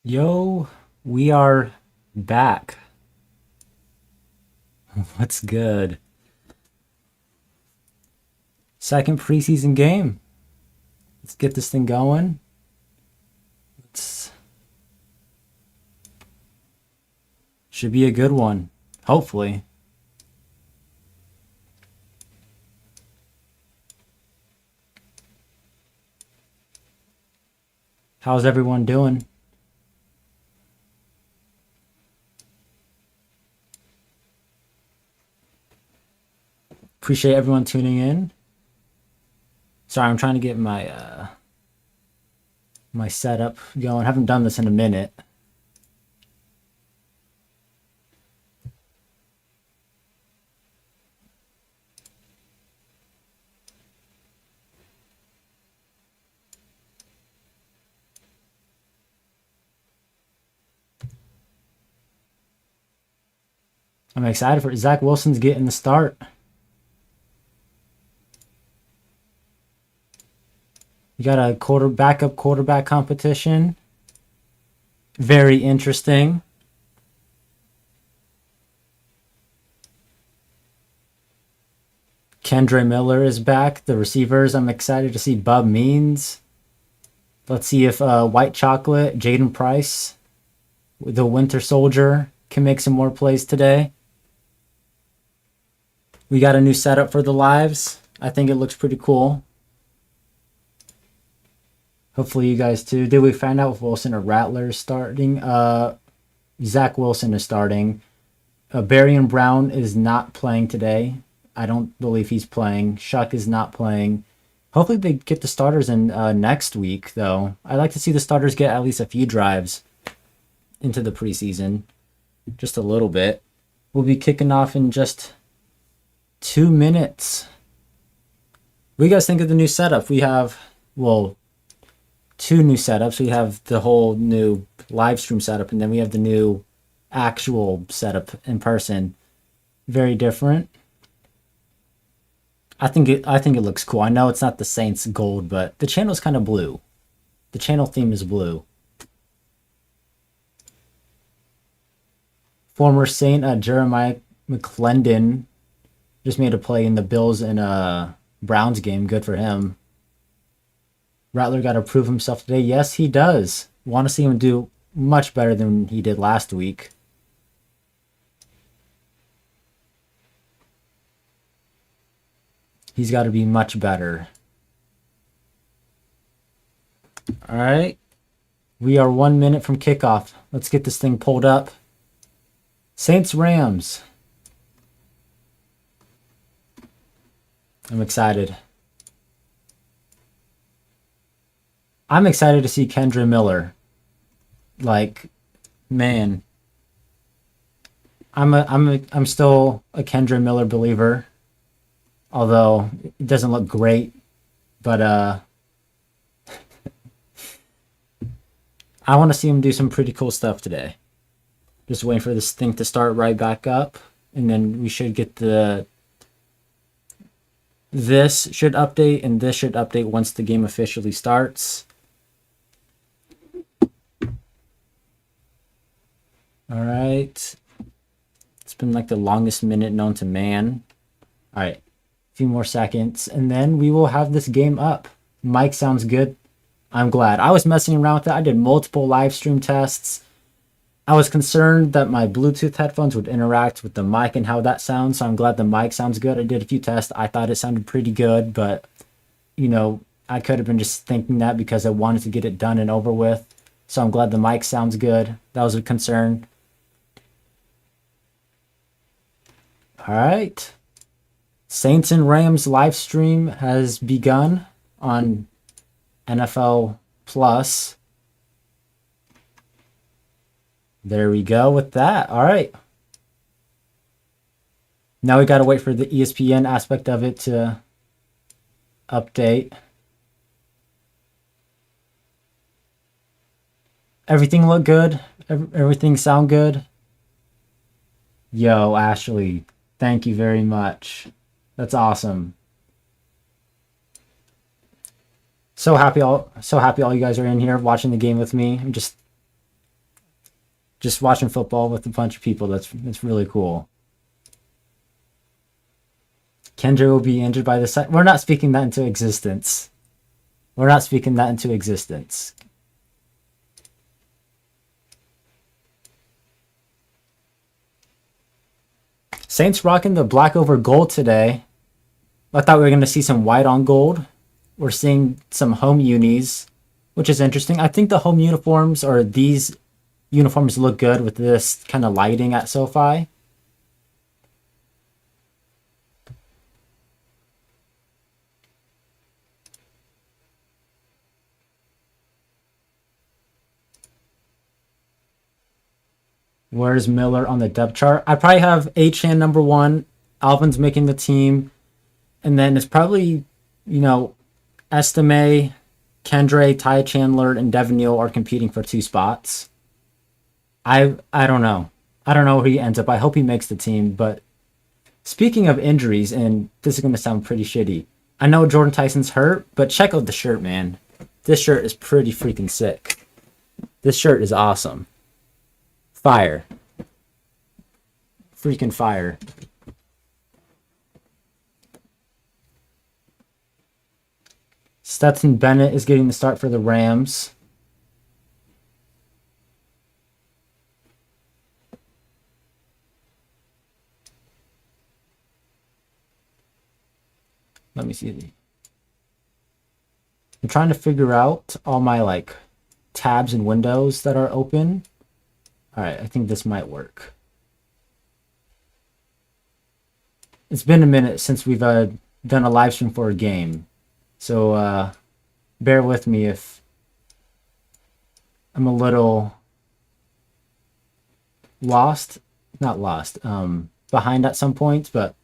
Yo, we are back. What's good? Second preseason game. Let's get this thing going. It's should be a good one. Hopefully. How's everyone doing? Appreciate everyone tuning in. Sorry, I'm trying to get my setup going. Haven't done this in a minute. I'm excited for it. Zach Wilson's getting the start. You got a quarterback competition. Very interesting. Kendre Miller is back. The receivers, I'm excited to see Bub Means. Let's see if White Chocolate, Jaden Price, the Winter Soldier, can make some more plays today. We got a new setup for the lives. I think it looks pretty cool. Hopefully you guys too. Did we find out if Wilson or Rattler is starting? Zach Wilson is starting. Barry Brown is not playing today. I don't believe he's playing. Shuck is not playing. Hopefully they get the starters in next week, though. I'd like to see the starters get at least a few drives into the preseason. Just a little bit. We'll be kicking off in just 2 minutes. What do you guys think of the new setup? We have, well, 2 new setups. We have the whole new live stream setup, and then we have the new actual setup in person. Very different. I think it looks cool. I know it's not the Saints gold, but the channel's kind of blue. The channel theme is blue. Former Saint Jeremiah McClendon just made a play in the Bills and Browns game. Good for him. Rattler got to prove himself today. Yes, he does. Want to see him do much better than he did last week. He's got to be much better. All right. We are 1 minute from kickoff. Let's get this thing pulled up. Saints Rams. I'm excited. I'm excited to see Kendre Miller. Like, man, I'm still a Kendre Miller believer. Although it doesn't look great, but I want to see him do some pretty cool stuff today. Just waiting for this thing to start right back up, and then we should get this should update, and this should update once the game officially starts. All right. It's been like the longest minute known to man. All right. A few more seconds, and then we will have this game up. Mic sounds good. I'm glad. I was messing around with it. I did multiple live stream tests. I was concerned that my Bluetooth headphones would interact with the mic and how that sounds, so I'm glad the mic sounds good. I did a few tests. I thought it sounded pretty good, but, you know, I could have been just thinking that because I wanted to get it done and over with. So I'm glad the mic sounds good. That was a concern. All right. Saints and Rams live stream has begun on NFL Plus. There we go with that. All right. Now we got to wait for the ESPN aspect of it to update. Everything look good? Everything sound good? Yo, Ashley, thank you very much. That's awesome. So happy all you guys are in here watching the game with me. I'm just just watching football with a bunch of people. That's really cool. Kendra will be injured by the side. We're not speaking that into existence. We're not speaking that into existence. Saints rocking the black over gold today. I thought we were going to see some white on gold. We're seeing some home unis, which is interesting. I think the home uniforms, or these uniforms, look good with this kind of lighting at SoFi. Where's Miller on the depth chart? I probably have Achane number 1. Alvin's making the team. And then it's probably, Estime, Kendre, Ty Chandler, and Devin Neal are competing for 2 spots. I don't know. I don't know where he ends up. I hope he makes the team. But speaking of injuries, and this is going to sound pretty shitty, I know Jordan Tyson's hurt, but check out the shirt, man. This shirt is pretty freaking sick. This shirt is awesome. Fire. Freaking fire. Stetson Bennett is getting the start for the Rams. Let me see. I'm trying to figure out all my tabs and windows that are open. All right, I think this might work. It's been a minute since we've done a live stream for a game. So bear with me if I'm a little lost. Not lost. Behind at some points, but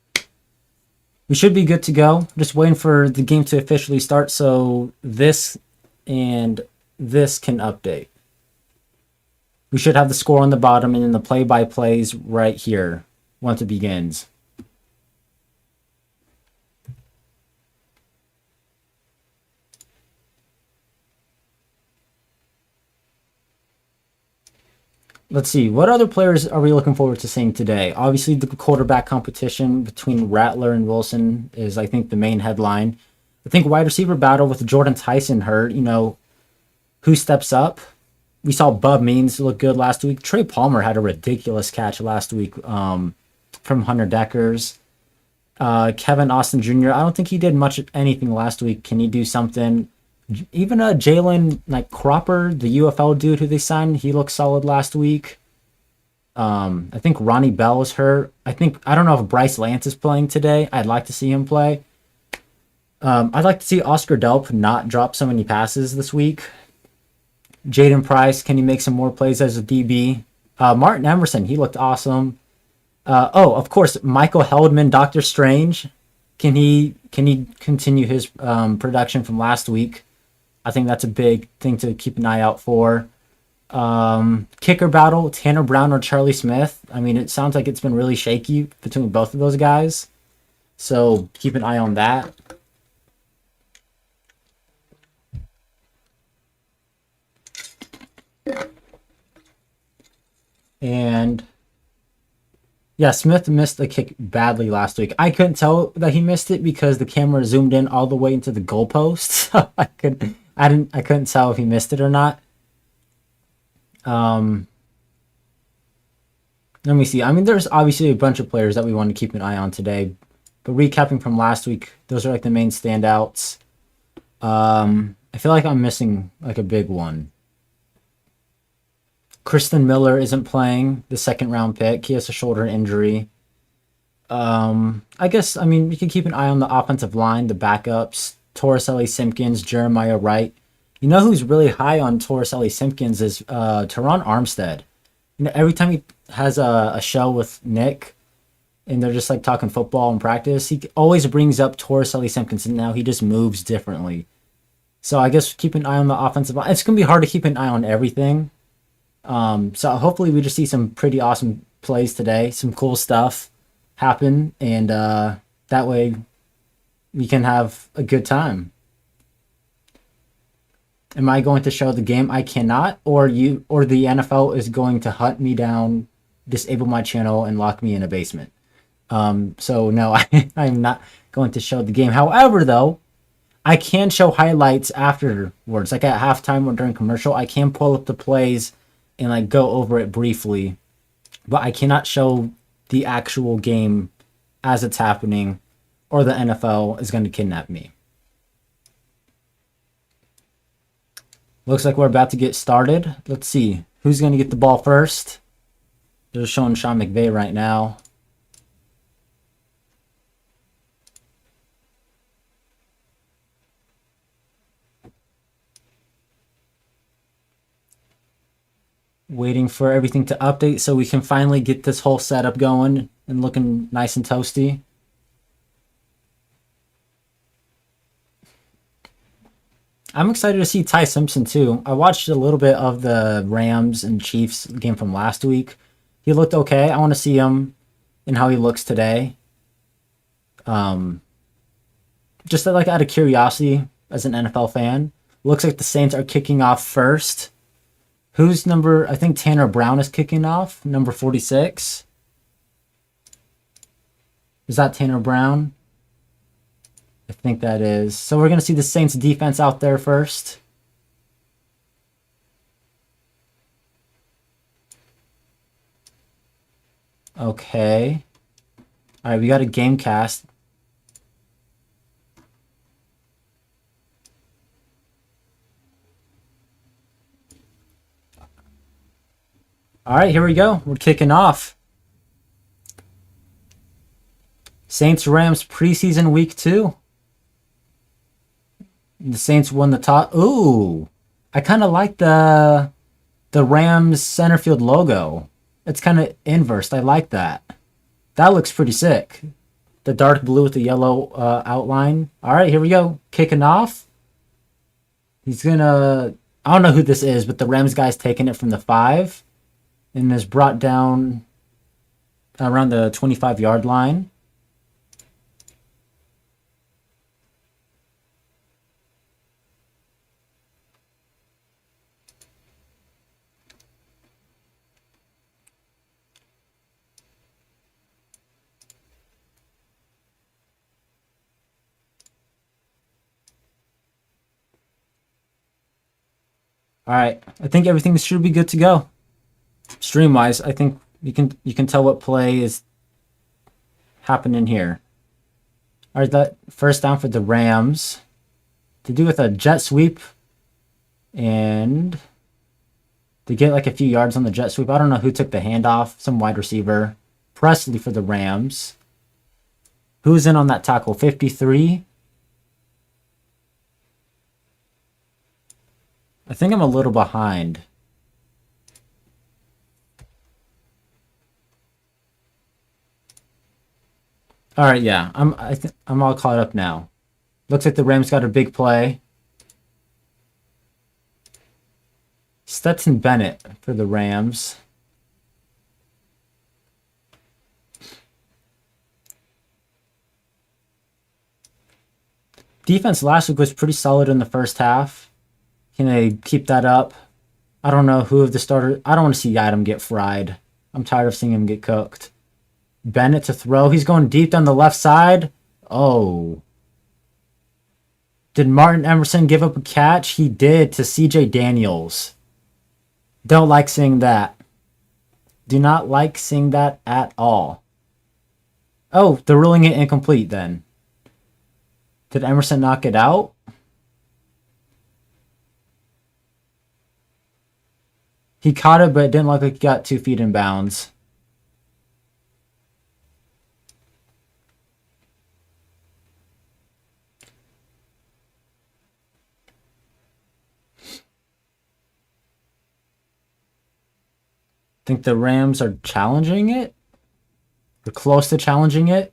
we should be good to go. Just waiting for the game to officially start so this and this can update. We should have the score on the bottom and then the play-by-plays right here once it begins. Let's see. What other players are we looking forward to seeing today? Obviously, the quarterback competition between Rattler and Wilson is, I think, the main headline. I think wide receiver battle with Jordan Tyson hurt. Who steps up? We saw Bub Means look good last week. Trey Palmer had a ridiculous catch last week from Hunter Deckers. Kevin Austin Jr., I don't think he did much of anything last week. Can he do something? Even Jalen Cropper, the UFL dude who they signed, he looked solid last week. I think Ronnie Bell was hurt. I don't know if Bryce Lance is playing today. I'd like to see him play. I'd like to see Oscar Delp not drop so many passes this week. Jaden Price, can he make some more plays as a DB? Martin Emerson, he looked awesome. Of course, Michael Heldman, Doctor Strange. Can he continue his production from last week? I think that's a big thing to keep an eye out for. Kicker battle, Tanner Brown or Charlie Smith. I mean, it sounds like it's been really shaky between both of those guys. So keep an eye on that. And yeah, Smith missed the kick badly last week. I couldn't tell that he missed it because the camera zoomed in all the way into the goalpost. So I couldn't tell if he missed it or not. Let me see. I mean, there's obviously a bunch of players that we want to keep an eye on today. But recapping from last week, those are the main standouts. I feel like I'm missing a big one. Kristen Miller isn't playing, the second round pick. He has a shoulder injury. I mean, we can keep an eye on the offensive line, the backups, Torricelli Simpkins, Jeremiah Wright. You know who's really high on Torricelli Simpkins is Teron Armstead. Every time he has a show with Nick and they're just talking football and practice, he always brings up Torricelli Simpkins, and now he just moves differently. So I guess keep an eye on the offensive line. It's going to be hard to keep an eye on everything. So hopefully we just see some pretty awesome plays today, some cool stuff happen, and that way we can have a good time. Am I going to show the game? I cannot, or the NFL is going to hunt me down, disable my channel, and lock me in a basement. So no, I'm not going to show the game. However, though, I can show highlights afterwards, like at halftime or during commercial. I can pull up the plays and like go over it briefly, but I cannot show the actual game as it's happening, or the NFL is going to kidnap me. Looks like we're about to get started. Let's see who's going to get the ball first. They're showing Sean McVay right now. Waiting for everything to update so we can finally get this whole setup going and looking nice and toasty. I'm excited to see Ty Simpson too. I watched a little bit of the Rams and Chiefs game from last week. He looked okay. I want to see him and how he looks today. Just like out of curiosity as an NFL fan. Looks like the Saints are kicking off first. Who's number? I think Tanner Brown is kicking off. Number 46. Is that Tanner Brown? I think that is. So we're going to see the Saints defense out there first. Okay. All right, we got a game cast. All right, here we go. We're kicking off. Saints Rams preseason week 2. The Saints won the top. Ooh, I kind of like the Rams center field logo. It's kind of inversed. I like that. That looks pretty sick. The dark blue with the yellow outline. All right, here we go. Kicking off. He's gonna. I don't know who this is, but the Rams guy's taking it from the 5. And is brought down around the 25-yard line. All right, I think everything should be good to go. Stream-wise, I think you can tell what play is happening here. All right, that first down for the Rams to do with a jet sweep, and to get like a few yards on the jet sweep. I don't know who took the handoff. Some wide receiver. Presley for the Rams. Who's in on that tackle? 53. I think I'm a little behind. All right, yeah, I'm all caught up now. Looks like the Rams got a big play. Stetson Bennett for the Rams. Defense last week was pretty solid in the first half. Can they keep that up? I don't know who of the starters. I don't want to see Adam get fried. I'm tired of seeing him get cooked. Bennett to throw. He's going deep down the left side. Oh. Did Martin Emerson give up a catch? He did to CJ Daniels. Don't like seeing that. Do not like seeing that at all. Oh, they're ruling it incomplete then. Did Emerson knock it out? He caught it, but it didn't look like he got 2 feet in bounds. Think the Rams are challenging it? Or close to challenging it?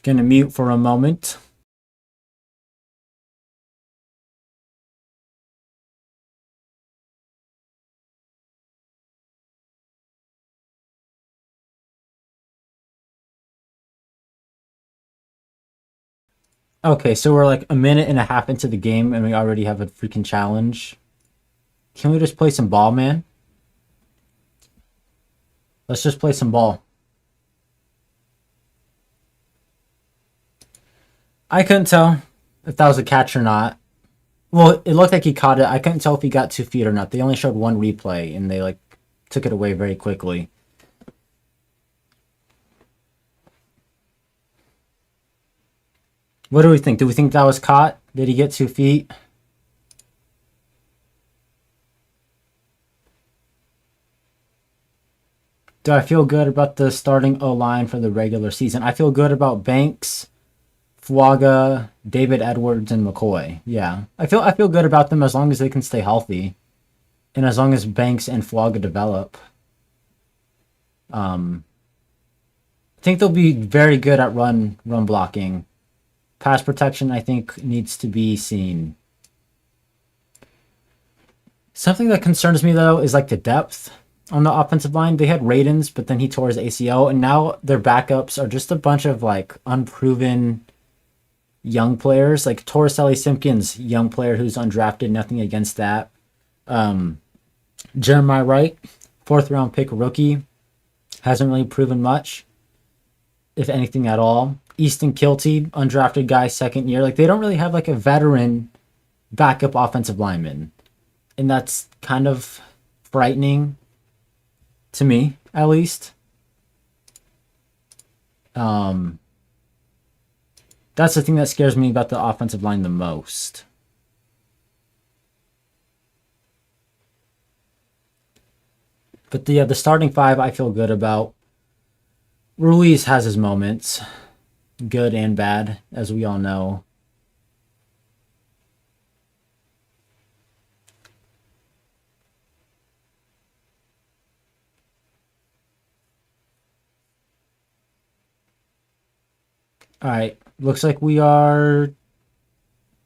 Gonna mute for a moment. Okay, so we're like a minute and a half into the game and we already have a freaking challenge. Can we just play some ball, man? Let's just play some ball. I couldn't tell if that was a catch or not. Well, it looked like he caught it. I couldn't tell if he got 2 feet or not. They only showed one replay and they like took it away very quickly. What do we think? Do we think that was caught? Did he get 2 feet? Do I feel good about the starting O-line for the regular season? I feel good about Banks, Fuaga, David Edwards, and McCoy. Yeah, I feel good about them as long as they can stay healthy, and as long as Banks and Fuaga develop. I think they'll be very good at run blocking. Pass protection, I think, needs to be seen. Something that concerns me though is like the depth on the offensive line. They had Radens, but then he tore his ACL, and now their backups are just a bunch of like unproven young players. Like Torricelli Simpkins, young player who's undrafted, nothing against that. Jeremiah Wright, 4th-round pick rookie, hasn't really proven much, if anything at all. Easton Kilty, undrafted guy, 2nd year. Like they don't really have like a veteran backup offensive lineman, and that's kind of frightening to me, at least. That's the thing that scares me about the offensive line the most. But the starting 5 I feel good about. Ruiz has his moments, good and bad, as we all know. All right, looks like we are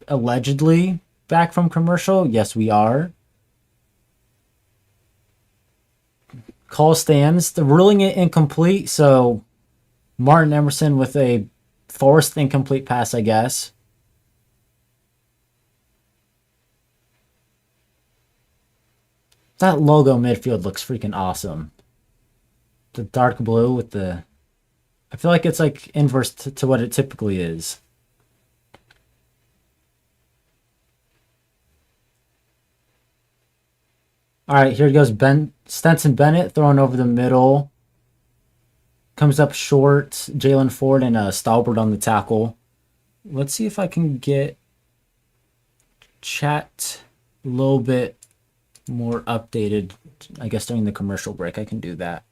allegedly back from commercial. Yes, we are. Call stands. The ruling it incomplete, so Martin Emerson with a forced incomplete pass, I guess. That logo midfield looks freaking awesome. The dark blue with the... I feel like it's like inverse to what it typically is. All right, here goes Stenson Bennett throwing over the middle. Comes up short. Jalen Ford and Stalbert on the tackle. Let's see if I can get chat a little bit more updated. I guess during the commercial break I can do that.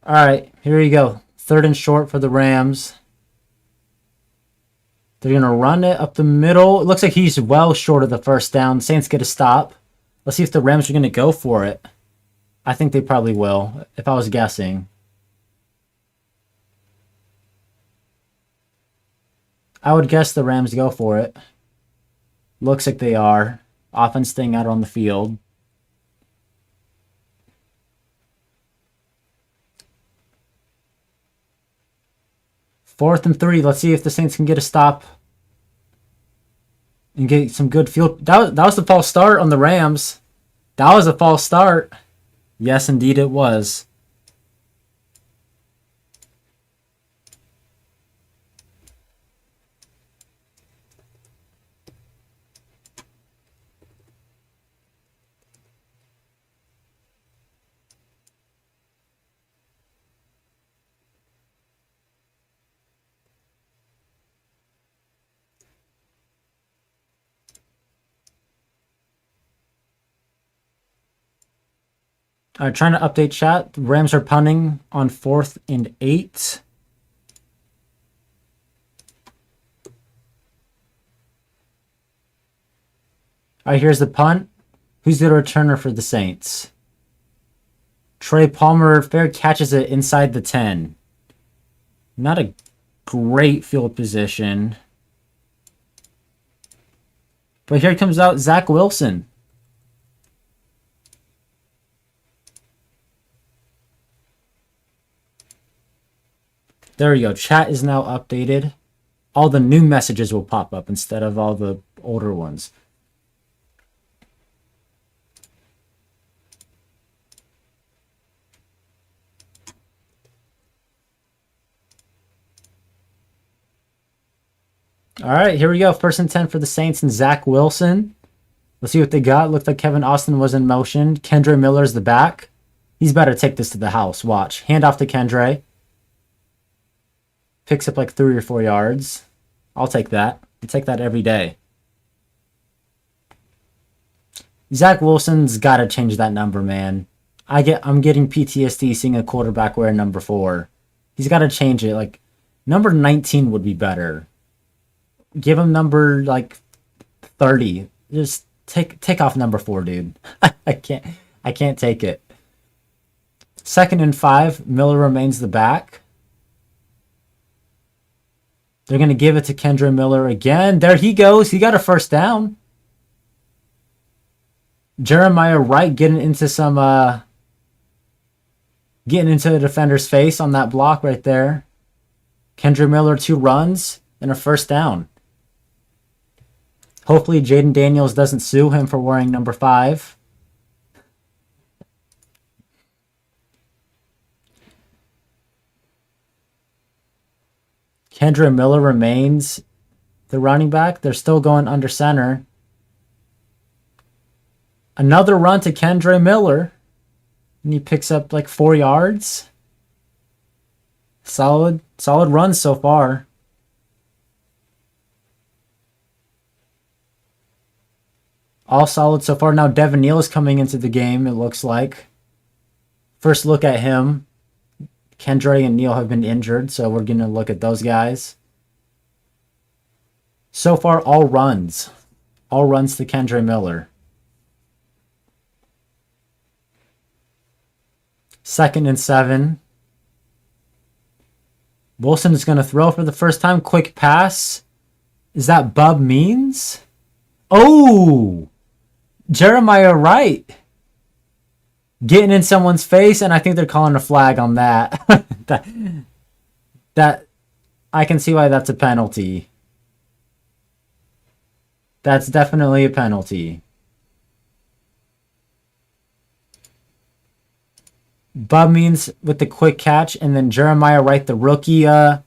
All right, here you go. 3rd and short for the Rams. They're going to run it up the middle. It looks like he's well short of the 1st down. Saints get a stop. Let's see if the Rams are going to go for it. I think they probably will, if I was guessing. I would guess the Rams go for it. Looks like they are. Offense staying out on the field. Fourth and 3. Let's see if the Saints can get a stop and get some good field. That was the false start on the Rams. That was a false start. Yes, indeed it was. All right, trying to update chat. The Rams are punting on 4th and 8. All right, here's the punt. Who's the returner for the Saints? Trey Palmer. Fair catches it inside the 10. Not a great field position. But here comes out Zach Wilson. There we go. Chat is now updated. All the new messages will pop up instead of all the older ones. All right, here we go. First and 10 for the Saints and Zach Wilson. Let's see what they got. Looked like Kevin Austin was in motion. Kendre Miller's the back. He's better take this to the house. Watch. Hand off to Kendre. Picks up like 3 or 4 yards. I'll take that. I take that every day. Zach Wilson's got to change that number, man. I'm getting PTSD seeing a quarterback wear number 4. He's got to change it. Like, number 19 would be better. Give him number like 30. Just take off number 4, dude. I can't take it. 2nd and 5. Miller remains the back. They're going to give it to Kendre Miller again. There he goes. He got a first down. Jeremiah Wright getting into the defender's face on that block right there. Kendre Miller 2 runs and a first down. Hopefully Jaden Daniels doesn't sue him for wearing number 5. Kendre Miller remains the running back. They're still going under center. Another run to Kendre Miller. And he picks up like 4 yards. Solid runs so far. All solid so far. Now Devin Neal is coming into the game, it looks like. First look at him. Kendre and Neal have been injured, so we're going to look at those guys. So far, all runs. All runs to Kendre Miller. 2nd and 7. Wilson is going to throw for the first time. Quick pass. Is that Bub Means? Oh! Jeremiah Wright. Getting in someone's face, and I think they're calling a flag on that. that I can see why that's a penalty. That's definitely a penalty. Bub Means with the quick catch, and then Jeremiah Wright, the rookie, got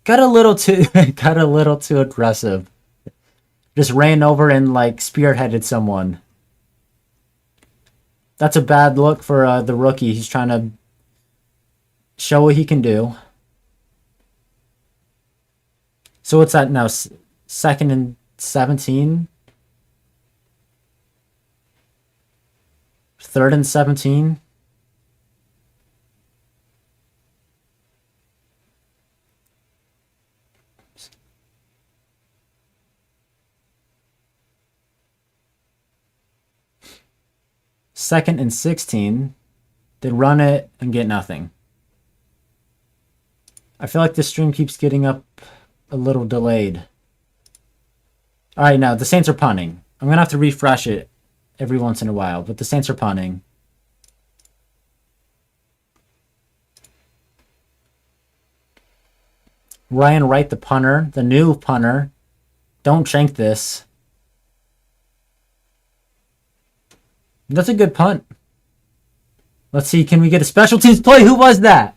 a little too aggressive. Just ran over and like spearheaded someone. That's a bad look for the rookie. He's trying to show what he can do. So what's that now? 2nd and 17? 3rd and 17? Second and 16, they run it and get nothing. I feel like the stream keeps getting up a little delayed. All right, now the Saints are punting. I'm going to have to refresh it every once in a while, but the Saints are punting. Ryan Wright, the punter, the new punter. Don't shank this. That's a good punt. Let's see, can we get a special teams play? Who was that?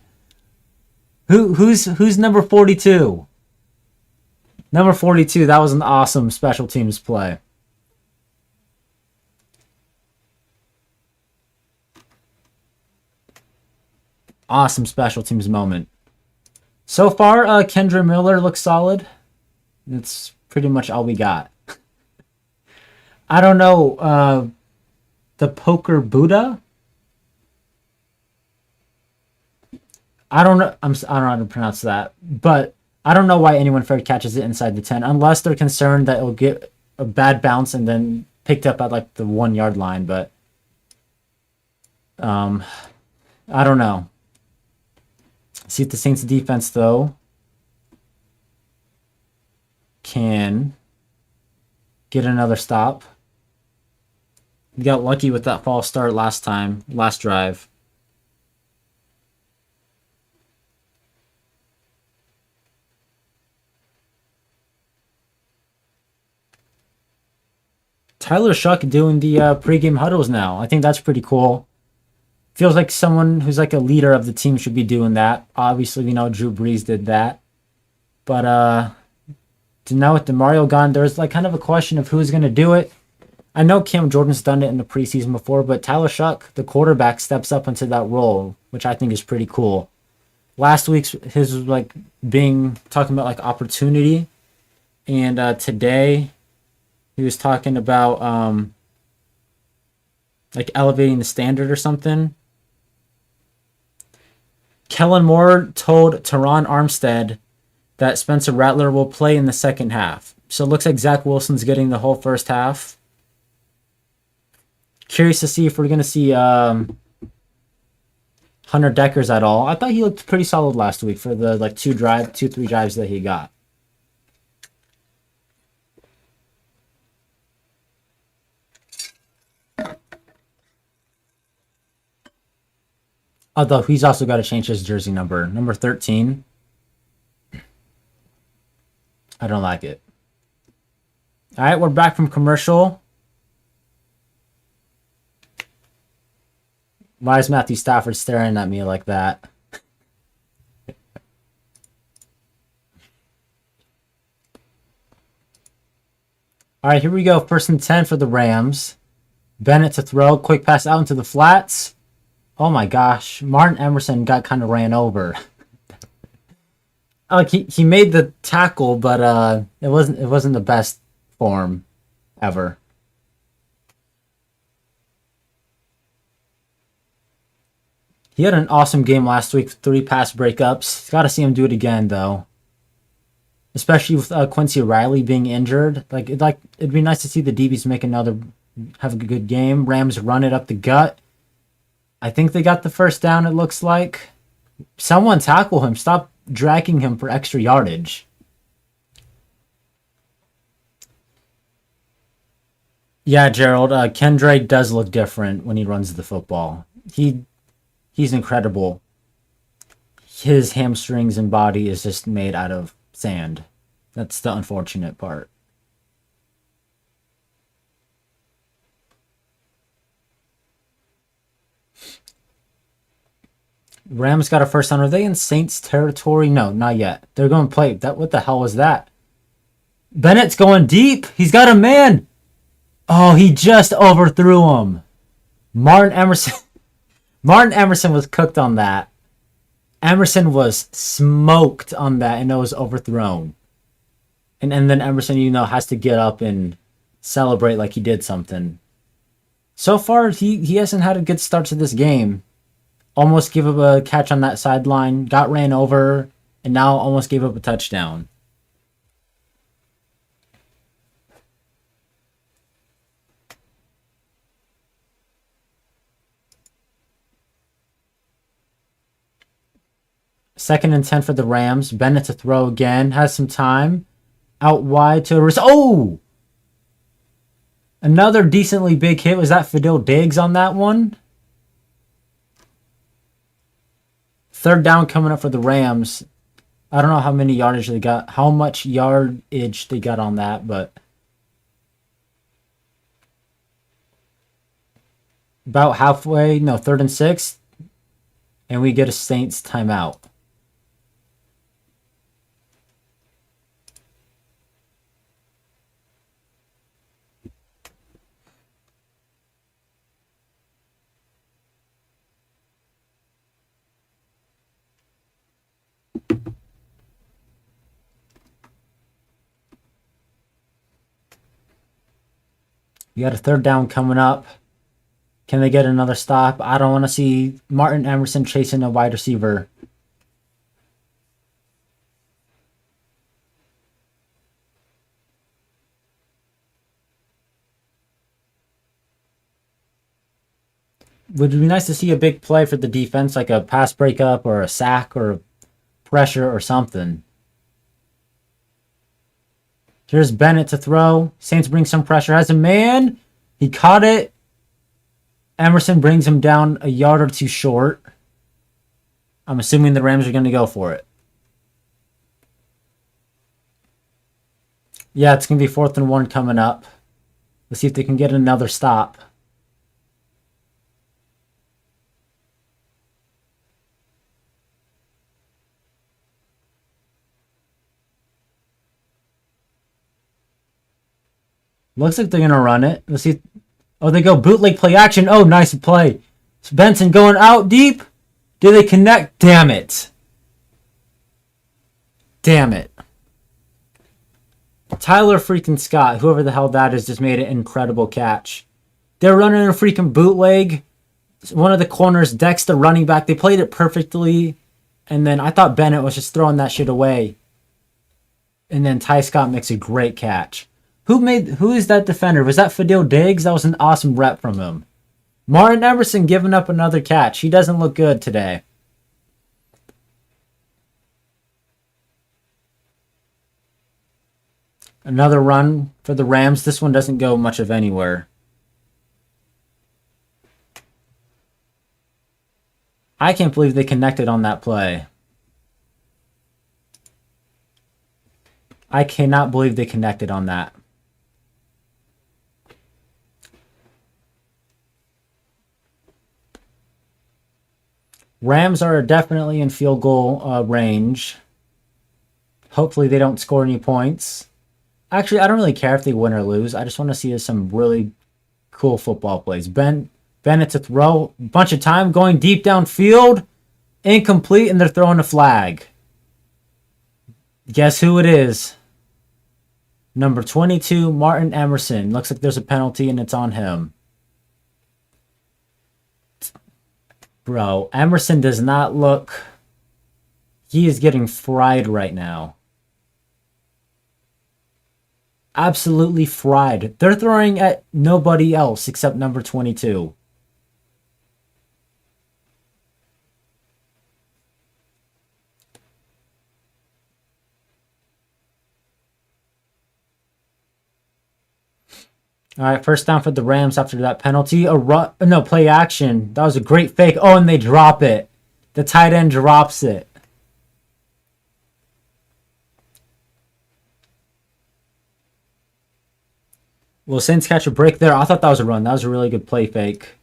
Who's number 42? Number 42, that was an awesome special teams play. Awesome special teams moment. So far, Kendre Miller looks solid. That's pretty much all we got. I don't know, the Poker Buddha? I don't know. I don't know how to pronounce that, but I don't know why anyone fair catches it inside the 10, unless they're concerned that it'll get a bad bounce and then picked up at like the 1 yard line. But I don't know. See if the Saints defense though can get another stop. We got lucky with that false start last drive. Tyler Shuck doing the pregame huddles now. I think that's pretty cool. Feels like someone who's like a leader of the team should be doing that. Obviously, we know Drew Brees did that. But now with DeMario gone, there's like kind of a question of who's going to do it. I know Cam Jordan's done it in the preseason before, but Tyler Shuck, the quarterback, steps up into that role, which I think is pretty cool. Last week's his was like talking about like opportunity, and today he was talking about like elevating the standard or something. Kellen Moore told Teron Armstead that Spencer Rattler will play in the second half. So it looks like Zach Wilson's getting the whole first half. Curious to see if we're going to see Hunter Deckers at all. I thought he looked pretty solid last week for the like 2-3 drives that he got. Although he's also got to change his jersey number. Number 13. I don't like it. All right, we're back from commercial. Why is Matthew Stafford staring at me like that? All right, here we go. 1st and 10 for the Rams. Bennett to throw. Quick pass out into the flats. Oh my gosh. Martin Emerson got kind of ran over. Like he made the tackle, but it wasn't the best form ever. He had an awesome game last week, 3 pass breakups. Got to see him do it again though. Especially with Quincy Riley being injured. It'd be nice to see the DBs have a good game. Rams run it up the gut. I think they got the first down, it looks like. Someone tackle him. Stop dragging him for extra yardage. Yeah, Gerald. Kendrick does look different when he runs the football. He's incredible. His hamstrings and body is just made out of sand. That's the unfortunate part. Rams got a first down. Are they in Saints territory? No, not yet. They're going to play. What the hell was that? Bennett's going deep. He's got a man. Oh, he just overthrew him. Martin Emerson was cooked on that. Emerson was smoked on that, and it was overthrown. And then Emerson, has to get up and celebrate like he did something. So far, he hasn't had a good start to this game. Almost gave up a catch on that sideline, got ran over, and now almost gave up a touchdown. Second and 10 for the Rams. Bennett to throw again. Has some time. Out wide to... Oh! Another decently big hit. Was that Fadil Diggs on that one? Third down coming up for the Rams. I don't know how many yardage they got. How much yardage they got on that, but... About halfway. No, 3rd and 6. And we get a Saints timeout. You got a 3rd down coming up. Can they get another stop? I don't want to see Martin Emerson chasing a wide receiver. Would it be nice to see a big play for the defense, like a pass breakup or a sack or pressure or something. Here's Bennett to throw. Saints bring some pressure. Has a man. He caught it. Emerson brings him down a yard or two short. I'm assuming the Rams are going to go for it. Yeah, it's going to be 4th and 1 coming up. Let's see if they can get another stop. Looks like they're going to run it. Let's see. Oh, they go bootleg play action. Oh, nice play. Benson going out deep. Do they connect? Damn it. Damn it. Tyler freaking Scott, whoever the hell that is, just made an incredible catch. They're running a freaking bootleg. One of the corners, Dexter running back. They played it perfectly. And then I thought Bennett was just throwing that shit away. And then Ty Scott makes a great catch. Who is that defender? Was that Fadil Diggs? That was an awesome rep from him. Martin Emerson giving up another catch. He doesn't look good today. Another run for the Rams. This one doesn't go much of anywhere. I can't believe they connected on that play. I cannot believe they connected on that. Rams are definitely in field goal range. Hopefully they don't score any points. Actually, I don't really care if they win or lose. I just want to see some really cool football plays. Bennett to throw. Bunch of time going deep downfield. Incomplete, and they're throwing a flag. Guess who it is? Number 22, Martin Emerson. Looks like there's a penalty, and it's on him. Bro, Emerson does not look... He is getting fried right now. Absolutely fried. They're throwing at nobody else except number 22. All right, first down for the Rams after that penalty. Play action. That was a great fake. Oh, and they drop it. The tight end drops it. Will Saints catch a break there? I thought that was a run. That was a really good play fake.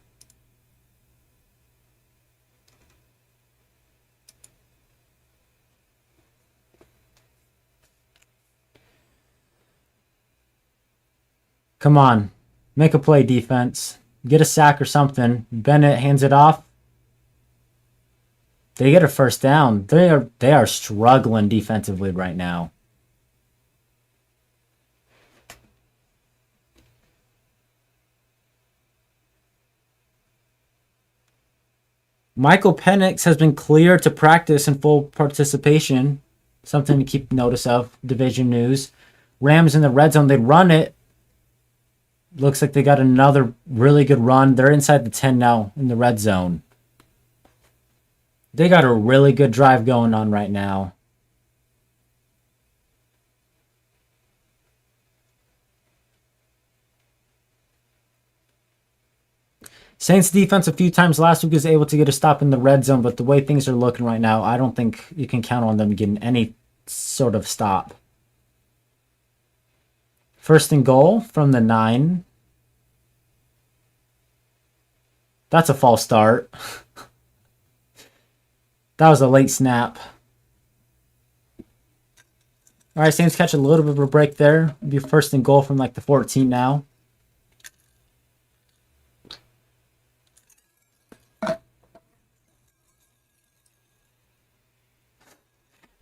Come on. Make a play, defense. Get a sack or something. Bennett hands it off. They get a first down. They are struggling defensively right now. Michael Penix has been cleared to practice in full participation. Something to keep notice of. Division news. Rams in the red zone. They run it. Looks like they got another really good run. They're inside the 10 now in the red zone. They got a really good drive going on right now. Saints defense a few times last week was able to get a stop in the red zone, but the way things are looking right now, I don't think you can count on them getting any sort of stop. First and goal from the 9. That's a false start. That was a late snap. All right, Saints catch a little bit of a break there. It'll be first and goal from like the 14 now.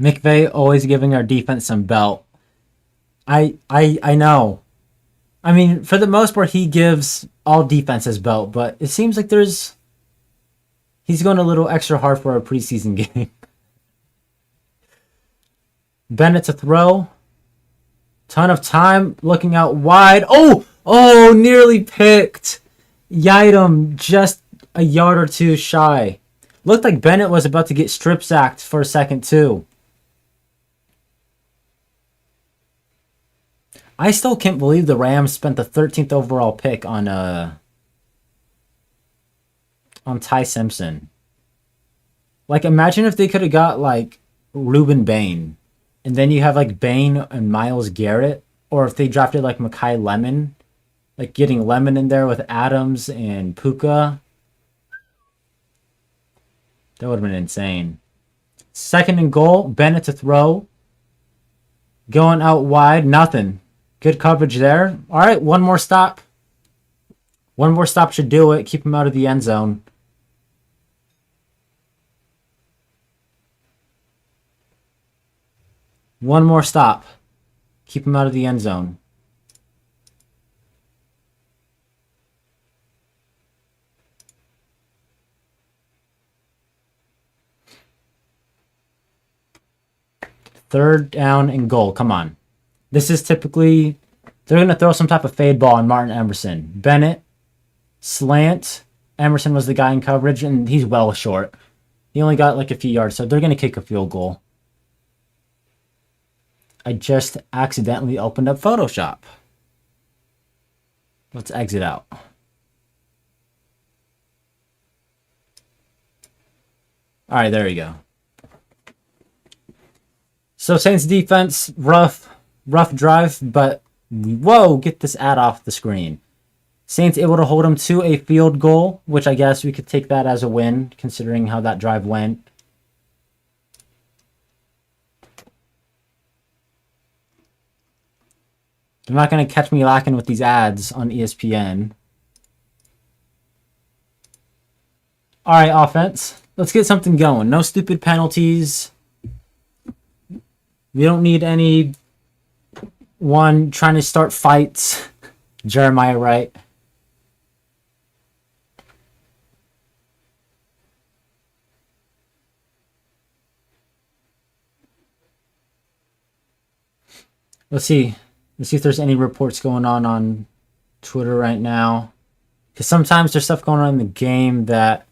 McVay always giving our defense some belt. I know. I mean, for the most part, he gives all defenses belt, but it seems like he's going a little extra hard for a preseason game. Bennett to throw. Ton of time. Looking out wide. Oh, nearly picked. Yitem just a yard or two shy. Looked like Bennett was about to get strip sacked for a second, too. I still can't believe the Rams spent the 13th overall pick on Ty Simpson. Like, imagine if they could have got, like, Reuben Bain. And then you have, like, Bain and Myles Garrett. Or if they drafted, like, Mekhi Lemon. Like getting Lemon in there with Adams and Puka. That would have been insane. Second and goal. Bennett to throw. Going out wide. Nothing. Good coverage there. All right, one more stop. One more stop should do it. Keep him out of the end zone. One more stop. Keep him out of the end zone. Third down and goal. Come on. This is typically... They're going to throw some type of fade ball on Martin Emerson. Bennett, slant. Emerson was the guy in coverage, and he's well short. He only got like a few yards, so they're going to kick a field goal. I just accidentally opened up Photoshop. Let's exit out. All right, there you go. So Saints defense, rough drive, but whoa, get this ad off the screen. Saints able to hold them to a field goal, which I guess we could take that as a win, considering how that drive went. They're not going to catch me lacking with these ads on ESPN. All right, offense. Let's get something going. No stupid penalties. We don't need anyone trying to start fights. Jeremiah Wright. Let's see. Let's see if there's any reports going on Twitter right now. Because sometimes there's stuff going on in the game that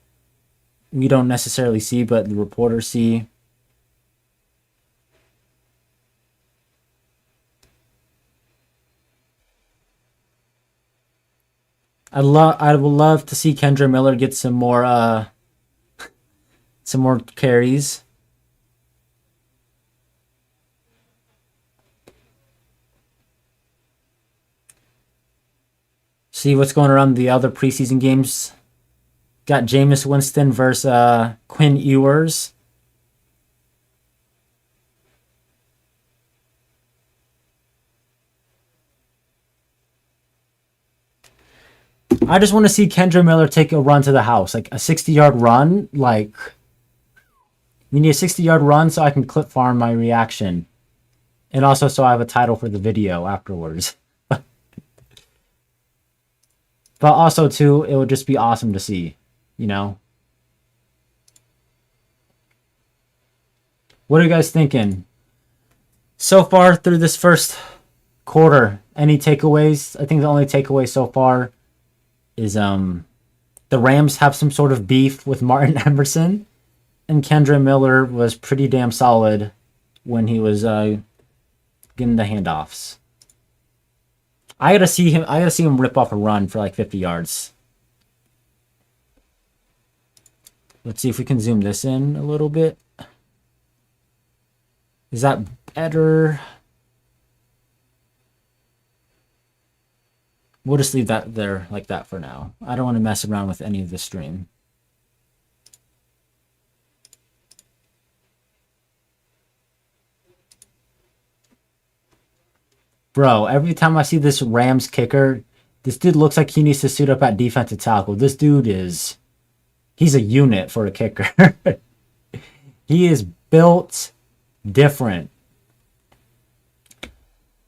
we don't necessarily see, but the reporters see. I would love to see Kendra Miller get some more carries. See what's going around the other preseason games. Got Jameis Winston versus Quinn Ewers. I just want to see Kendra Miller take a run to the house. Like a 60-yard run. Like, we need a 60-yard run so I can clip farm my reaction. And also so I have a title for the video afterwards. But also, too, it would just be awesome to see. You know? What are you guys thinking? So far through this first quarter, any takeaways? I think the only takeaway so far is the Rams have some sort of beef with Martin Emerson, and Kendra Miller was pretty damn solid when he was getting the handoffs. I gotta see him rip off a run for like 50 yards. Let's see if we can zoom this in a little bit. Is that better? We'll just leave that there like that for now. I don't want to mess around with any of the stream. Bro, every time I see this Rams kicker, this dude looks like he needs to suit up at defensive tackle. This dude is... He's a unit for a kicker. He is built different.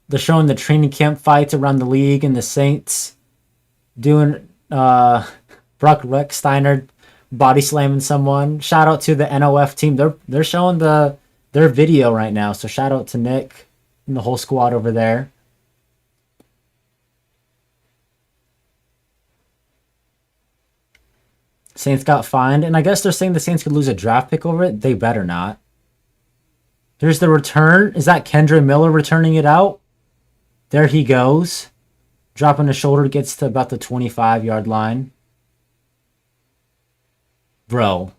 They're showing the training camp fights around the league and the Saints doing Brock Rechsteiner body slamming someone. Shout out to the NOF team. They're showing their video right now. So shout out to Nick and the whole squad over there. Saints got fined, and I guess they're saying the Saints could lose a draft pick over it. They better not. Here's the return. Is that Kendra Miller returning it out? There he goes. Dropping the shoulder, gets to about the 25-yard line. Bro,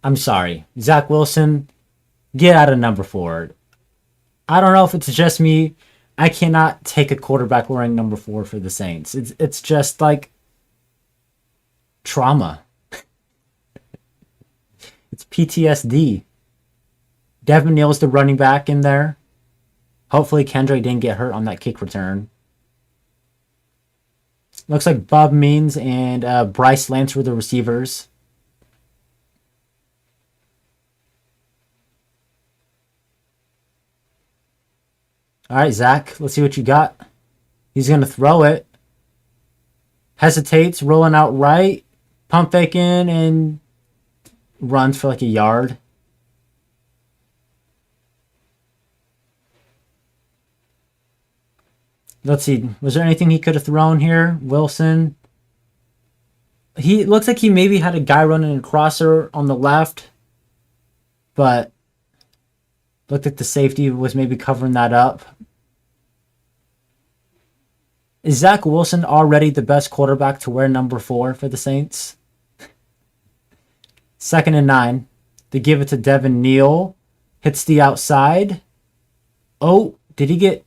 I'm sorry. Zach Wilson, get out of number 4. I don't know if it's just me, I cannot take a quarterback wearing number 4 for the Saints. It's just like trauma. It's PTSD. Devin Neal's the running back in there. Hopefully Kendra didn't get hurt on that kick return. Looks like Bob Means and Bryce Lance were the receivers. All right, Zach, let's see what you got. He's going to throw it. Hesitates, rolling out right. Pump fake in and runs for like a yard. Let's see. Was there anything he could have thrown here? Wilson. He looks like he maybe had a guy running a crosser on the left, but looked like the safety was maybe covering that up. Is Zach Wilson already the best quarterback to wear number 4 for the Saints? 2nd and 9. They give it to Devin Neal. Hits the outside. Oh, did he get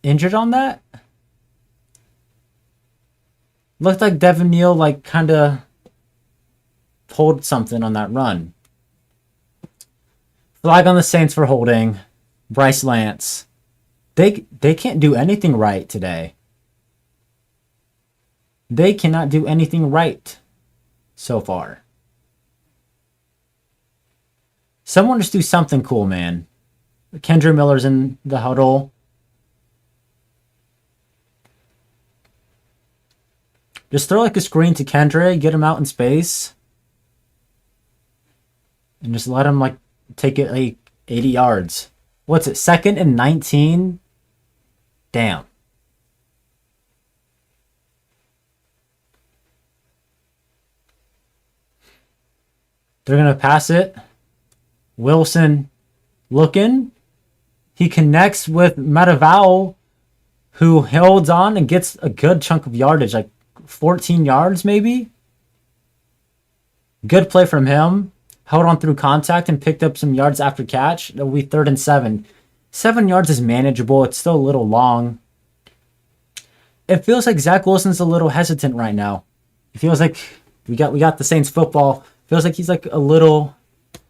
injured on that? Looked like Devin Neal like kind of pulled something on that run. Flag on the Saints for holding. Bryce Lance. They can't do anything right today. They cannot do anything right so far. Someone just do something cool, man. Kendra Miller's in the huddle. Just throw like a screen to Kendra, get him out in space. And just let him like take it like 80 yards. What's it? 2nd and 19? Damn. They're going to pass it. Wilson looking. He connects with Mataval, who holds on and gets a good chunk of yardage, like 14 yards maybe. Good play from him. Held on through contact and picked up some yards after catch. That'll be 3rd and 7. 7 yards is manageable. It's still a little long. It feels like Zach Wilson's a little hesitant right now. It feels like we got the Saints football. Feels like he's like a little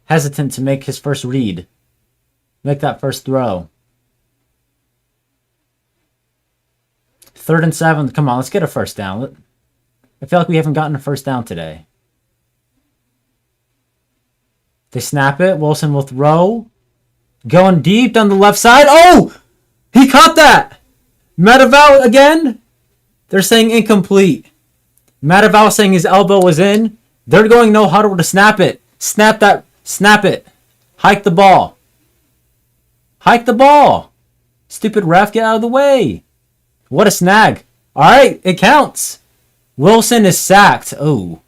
hesitant to make his first read. Make that first throw. 3rd and 7. Come on, let's get a first down. I feel like we haven't gotten a first down today. They snap it. Wilson will throw. Going deep down the left side. Oh! He caught that! Mataval again? They're saying incomplete. Mataval saying his elbow was in. They're going no huddle to snap it. Snap that. Snap it. Hike the ball. Hike the ball. Stupid ref, get out of the way. What a snag. All right, it counts. Wilson is sacked. Oh.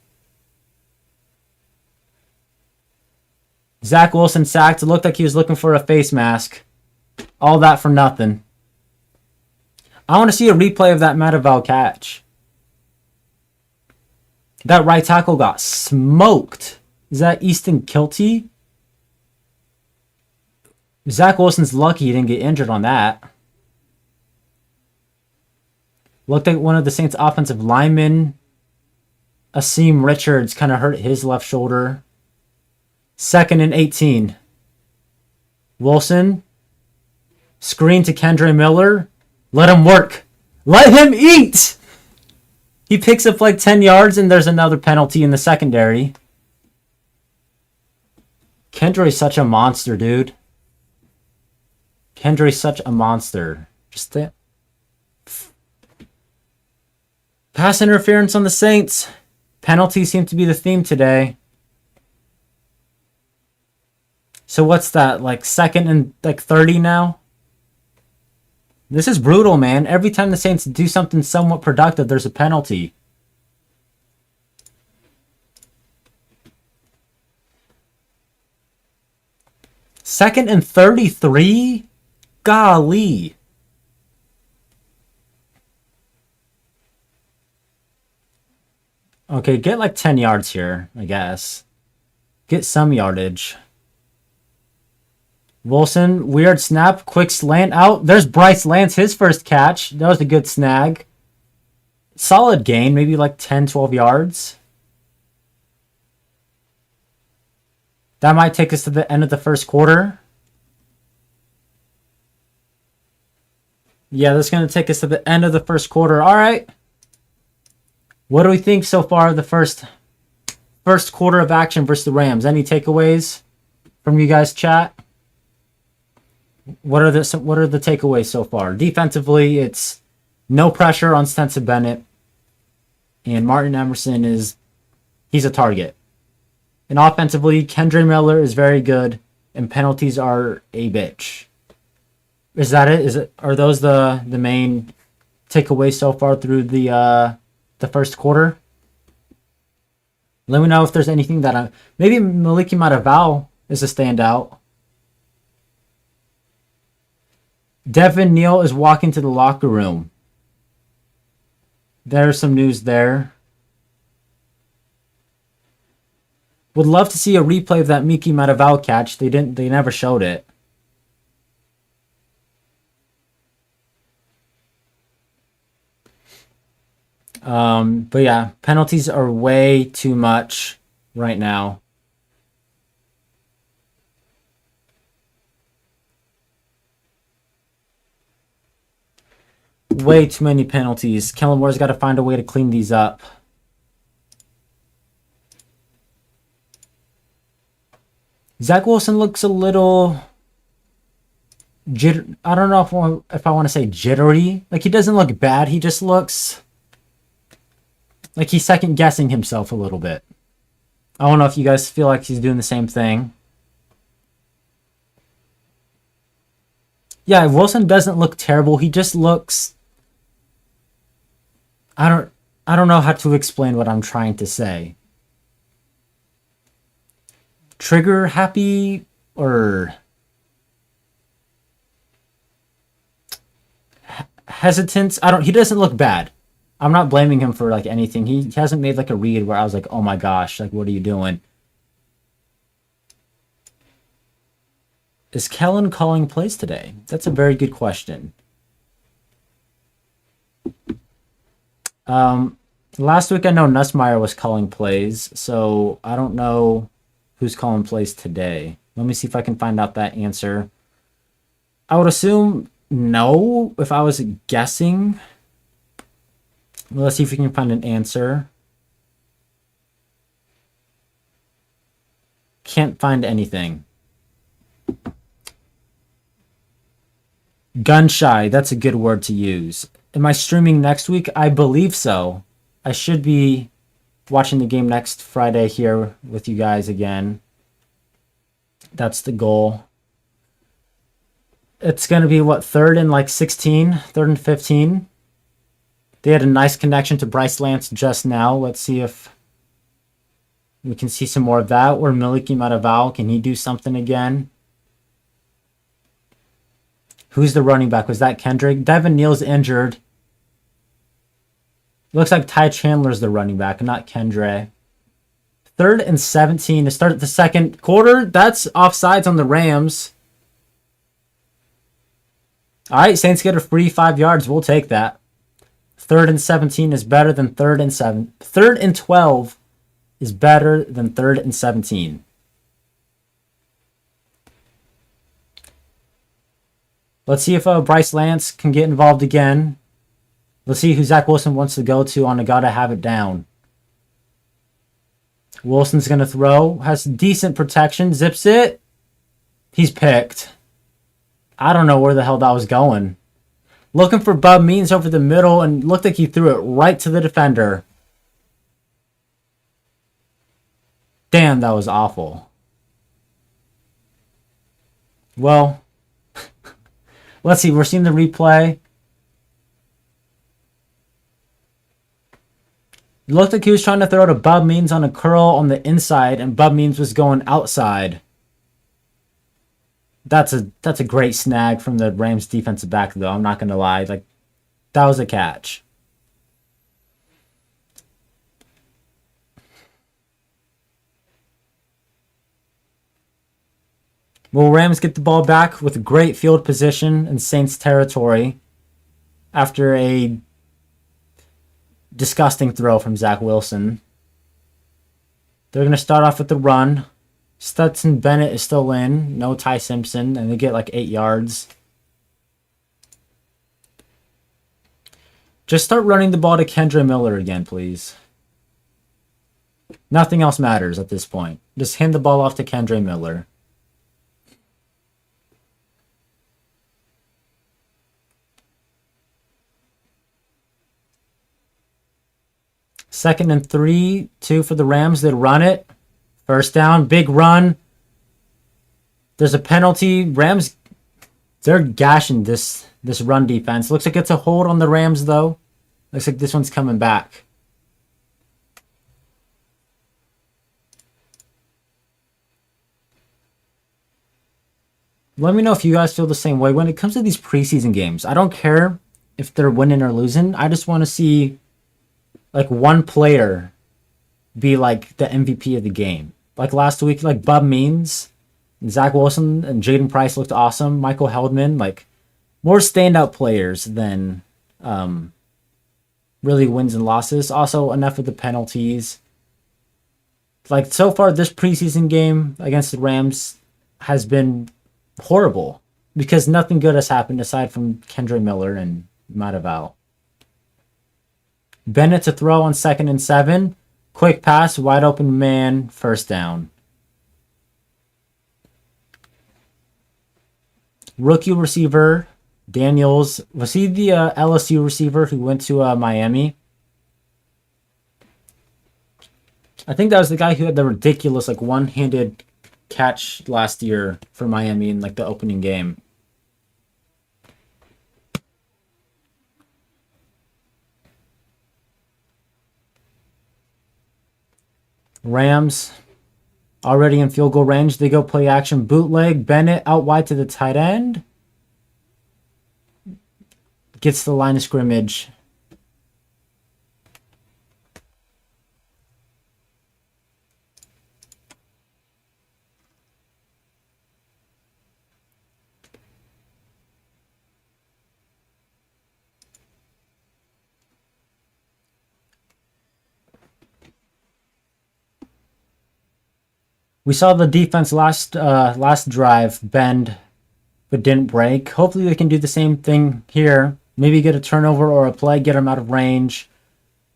Zach Wilson sacked. It looked like he was looking for a face mask. All that for nothing. I want to see a replay of that Mataval catch. That right tackle got smoked. Is that Easton Kilty? Zach Wilson's lucky he didn't get injured on that. Looked like one of the Saints' offensive linemen, Asim Richards, kind of hurt his left shoulder. 2nd and 18. Wilson. Screen to Kendra Miller. Let him work. Let him eat! He picks up like 10 yards and there's another penalty in the secondary. Kendra is such a monster, dude. Kendra is such a monster. Just that. Pass interference on the Saints. Penalties seem to be the theme today. So what's that? Like 2nd and like 30 now? This is brutal, man. Every time the Saints do something somewhat productive, there's a penalty. Second and 33? Golly. Okay, get like 10 yards here, I guess. Get some yardage. Wilson, weird snap, quick slant out. There's Bryce Lance, his first catch. That was a good snag. Solid gain, maybe like 10, 12 yards. That might take us to the end of the first quarter. Yeah, that's going to take us to the end of the first quarter. All right. What do we think so far of the first quarter of action versus the Rams? Any takeaways from you guys, chat? What are the takeaways so far? Defensively, it's no pressure on Stetson Bennett, and Martin Emerson he's a target. And offensively, Kendre Miller is very good, and penalties are a bitch. Is that it? Are those the main takeaways so far through the first quarter? Let me know if there's anything that maybe Maliki Mataval is a standout. Devin Neal is walking to the locker room. There's some news there. Would love to see a replay of that Miki Mataval catch. They never showed it. But yeah, penalties are way too much right now. Way too many penalties. Kellen Moore's got to find a way to clean these up. Zach Wilson looks a little I don't know if I want to say jittery. Like, he doesn't look bad. He just looks like he's second guessing himself a little bit. I don't know if you guys feel like he's doing the same thing. Yeah, Wilson doesn't look terrible. He just looks... I don't know how to explain what I'm trying to say. Trigger happy or hesitant? He doesn't look bad. I'm not blaming him for like anything. He hasn't made like a read where I was like, "Oh my gosh, like what are you doing?" Is Kellen calling plays today? That's a very good question. Last week I know Nussmeier was calling plays, so I don't know who's calling plays today. Let me see if I can find out that answer. I would assume no if I was guessing. Well, let's see if we can find an answer. Can't find anything. Gun shy, that's a good word to use. Am I streaming next week? I believe so. I should be watching the game next Friday here with you guys again. That's the goal. It's going to be, what, third and like 16? Third and 15? They had a nice connection to Bryce Lance just now. Let's see if we can see some more of that. Or Miliki Mataval, can he do something again? Who's the running back? Was that Kendrick? Devin Neal's injured. Looks like Ty Chandler's the running back, not Kendre. Third and 17 to start the second quarter. That's offsides on the Rams. All right, Saints get a free 5 yards. We'll take that. Third and 17 is better than third and 7. Third and 12 is better than third and 17. Let's see if Bryce Lance can get involved again. Let's see who Zach Wilson wants to go to on a gotta have it down. Wilson's going to throw. Has decent protection. Zips it. He's picked. I don't know where the hell that was going. Looking for Bub Means over the middle and looked like he threw it right to the defender. Damn, that was awful. Well, let's see. We're seeing the replay. It looked like he was trying to throw to Bub Means on a curl on the inside, and Bub Means was going outside. That's a great snag from the Rams defensive back, though. I'm not going to lie. Like, that was a catch. Will Rams get the ball back with great field position in Saints territory after a disgusting throw from Zach Wilson? They're going to start off with the run. Stetson Bennett is still in. No Ty Simpson. And they get like 8 yards. Just start running the ball to Kendre Miller again, please. Nothing else matters at this point. Just hand the ball off to Kendre Miller. Second and 3, 2 for the Rams. They run it. First down, big run. There's a penalty. Rams, they're gashing this run defense. Looks like it's a hold on the Rams, though. Looks like this one's coming back. Let me know if you guys feel the same way. When it comes to these preseason games, I don't care if they're winning or losing. I just want to see like one player be like the MVP of the game. Like last week, like Bub Means, Zach Wilson, and Jaden Price looked awesome. Michael Heldman, like more standout players than really wins and losses. Also, enough of the penalties. Like so far, this preseason game against the Rams has been horrible because nothing good has happened aside from Kendre Miller and Mataval. Bennett to throw on 2nd and 7. Quick pass, wide open man, first down. Rookie receiver, Daniels. Was he the LSU receiver who went to Miami? I think that was the guy who had the ridiculous like one-handed catch last year for Miami in like the opening game. Rams already in field goal range. They go play action bootleg. Bennett out wide to the tight end. Gets the line of scrimmage. We saw the defense last drive bend, but didn't break. Hopefully they can do the same thing here. Maybe get a turnover or a play, get them out of range.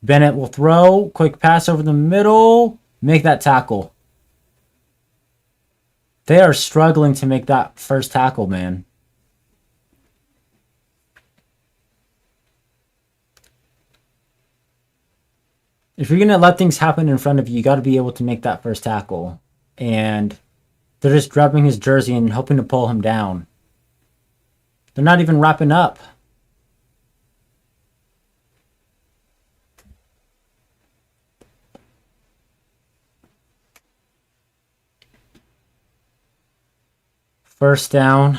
Bennett will throw. Quick pass over the middle. Make that tackle. They are struggling to make that first tackle, man. If you're going to let things happen in front of you, you got to be able to make that first tackle. And they're just grabbing his jersey and hoping to pull him down. They're not even wrapping up. First down.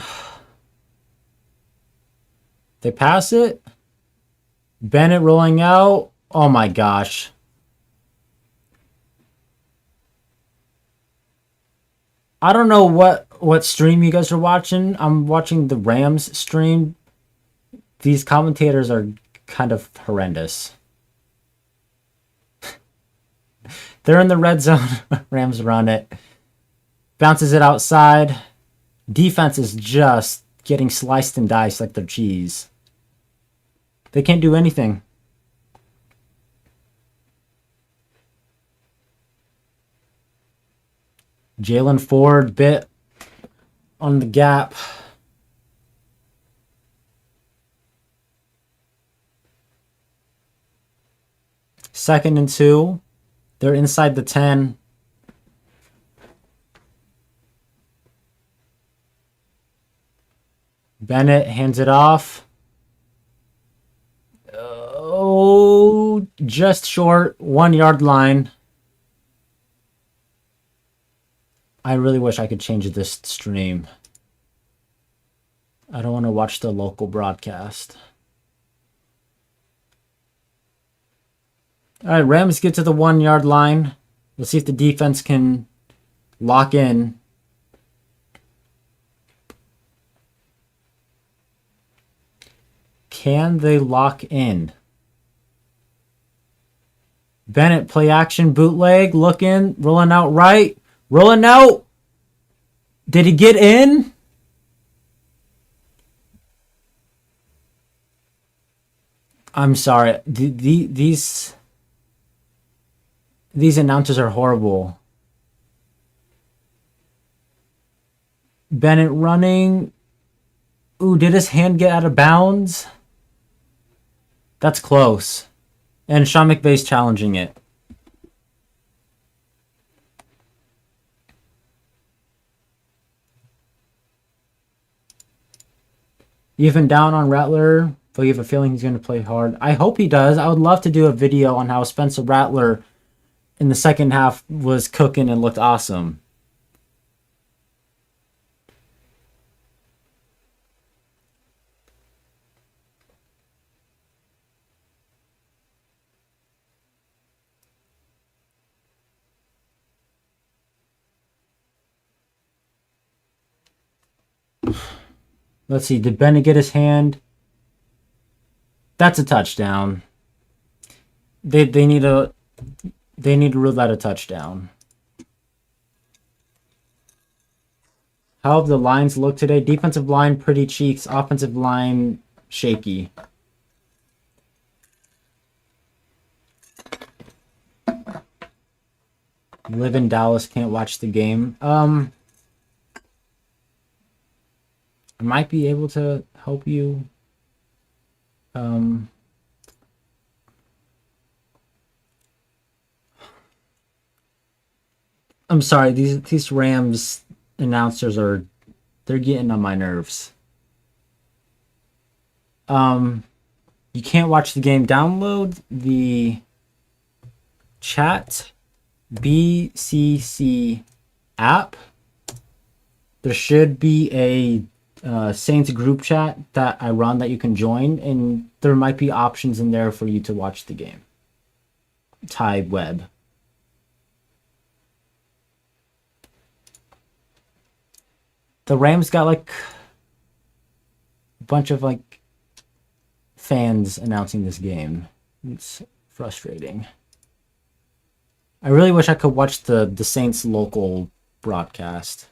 They pass it. Bennett rolling out. Oh my gosh. I don't know what stream you guys are watching. I'm watching the Rams stream. These commentators are kind of horrendous. They're in the red zone. Rams run it. Bounces it outside. Defense is just getting sliced and diced like they're cheese. They can't do anything. Jalen Ford bit on the gap. Second and 2. They're inside the 10. Bennett hands it off. Oh, just short. 1 yard line. I really wish I could change this stream. I don't want to watch the local broadcast. All right, Rams get to the 1 yard line. Let's see if the defense can lock in. Can they lock in? Bennett, play action, bootleg, looking, rolling out right, rolling out. Did he get in? I'm sorry. These announcers are horrible. Bennett running. Ooh, did his hand get out of bounds? That's close. And Sean McVay's challenging it. Even down on Rattler, but you have a feeling he's going to play hard. I hope he does. I would love to do a video on how Spencer Rattler in the second half was cooking and looked awesome. Let's see. Did Bennett get his hand? That's a touchdown. They need to rule that a touchdown. How have the lines looked today? Defensive line pretty cheeks. Offensive line shaky. Live in Dallas, can't watch the game. I might be able to help you. I'm sorry, these Rams announcers they're getting on my nerves. You can't watch the game. Download the Chat BCC app. There should be a Saints group chat that I run that you can join, and there might be options in there for you to watch the game. Ty Webb. The Rams got like a bunch of like fans announcing this game. It's frustrating. I really wish I could watch the Saints local broadcast.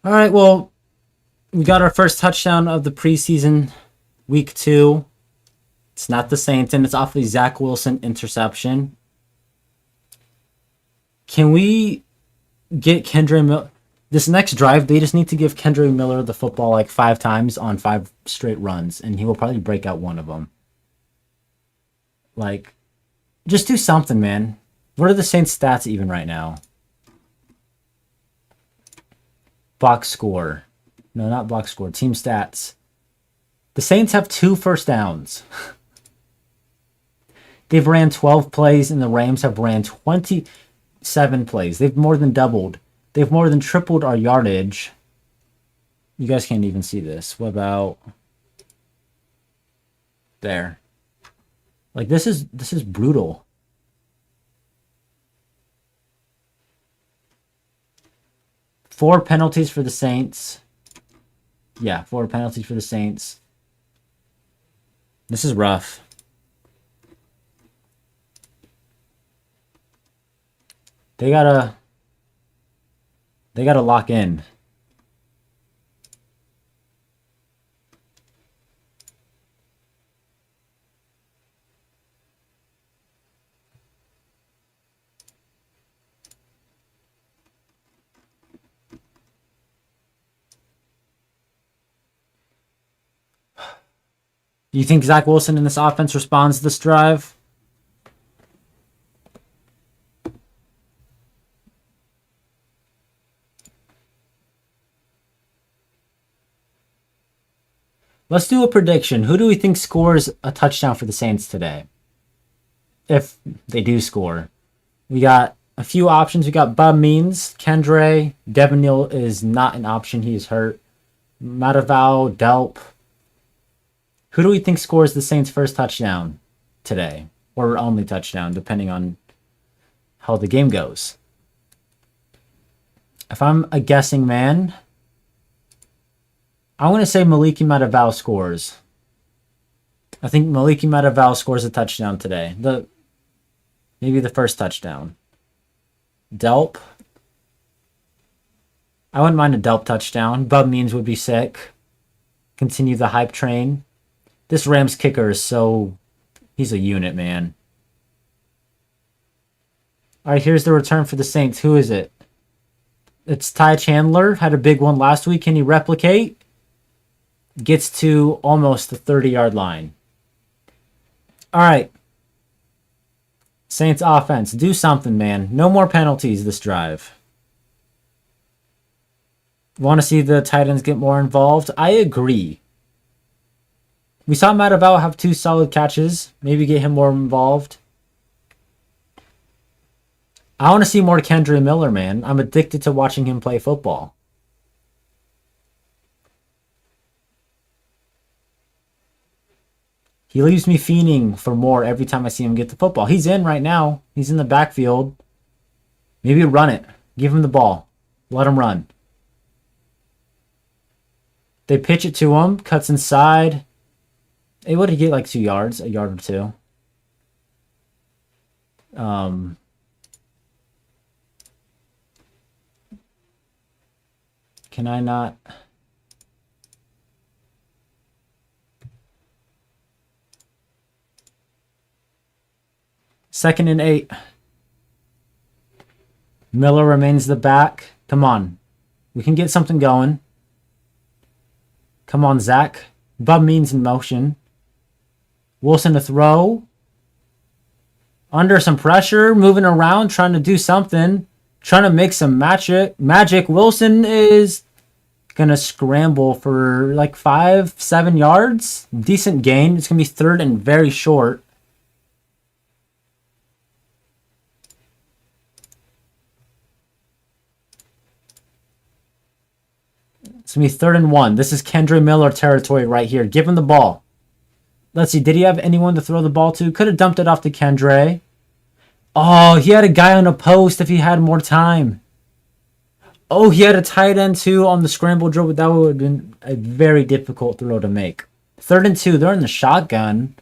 All right, well, we got our first touchdown of the preseason, week 2. It's not the Saints, and it's off the Zach Wilson interception. Can we get Kendre Miller? This next drive, they just need to give Kendre Miller the football like 5 times on 5 straight runs, and he will probably break out one of them. Like, just do something, man. What are the Saints' stats even right now? Box score. No, not box score. Team stats. The Saints have 2 first downs. They've ran 12 plays, and the Rams have ran 27 plays. They've more than doubled. They've more than tripled our yardage. You guys can't even see this. What about there? Like, this is brutal. Four penalties for the Saints. Yeah, 4 penalties for the Saints. This is rough. They gotta lock in. Do you think Zach Wilson in this offense responds to this drive? Let's do a prediction. Who do we think scores a touchdown for the Saints today? If they do score. We got a few options. We got Bub Means, Kendre, Devin Neal is not an option. He is hurt. Mataval, Delp. Who do we think scores the Saints' first touchdown today? Or only touchdown, depending on how the game goes. If I'm a guessing man, I want to say Maliki Mataval scores. I think Maliki Mataval scores a touchdown today. Maybe the first touchdown. Delp. I wouldn't mind a Delp touchdown. Bub Means would be sick. Continue the hype train. This Rams kicker is so... He's a unit, man. All right, here's the return for the Saints. Who is it? It's Ty Chandler. Had a big one last week. Can he replicate? Gets to almost the 30-yard line. All right. Saints offense. Do something, man. No more penalties this drive. Want to see the tight ends get more involved? I agree. We saw Mataval have 2 solid catches. Maybe get him more involved. I want to see more Kendre Miller, man. I'm addicted to watching him play football. He leaves me fiending for more every time I see him get the football. He's in right now. He's in the backfield. Maybe run it. Give him the ball. Let him run. They pitch it to him. Cuts inside. Hey, what did he get? Like 2 yards? A yard or 2. Can I not... Second and 8. Miller remains the back. Come on. We can get something going. Come on, Zach. Bub Means in motion. Wilson to throw. Under some pressure. Moving around. Trying to do something. Trying to make some magic. Wilson is going to scramble for like 5-7 yards. Decent gain. It's going to be third and very short. It's going to be 3rd and 1. This is Kendre Miller territory right here. Give him the ball. Let's see. Did he have anyone to throw the ball to? Could have dumped it off to Kendre. Oh, he had a guy on a post if he had more time. Oh, he had a tight end too on the scramble drill, but that would have been a very difficult throw to make. 3rd and 2. They're in the shotgun.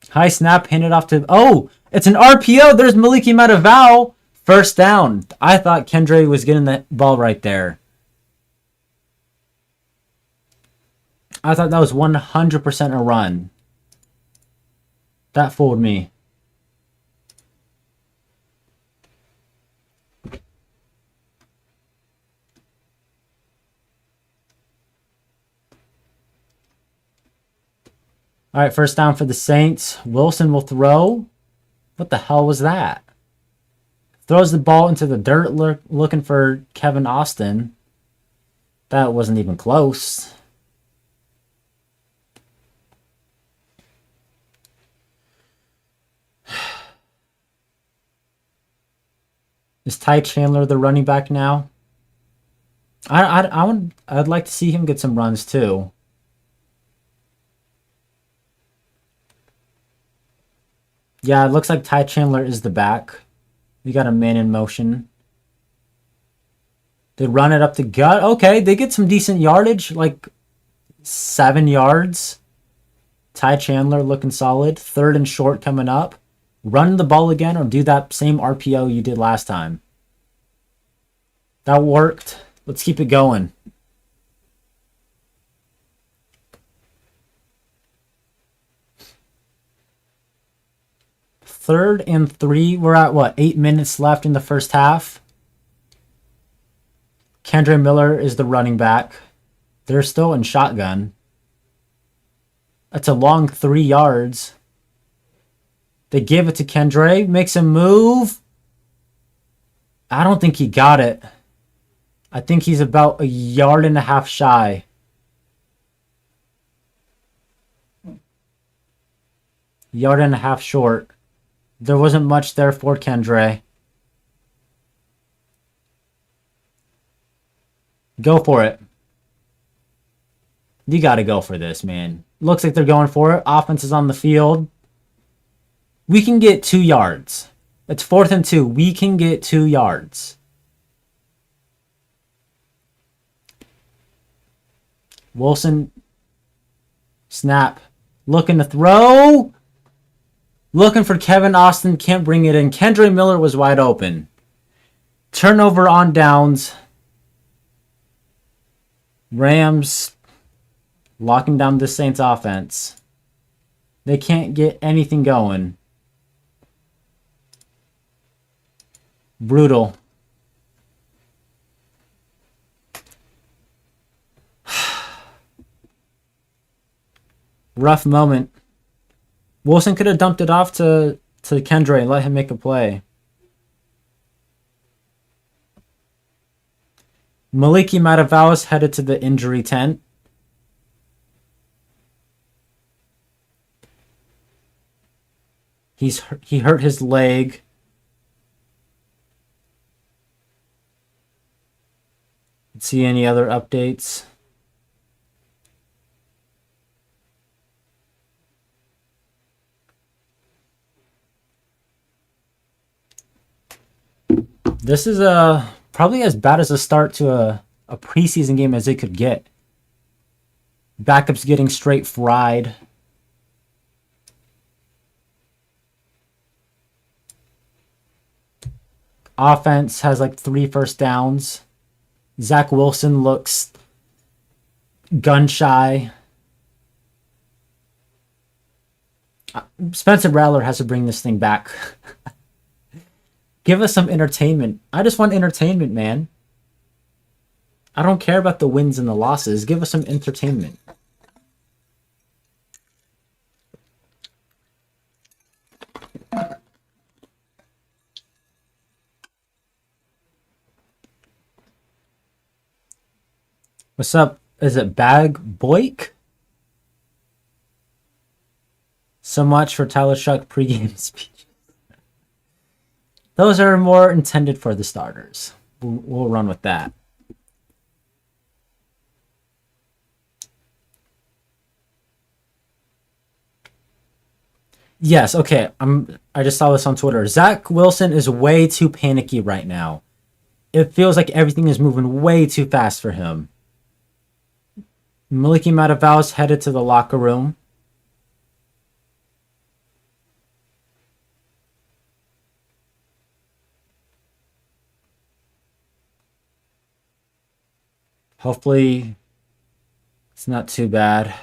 High snap. Handed off to... Oh, it's an RPO. There's Maliki Mataval. First down. I thought Kendre was getting the ball right there. I thought that was 100% a run. That fooled me. All right, first down for the Saints. Wilson will throw. What the hell was that? Throws the ball into the dirt looking for Kevin Austin. That wasn't even close. Is Ty Chandler the running back now? I'd like to see him get some runs too. Yeah, it looks like Ty Chandler is the back. We got a man in motion. They run it up the gut. Okay, they get some decent yardage, like 7 yards. Ty Chandler looking solid. 3rd and short coming up. Run the ball again or do that same RPO you did last time. That worked. Let's keep it going. Third and 3. We're at, what, 8 minutes left in the first half. Kendre Miller is the running back. They're still in shotgun. That's a long 3 yards. They give it to Kendre. Makes him move. I don't think he got it. I think he's about 1.5 yards shy. Yard and a half short. There wasn't much there for Kendre. Go for it. You got to go for this, man. Looks like they're going for it. Offense is on the field. We can get 2 yards. It's 4th and 2. We can get 2 yards. Wilson. Snap. Looking to throw. Looking for Kevin Austin. Can't bring it in. Kendre Miller was wide open. Turnover on downs. Rams locking down the Saints offense. They can't get anything going. Brutal. Rough moment. Wilson could have dumped it off to Kendre and let him make a play. Maliki Matavalis headed to the injury tent. He hurt his leg. Let's see any other updates. This is probably as bad as a start to a preseason game as it could get. Backups getting straight fried. Offense has like 3 first downs. Zach Wilson looks gun shy. Spencer Rattler has to bring this thing back. Give us some entertainment. I just want entertainment, man. I don't care about the wins and the losses. Give us some entertainment. What's up? Is it Bag Boyk? So much for Tyler Shuck pregame speech. Those are more intended for the starters. We'll run with that. Yes, okay. I just saw this on Twitter. Zach Wilson is way too panicky right now. It feels like everything is moving way too fast for him. Maliki Matavalis headed to the locker room. Hopefully, it's not too bad.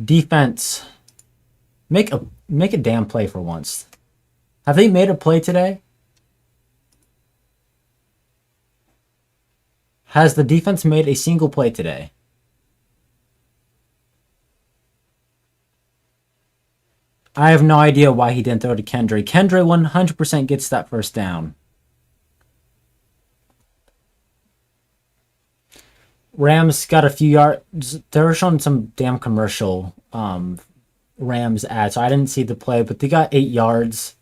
Defense. Make a damn play for once. Have they made a play today? Has the defense made a single play today? I have no idea why he didn't throw to Kendre. Kendre 100% gets that first down. Rams got a few yards. They were showing some damn commercial Rams ad, so I didn't see the play, but they got 8 yards.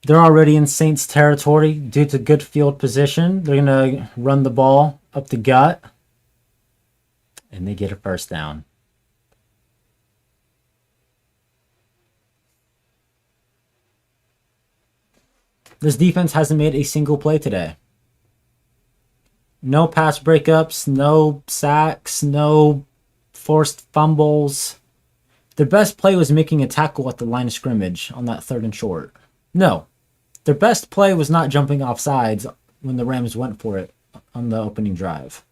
They're already in Saints territory due to good field position. They're going to run the ball up the gut, and they get a first down. This defense hasn't made a single play today. No pass breakups, no sacks, no forced fumbles. Their best play was making a tackle at the line of scrimmage on that 3rd and short. No. Their best play was not jumping off sides when the Rams went for it on the opening drive.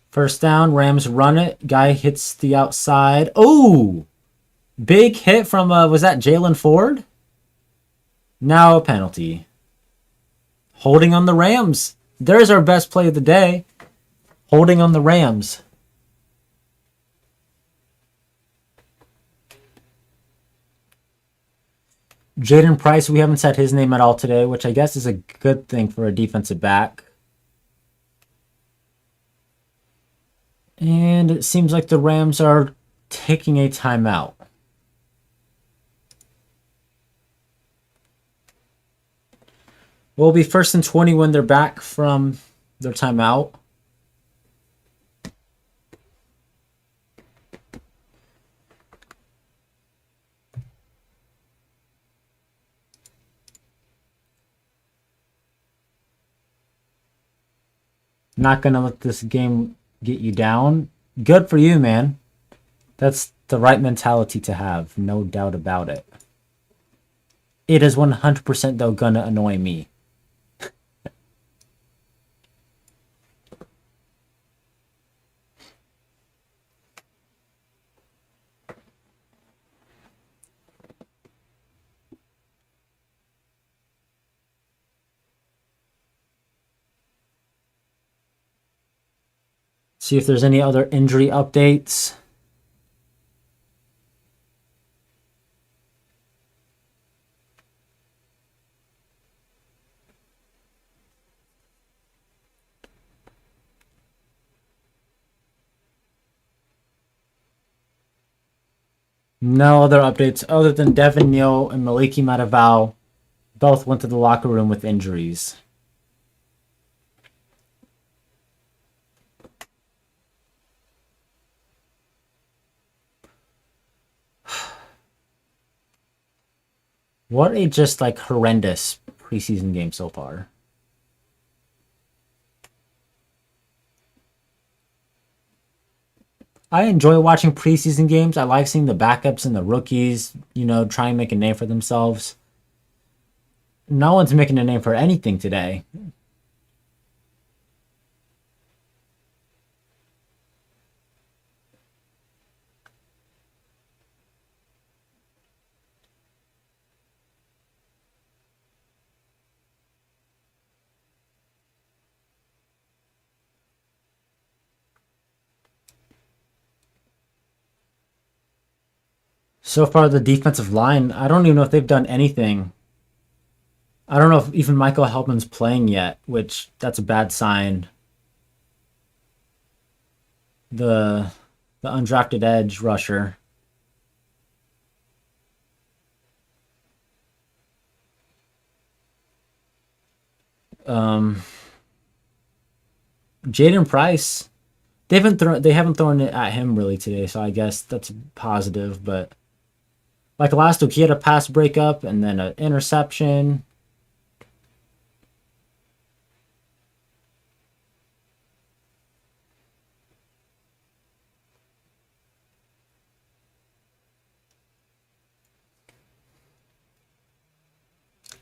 First down, Rams run it. Guy hits the outside. Oh! Big hit from, was that Jalen Ford? Now a penalty. Holding on the Rams. There's our best play of the day. Holding on the Rams. Jaden Price, we haven't said his name at all today, which I guess is a good thing for a defensive back. And it seems like the Rams are taking a timeout. Will be 1st and 20 when they're back from their timeout. Not gonna let this game get you down. Good for you, man. That's the right mentality to have, no doubt about it. It is 100% though gonna annoy me. See if there's any other injury updates. No other updates other than Devin Neal and Maliki Mataval both went to the locker room with injuries. What a just like horrendous preseason game so far. I enjoy watching preseason games. I like seeing the backups and the rookies, you know, try and make a name for themselves. No one's making a name for anything today. So far, the defensive line, I don't even know if they've done anything. I don't know if even Michael Helpman's playing yet, which that's a bad sign. The undrafted edge rusher. Jaden Price. They haven't thrown it at him really today, so I guess that's positive. But like last week, he had a pass breakup and then an interception.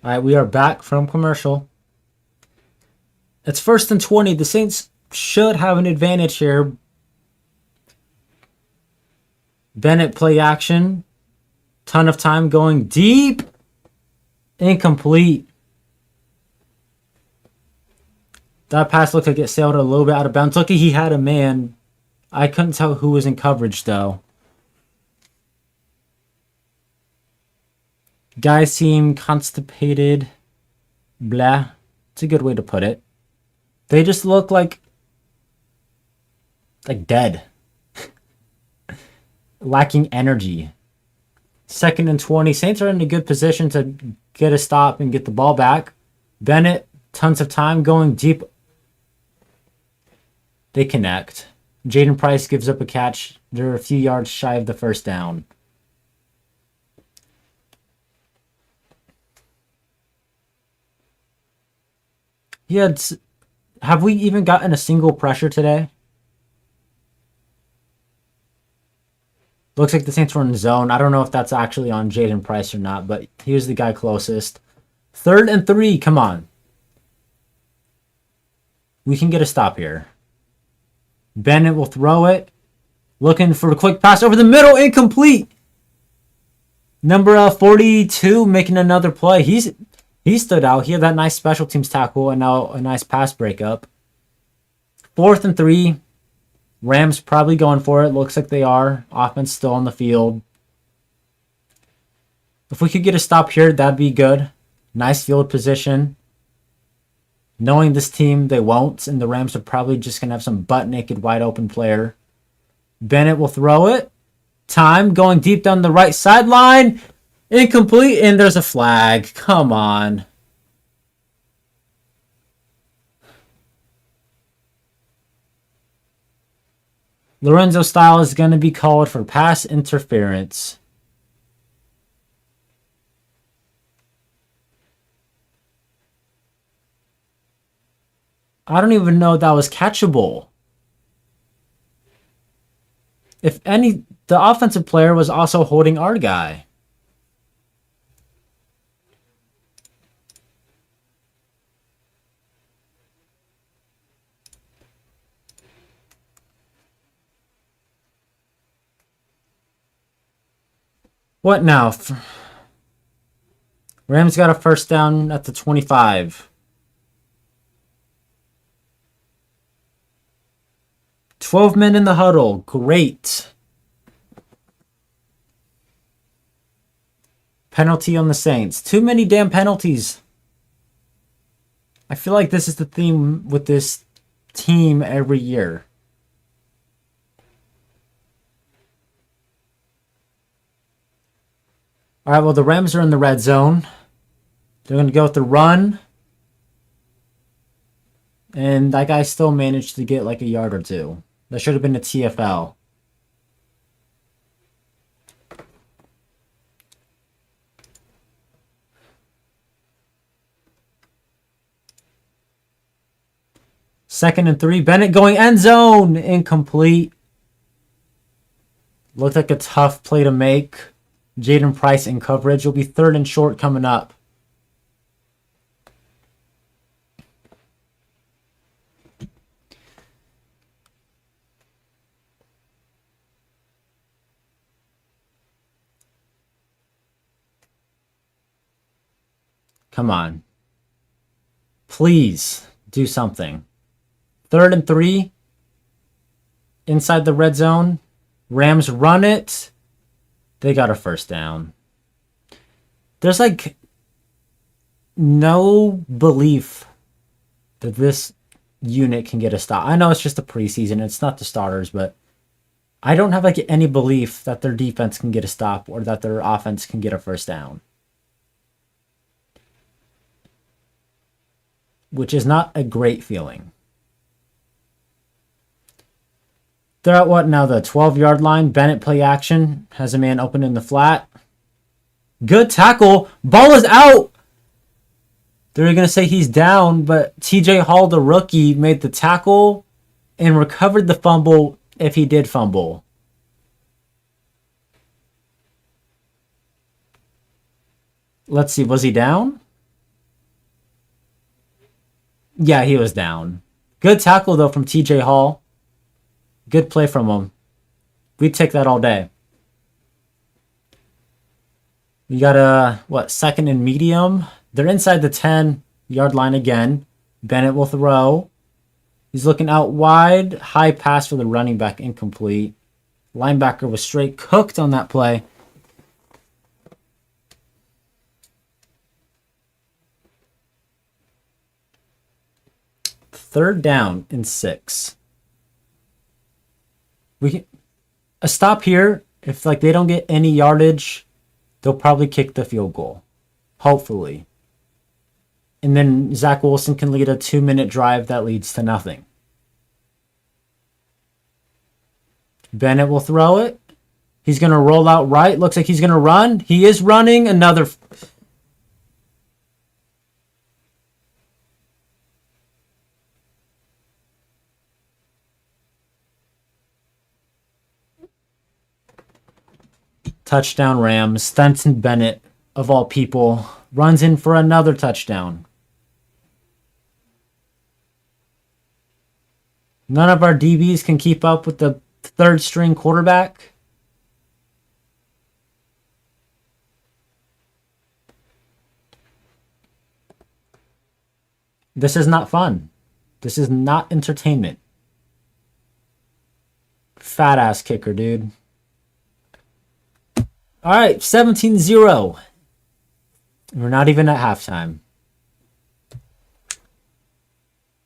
All right, we are back from commercial. It's 1st and 20. The Saints should have an advantage here. Bennett play action. Ton of time going deep. Incomplete. That pass looked like it sailed a little bit out of bounds. Lucky he had a man. I couldn't tell who was in coverage, though. Guys seem constipated. Blah. It's a good way to put it. They just look like dead. Lacking energy. 2nd and 20. Saints are in a good position to get a stop and get the ball back. Bennett, tons of time going deep. They connect. Jaden Price gives up a catch. They're a few yards shy of the first down. Have we even gotten a single pressure today? Looks like the Saints were in zone. I don't know if that's actually on Jaden Price or not, but he was the guy closest. 3rd and 3. Come on. We can get a stop here. Bennett will throw it. Looking for a quick pass over the middle. Incomplete. Number 42 making another play. He stood out. He had that nice special teams tackle and now a nice pass breakup. 4th and 3. Rams probably going for it. Looks like they are. Offense still on the field. If we could get a stop here, that'd be good. Nice field position. Knowing this team, they won't. And the Rams are probably just going to have some butt-naked, wide-open player. Bennett will throw it. Time going deep down the right sideline. Incomplete. And there's a flag. Come on. Lorenzo Style is going to be called for pass interference. I don't even know that was catchable. If any, the offensive player was also holding our guy. What now? Rams got a first down at the 25. 12 men in the huddle. Great. Penalty on the Saints. Too many damn penalties. I feel like this is the theme with this team every year. All right, well, the Rams are in the red zone. They're going to go with the run. And that guy still managed to get like a yard or two. That should have been a TFL. Second and 3. Bennett going end zone. Incomplete. Looked like a tough play to make. Jaden Price in coverage. Will be 3rd and short coming up. Come on. Please do something. 3rd and 3. Inside the red zone. Rams run it. They got a first down. There's like no belief that this unit can get a stop. I know it's just a preseason. It's not the starters, but I don't have like any belief that their defense can get a stop or that their offense can get a first down. Which is not a great feeling. They're at what now? The 12-yard line. Bennett play action. Has a man open in the flat. Good tackle. Ball is out. They're going to say he's down, but TJ Hall, the rookie, made the tackle and recovered the fumble if he did fumble. Let's see. Was he down? Yeah, he was down. Good tackle, though, from TJ Hall. Good play from him. We'd take that all day. We got a, 2nd and medium. They're inside the 10-yard line again. Bennett will throw. He's looking out wide. High pass for the running back, incomplete. Linebacker was straight cooked on that play. Third down and 6. We can, a stop here. If like they don't get any yardage, they'll probably kick the field goal. Hopefully. And then Zach Wilson can lead a 2-minute drive that leads to nothing. Bennett will throw it. He's going to roll out right. Looks like he's going to run. He is running. Another. Touchdown Rams. Stetson Bennett, of all people, runs in for another touchdown. None of our DBs can keep up with the 3rd string quarterback. This is not fun. This is not entertainment. Fat ass kicker, dude. All right, 17-0. We're not even at halftime.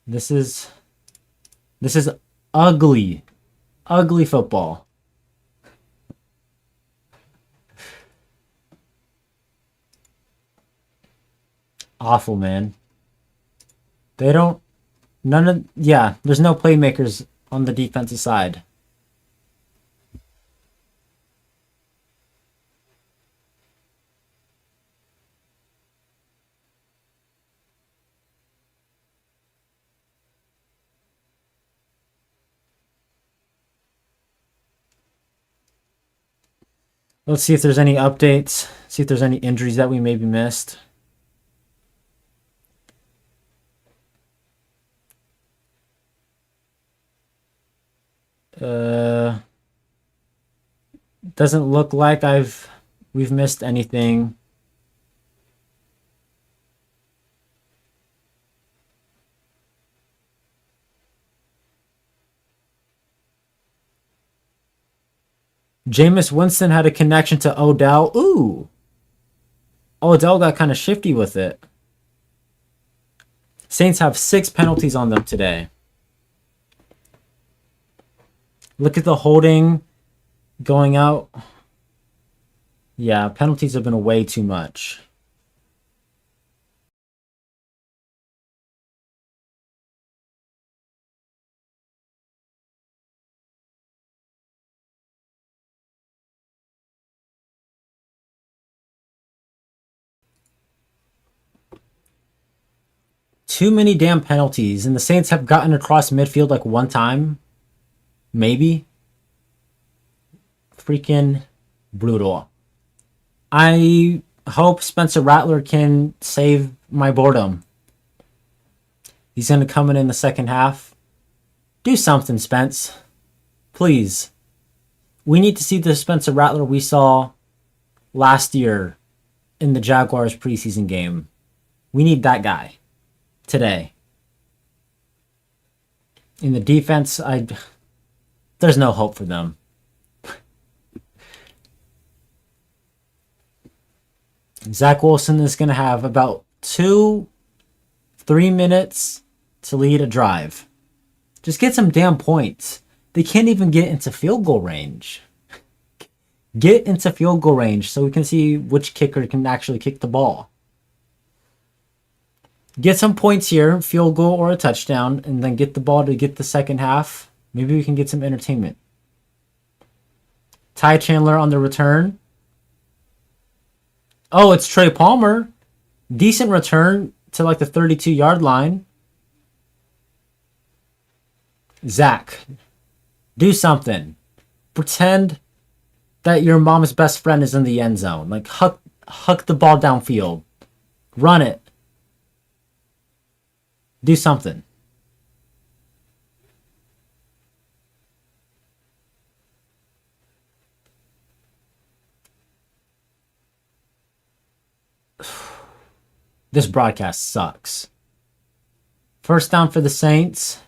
This is ugly. Ugly football. Awful, man. There's no playmakers on the defensive side. Let's see if there's any updates. See if there's any injuries that we maybe missed. Doesn't look like we've missed anything. Jameis Winston had a connection to Odell. Ooh. Odell got kind of shifty with it. Saints have 6 penalties on them today. Look at the holding going out. Yeah, penalties have been way too much. Too many damn penalties, and the Saints have gotten across midfield like one time. Maybe. Freaking brutal. I hope Spencer Rattler can save my boredom. He's going to come in the second half. Do something, Spence. Please. We need to see the Spencer Rattler we saw last year in the Jaguars preseason game. We need that guy today. In the defense, there's no hope for them. Zach Wilson is going to have about 2-3 minutes to lead a drive. Just get some damn points. They can't even get into field goal range. Get into field goal range so we can see which kicker can actually kick the ball. Get some points here, field goal or a touchdown, and then get the ball to get the second half. Maybe we can get some entertainment. Ty Chandler on the return. Oh, it's Trey Palmer. Decent return to like the 32-yard line. Zach, do something. Pretend that your mom's best friend is in the end zone. Like, huck the ball downfield. Run it. Do something. This broadcast sucks. First down for the Saints.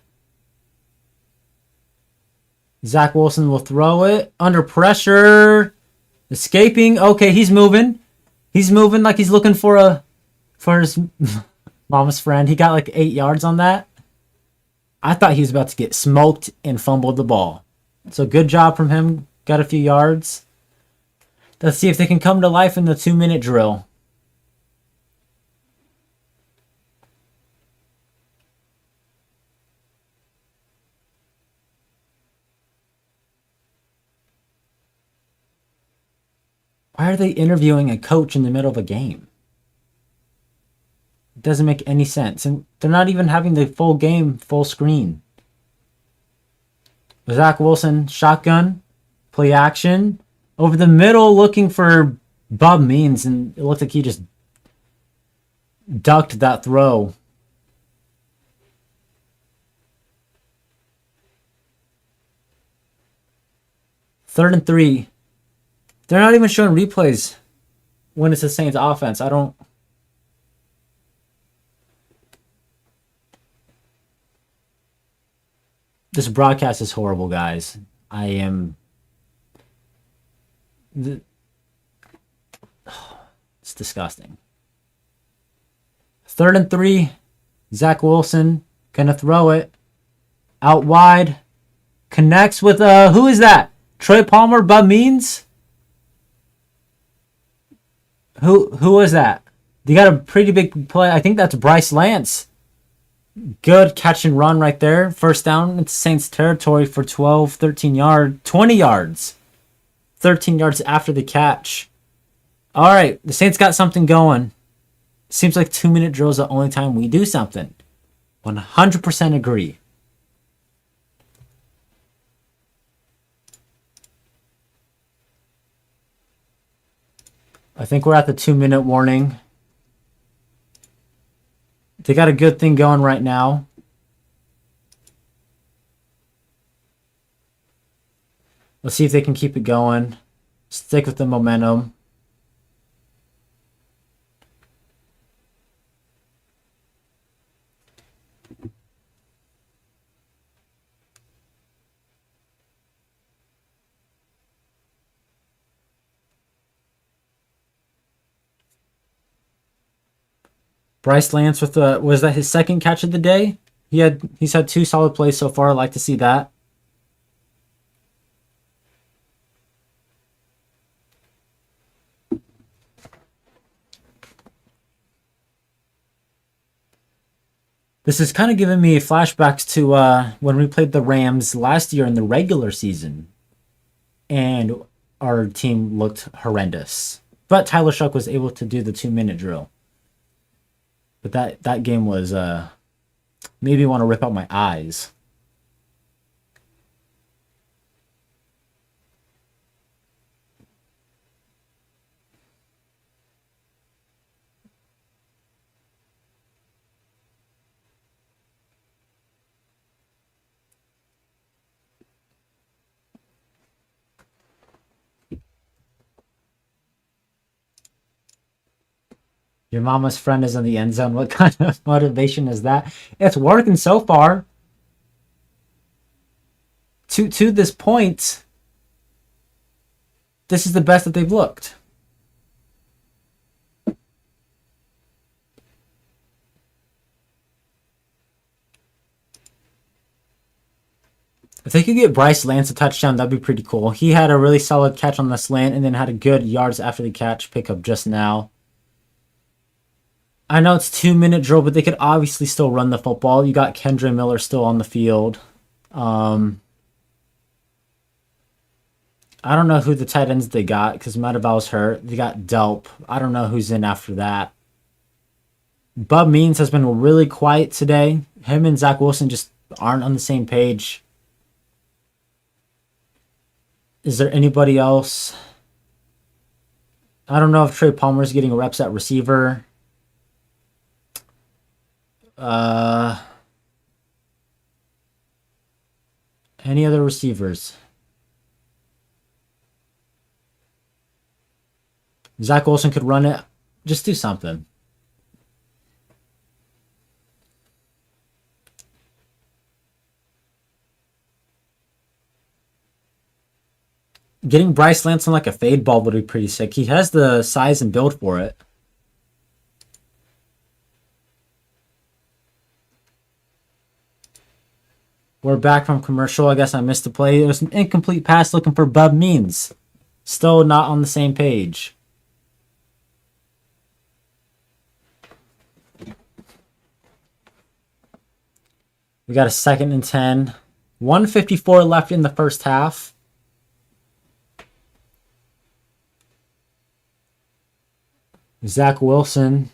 Zach Wilson will throw it. Under pressure. Escaping. Okay, he's moving. He's moving like he's looking for his mama's friend. He got like 8 yards on that. I thought he was about to get smoked and fumbled the ball. So good job from him. Got a few yards. Let's see if they can come to life in the 2-minute drill. Why are they interviewing a coach in the middle of a game? It doesn't make any sense. And they're not even having the full game, full screen. Zach Wilson, shotgun, play action. Over the middle, looking for Bob Means, and it looked like he just ducked that throw. Third and 3. They're not even showing replays when it's the Saints offense. This broadcast is horrible, guys. It's disgusting. Third and 3. Zach Wilson gonna throw it out wide. Connects with who is that? Trey Palmer, Bub Means? Who was that? They got a pretty big play. I think that's Bryce Lance. Good catch and run right there. First down into Saints territory for 12, 13 yards, 20 yards. 13 yards after the catch. All right, the Saints got something going. Seems like 2-minute drill is the only time we do something. 100% agree. I think we're at the 2-minute warning. They got a good thing going right now. Let's see if they can keep it going. Stick with the momentum. Bryce Lance with was that his second catch of the day? He's had 2 solid plays so far. I'd like to see that. This is kind of giving me flashbacks to when we played the Rams last year in the regular season. And our team looked horrendous. But Tyler Shuck was able to do the 2-minute drill. But that game was made me want to rip out my eyes. Your mama's friend is in the end zone. What kind of motivation is that? It's working so far. To this point, this is the best that they've looked. If they could get Bryce Lance a touchdown, that'd be pretty cool. He had a really solid catch on the slant and then had a good yards after the catch pickup just now. I know it's 2-minute drill, but they could obviously still run the football. You got Kendre Miller still on the field. I don't know who the tight ends they got because Mataval's hurt. They got Delp. I don't know who's in after that. Bub Means has been really quiet today. Him and Zach Wilson just aren't on the same page. Is there anybody else? I don't know if Trey Palmer's getting reps at receiver. Any other receivers? Zach Wilson could run it. Just do something. Getting Bryce Lance on like a fade ball would be pretty sick. He has the size and build for it. We're back from commercial. I guess I missed the play. It was an incomplete pass looking for Bub Means. Still not on the same page. We got a 2nd and 10. 1:54 left in the first half. Zach Wilson.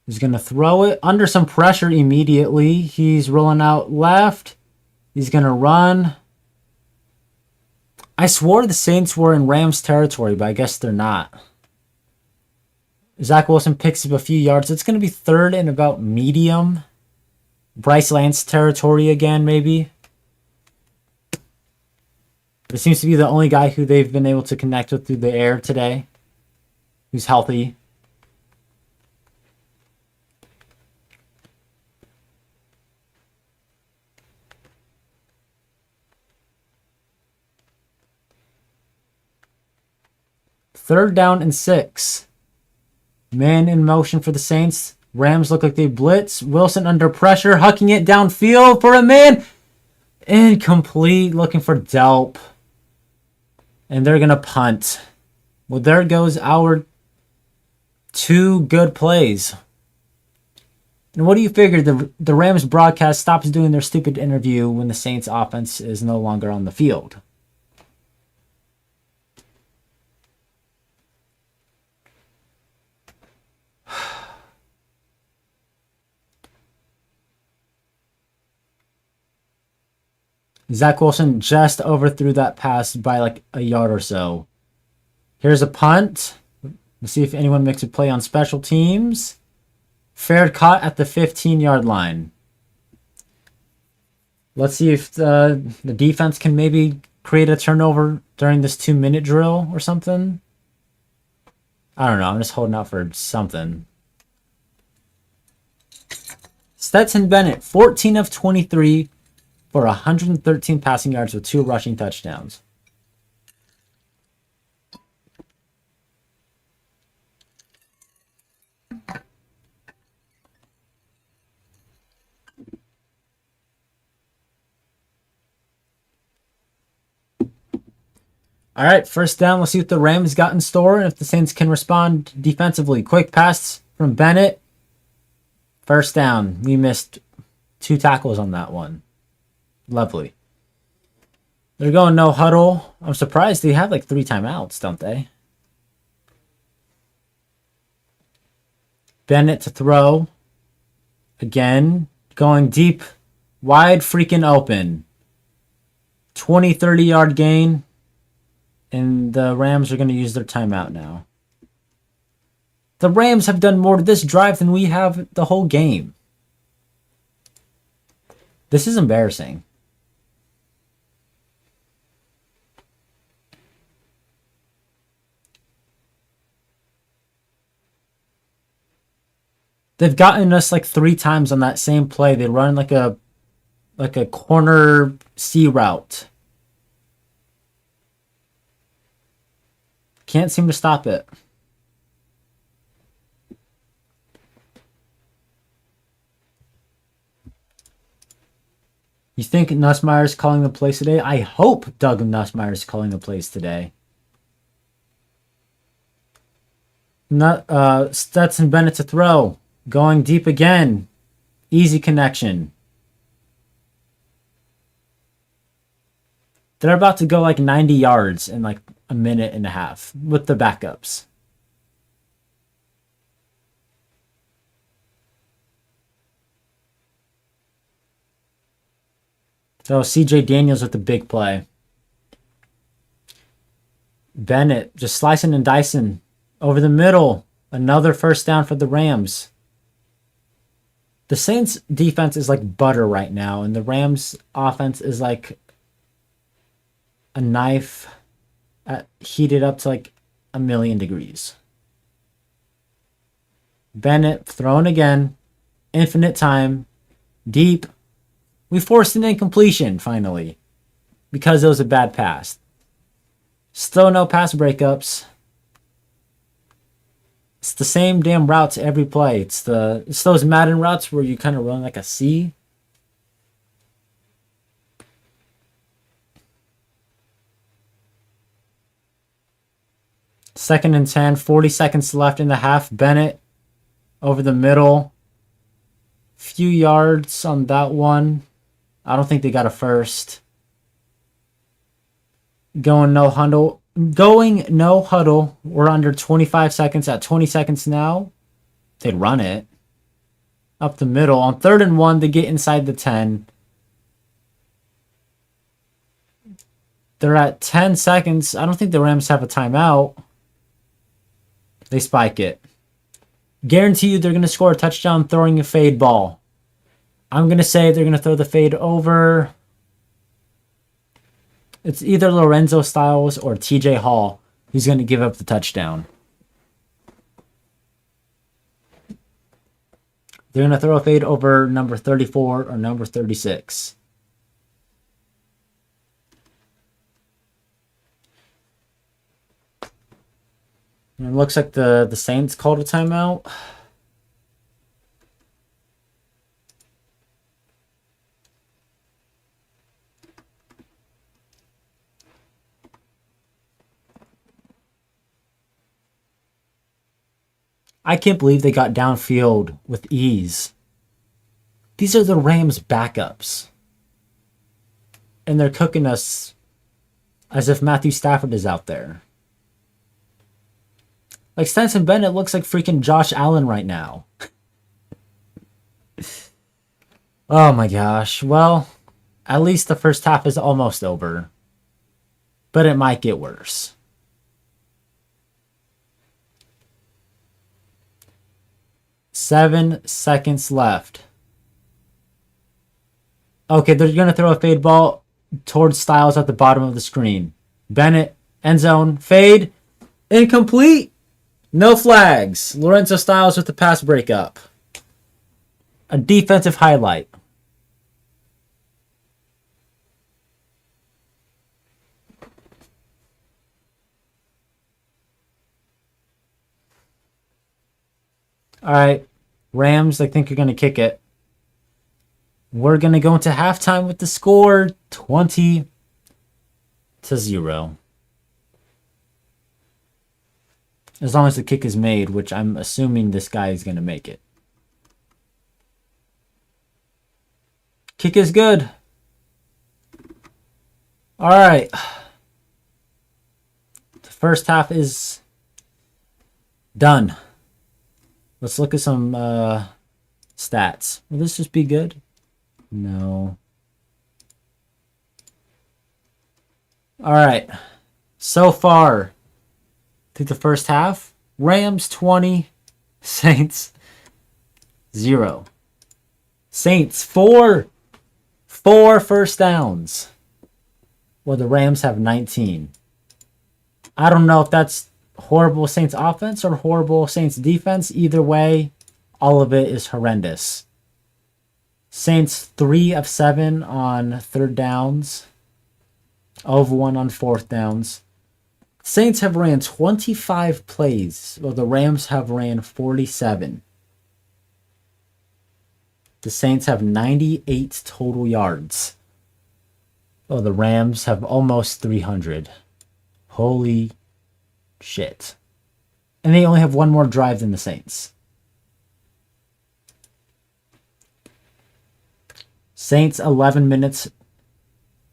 He's going to throw it under some pressure immediately. He's rolling out left. He's going to run. I swore the Saints were in Rams territory, but I guess they're not. Zach Wilson picks up a few yards. It's going to be 3rd and about medium. Bryce Lance territory again, maybe. It seems to be the only guy who they've been able to connect with through the air today, who's healthy. Third down and 6. Man in motion for the Saints. Rams look like they blitz. Wilson under pressure, hucking it downfield for a man. Incomplete, looking for Delp. And they're going to punt. Well, there goes our 2 good plays. And what do you figure? The Rams broadcast stops doing their stupid interview when the Saints offense is no longer on the field. Zach Wilson just overthrew that pass by like a yard or so. Here's a punt. Let's see if anyone makes a play on special teams. Fair caught at the 15-yard line. Let's see if the defense can maybe create a turnover during this 2-minute drill or something. I don't know. I'm just holding out for something. Stetson Bennett, 14 of 23 for 113 passing yards with 2 rushing touchdowns. All right, first down. Let's see what the Rams got in store and if the Saints can respond defensively. Quick pass from Bennett. First down. We missed 2 tackles on that one. Lovely. They're going no huddle. I'm surprised they have like 3 timeouts, don't they? Bennett to throw. Again, going deep, wide freaking open. 20, 30-yard gain. And the Rams are going to use their timeout now. The Rams have done more to this drive than we have the whole game. This is embarrassing. They've gotten us like 3 times on that same play. They run like a corner C route. Can't seem to stop it. You think Nussmeier's calling the plays today? I hope Doug Nussmeier's calling the plays today. Stetson Bennett to throw. Going deep again. Easy connection. They're about to go like 90 yards in like a minute and a half with the backups. So CJ Daniels with the big play. Bennett just slicing and dicing over the middle. Another first down for the Rams. The Saints defense is like butter right now, and the Rams offense is like a knife heated up to like 1,000,000 degrees. Bennett throwing again. Infinite time. Deep. We forced an incompletion finally because it was a bad pass. Still no pass breakups. It's the same damn routes every play. It's those Madden routes where you kind of run like a C. Second and 10, 40 seconds left in the half. Bennett over the middle. Few yards on that one. I don't think they got a first. Going no huddle. We're under 25 seconds. At 20 seconds now, they'd run it. Up the middle. On 3rd and 1, they get inside the 10. They're at 10 seconds. I don't think the Rams have a timeout. They spike it. Guarantee you they're going to score a touchdown throwing a fade ball. I'm going to say they're going to throw the fade over. It's either Lorenzo Styles or TJ Hall who's going to give up the touchdown. They're going to throw a fade over number 34 or number 36. And it looks like the Saints called a timeout. I can't believe they got downfield with ease. These are the Rams' backups. And they're cooking us as if Matthew Stafford is out there. Like Stetson Bennett looks like freaking Josh Allen right now. Oh my gosh. Well, At least the first half is almost over. But it might get worse. Seven seconds left. Okay, they're going to throw a fade ball towards Styles at the bottom of the screen. Bennett, end zone, fade, incomplete. No flags. Lorenzo Styles with the pass breakup. A defensive highlight. All right, Rams, I think you're going to kick it. We're going to go into halftime with the score 20-0. As long as the kick is made, which I'm assuming this guy is going to make it. Kick is good. All right. The first half is done. Let's look at some stats. Will this just be good? No. All right. So far, through the first half, Rams 20, Saints 0. Saints 4 first downs. Well, the Rams have 19. I don't know if that's horrible Saints offense or horrible Saints defense. Either way, all of it is horrendous. Saints 3 of 7 on third downs. 0 of 1 on fourth downs. Saints have ran 25 plays, while the Rams have ran 47. The Saints have 98 total yards, while the Rams have almost 300. Holy shit. And they only have one more drive than the Saints. Saints 11 minutes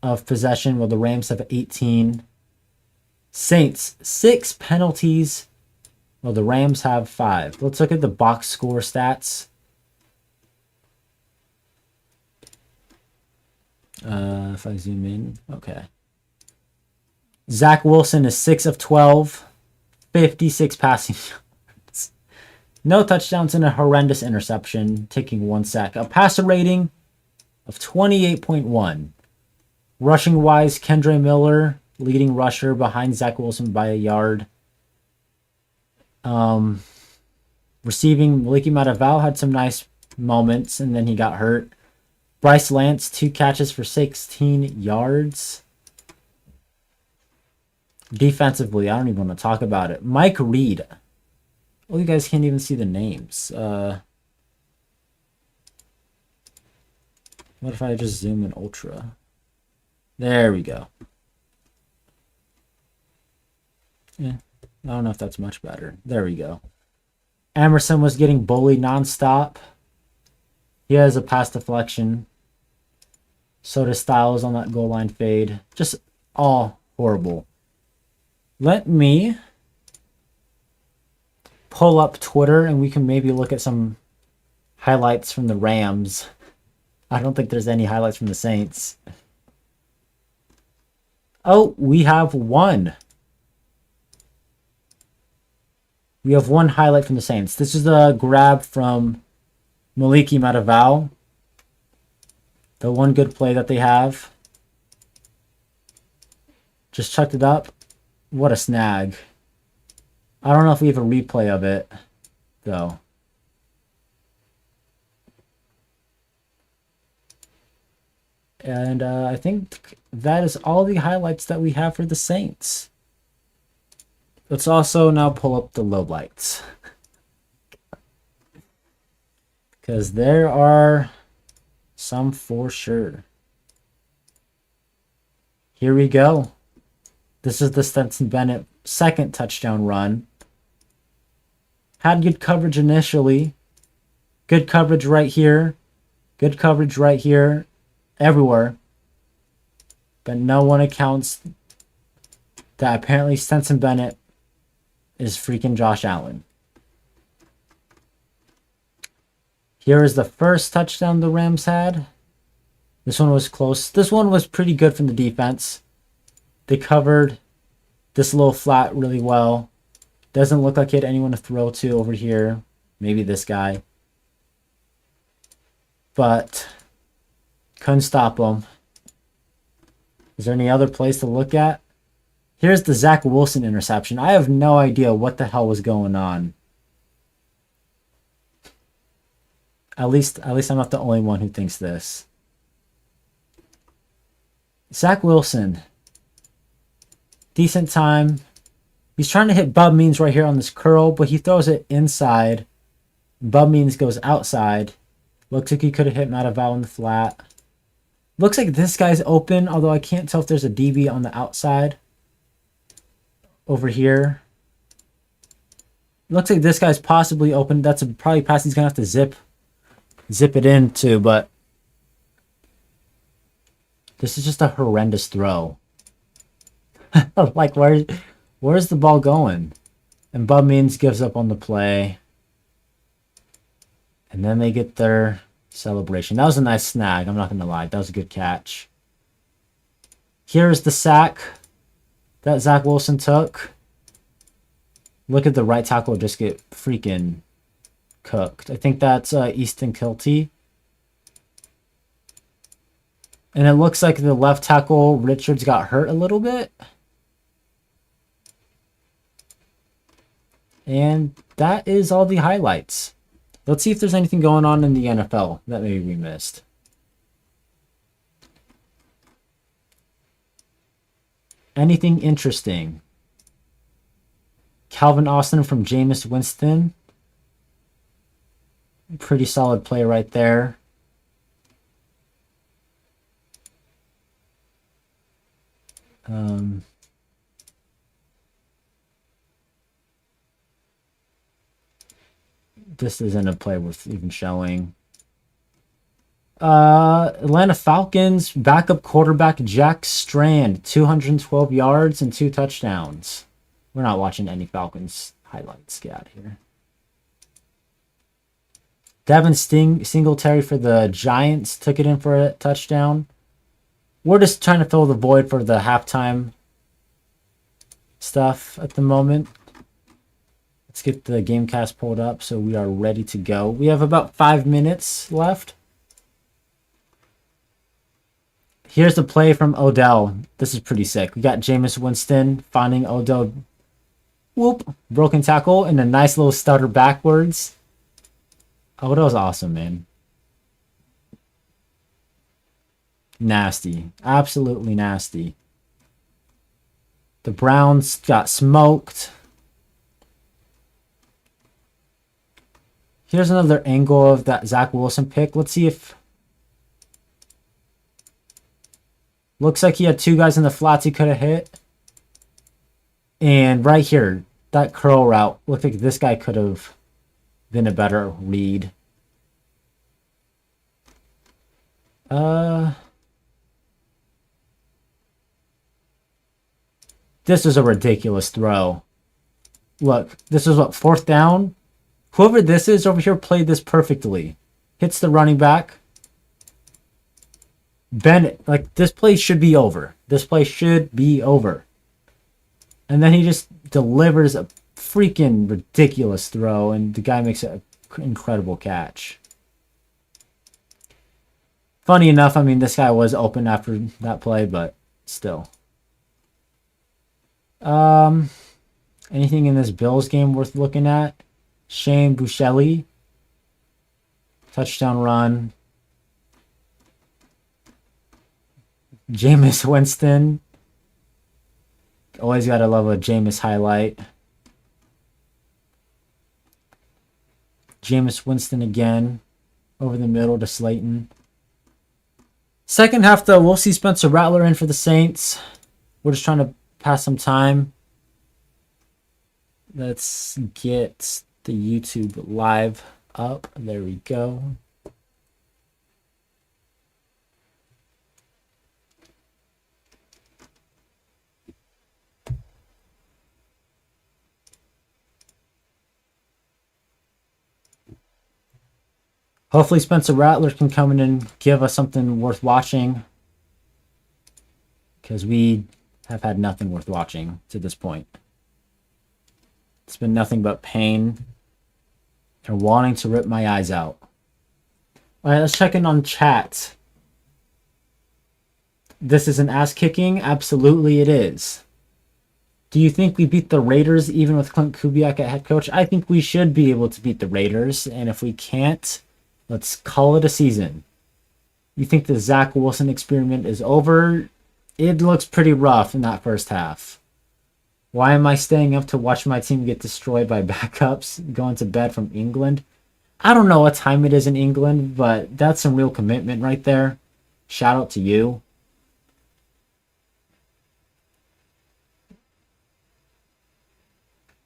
of possession, while the Rams have 18. Saints 6 penalties, while the Rams have 5. Let's look at the box score stats. If I zoom in, okay. Zach Wilson is 6 of 12, 56 passing yards. No touchdowns and a horrendous interception, taking 1 sack. A passer rating of 28.1. Rushing wise, Kendre Miller, leading rusher behind Zach Wilson by a yard. Receiving, Maliki Mataval had some nice moments, and then he got hurt. Bryce Lance, 2 catches for 16 yards. Defensively, I don't even want to talk about it. Mike Reed. Well, you guys can't even see the names. What if I just zoom in ultra? There we go. Yeah, I don't know if that's much better. There we go. Emerson was getting bullied nonstop. He has a pass deflection. So does Styles on that goal line fade. Just all horrible. Let me pull up Twitter and we can maybe look at some highlights from the Rams. I don't think there's any highlights from the Saints. Oh, we have one. We have one highlight from the Saints. This is a grab from Maliki Mataval. The one good play that they have. Just chucked it up. What a snag. I don't know if we have a replay of it, though. And I think that is all the highlights that we have for the Saints. Let's also now pull up the lowlights. Because there are some for sure. Here we go. This is the Stetson Bennett second touchdown run. Had good coverage initially. Good coverage right here. Good coverage right here. Everywhere. But no one accounts that apparently Stetson Bennett is freaking Josh Allen. Here is the first touchdown the Rams had. This one was close. This one was pretty good from the defense. They covered this little flat really well. Doesn't look like he had anyone to throw to over here. Maybe this guy. But couldn't stop him. Is there any other place to look at? Here's the Zach Wilson interception. I have no idea what the hell was going on. At least I'm not the only one who thinks this. Zach Wilson. Decent time. He's trying to hit Bub Means right here on this curl, but he throws it inside. Bub Means goes outside. Looks like he could have hit Mataval in the flat. Looks like this guy's open, although I can't tell if there's a DB on the outside. Over here. Looks like this guy's possibly open. That's probably pass he's going to have to zip it into, but this is just a horrendous throw. Like, where's the ball going? And Bub Means gives up on the play. And then they get their celebration. That was a nice snag. I'm not going to lie. That was a good catch. Here's the sack that Zach Wilson took. Look at the right tackle just get freaking cooked. I think that's Easton Kilty. And it looks like the left tackle, Richards, got hurt a little bit. And that is all the highlights. Let's see if there's anything going on in the NFL that maybe we missed. Anything interesting? Calvin Austin from Jameis Winston. Pretty solid play right there. This isn't a play worth even showing. Atlanta Falcons backup quarterback Jack Strand, 212 yards and 2 touchdowns. We're not watching any Falcons highlights. Get out of here. Devin Singletary for the Giants took it in for a touchdown. We're just trying to fill the void for the halftime stuff at the moment. Let's get the Gamecast pulled up so we are ready to go. We have about 5 minutes left. Here's the play from Odell. This is pretty sick. We got Jameis Winston finding Odell. Whoop. Broken tackle and a nice little stutter backwards. Odell's awesome, man. Nasty. Absolutely nasty. The Browns got smoked. Here's another angle of that Zach Wilson pick. Let's see if... Looks like he had 2 guys in the flats he could have hit. And right here, that curl route, looked like this guy could have been a better read. This is a ridiculous throw. Look, this is what, 4th down? Whoever this is over here played this perfectly. Hits the running back. Bennett, like, this play should be over. This play should be over. And then he just delivers a freaking ridiculous throw, and the guy makes an incredible catch. Funny enough, I mean, this guy was open after that play, but still. Anything in this Bills game worth looking at? Shane Buechele. Touchdown run. Jameis Winston. Always gotta love a Jameis highlight. Jameis Winston again. Over the middle to Slayton. Second half, though, we'll see Spencer Rattler in for the Saints. We're just trying to pass some time. Let's get the YouTube live up. There we go. Hopefully Spencer Rattler can come in and give us something worth watching. Because we have had nothing worth watching to this point. It's been nothing but pain and wanting to rip my eyes out. All right, let's check in on chat. This is an ass kicking? Absolutely it is. Do you think we beat the Raiders even with Clint Kubiak at head coach? I think we should be able to beat the Raiders. And if we can't, let's call it a season. You think the Zach Wilson experiment is over? It looks pretty rough in that first half. Why am I staying up to watch my team get destroyed by backups going to bed from England? I don't know what time it is in England, but that's some real commitment right there. Shout out to you.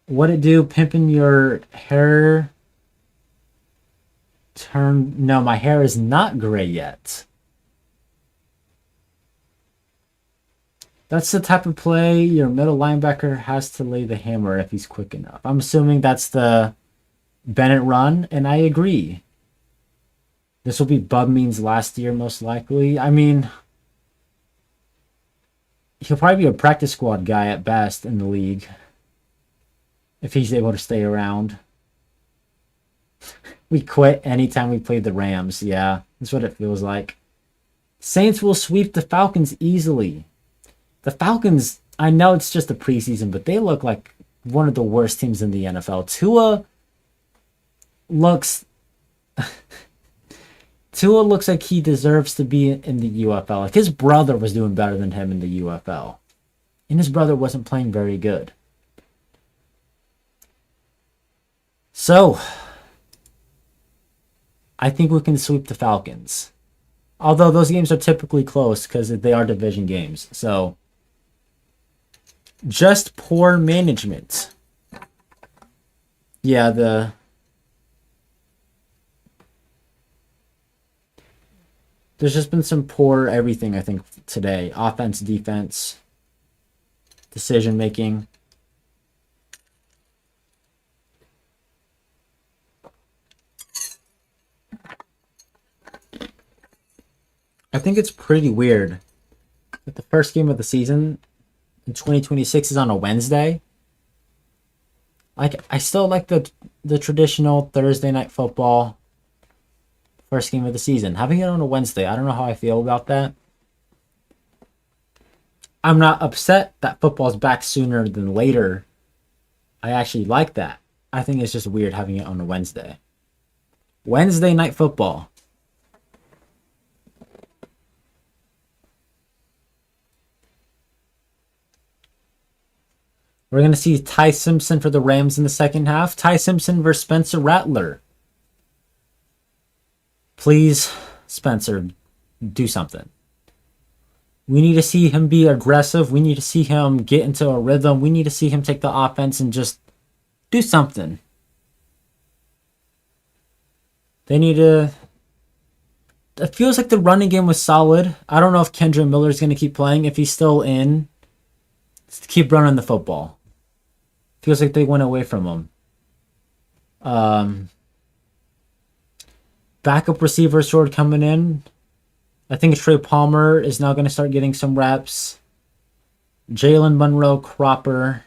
What it do? Pimping your hair turn? No, my hair is not gray yet. That's the type of play your middle linebacker has to lay the hammer if he's quick enough. I'm assuming that's the Bennett run, and I agree. This will be Bub Means last year, most likely. I mean, he'll probably be a practice squad guy at best in the league. If he's able to stay around. We quit anytime we played the Rams. Yeah, that's what it feels like. Saints will sweep the Falcons easily. The Falcons, I know it's just a preseason, but they look like one of the worst teams in the NFL. Tua looks like he deserves to be in the UFL. Like his brother was doing better than him in the UFL. And his brother wasn't playing very good. So, I think we can sweep the Falcons. Although those games are typically close because they are division games. So, just poor management. Yeah, there's just been some poor everything, I think, today. Offense, defense, decision making. I think it's pretty weird that the first game of the season in 2026 is on a Wednesday. Like, I still like the traditional Thursday night football first game of the season. Having it on a Wednesday, I don't know how I feel about that. I'm not upset that football's back sooner than later. I actually like that. I think it's just weird having it on a Wednesday. Wednesday night football. We're going to see Ty Simpson for the Rams in the second half. Ty Simpson versus Spencer Rattler. Please, Spencer, do something. We need to see him be aggressive. We need to see him get into a rhythm. We need to see him take the offense and just do something. They need to... It feels like the running game was solid. I don't know if Kendra Miller is going to keep playing. If he's still in, keep running the football. Feels like they went away from him. Backup receiver sort coming in. I think Trey Palmer is now going to start getting some reps. Jalen Monroe, Cropper.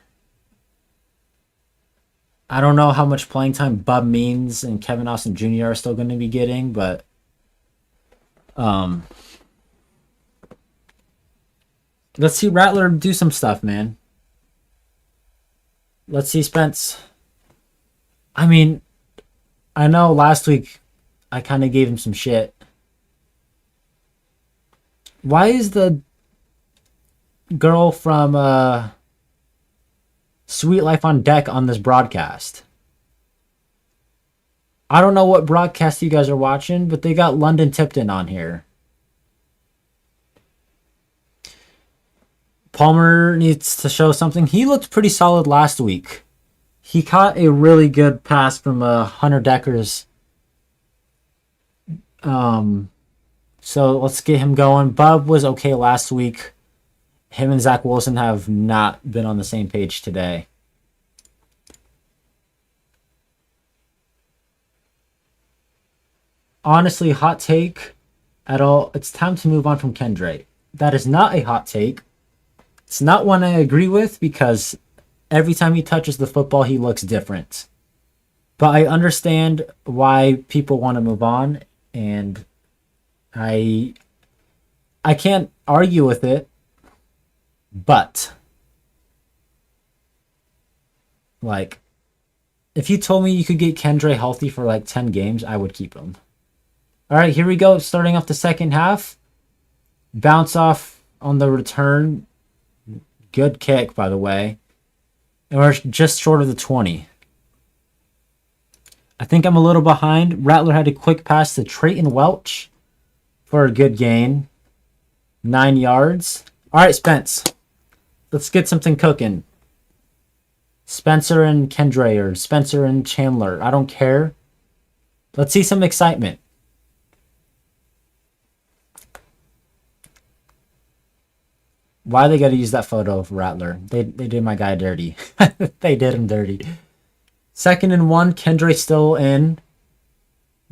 I don't know how much playing time Bub Means and Kevin Austin Jr. are still going to be getting, but let's see Rattler do some stuff, man. Let's see Spence. I mean, I know last week I kind of gave him some shit. Why is the girl from Sweet Life on Deck on this broadcast? I don't know what broadcast you guys are watching, but they got London Tipton on here. Palmer needs to show something. He looked pretty solid last week. He caught a really good pass from Hunter Decker's. So let's get him going. Bub was okay last week. Him and Zach Wilson have not been on the same page today. honestly hot take at all. It's time to move on from Kendra. That is not a hot take. It's not one I agree with because every time he touches the football, he looks different. But I understand why people want to move on, and I can't argue with it. But like, if you told me you could get Kendra healthy for like 10 games, I would keep him. All right, here we go. Starting off the second half. Bounce off on the return. Good kick, by the way. And we're just short of the 20. I think I'm a little behind. Rattler had a quick pass to Trayton Welch for a good gain. 9 yards. All right, Spence. Let's get something cooking. Spencer and Kendra or Spencer and Chandler. I don't care. Let's see some excitement. Why they got to use that photo of Rattler? They did my guy dirty. They did him dirty. 2nd and 1. Kendra still in.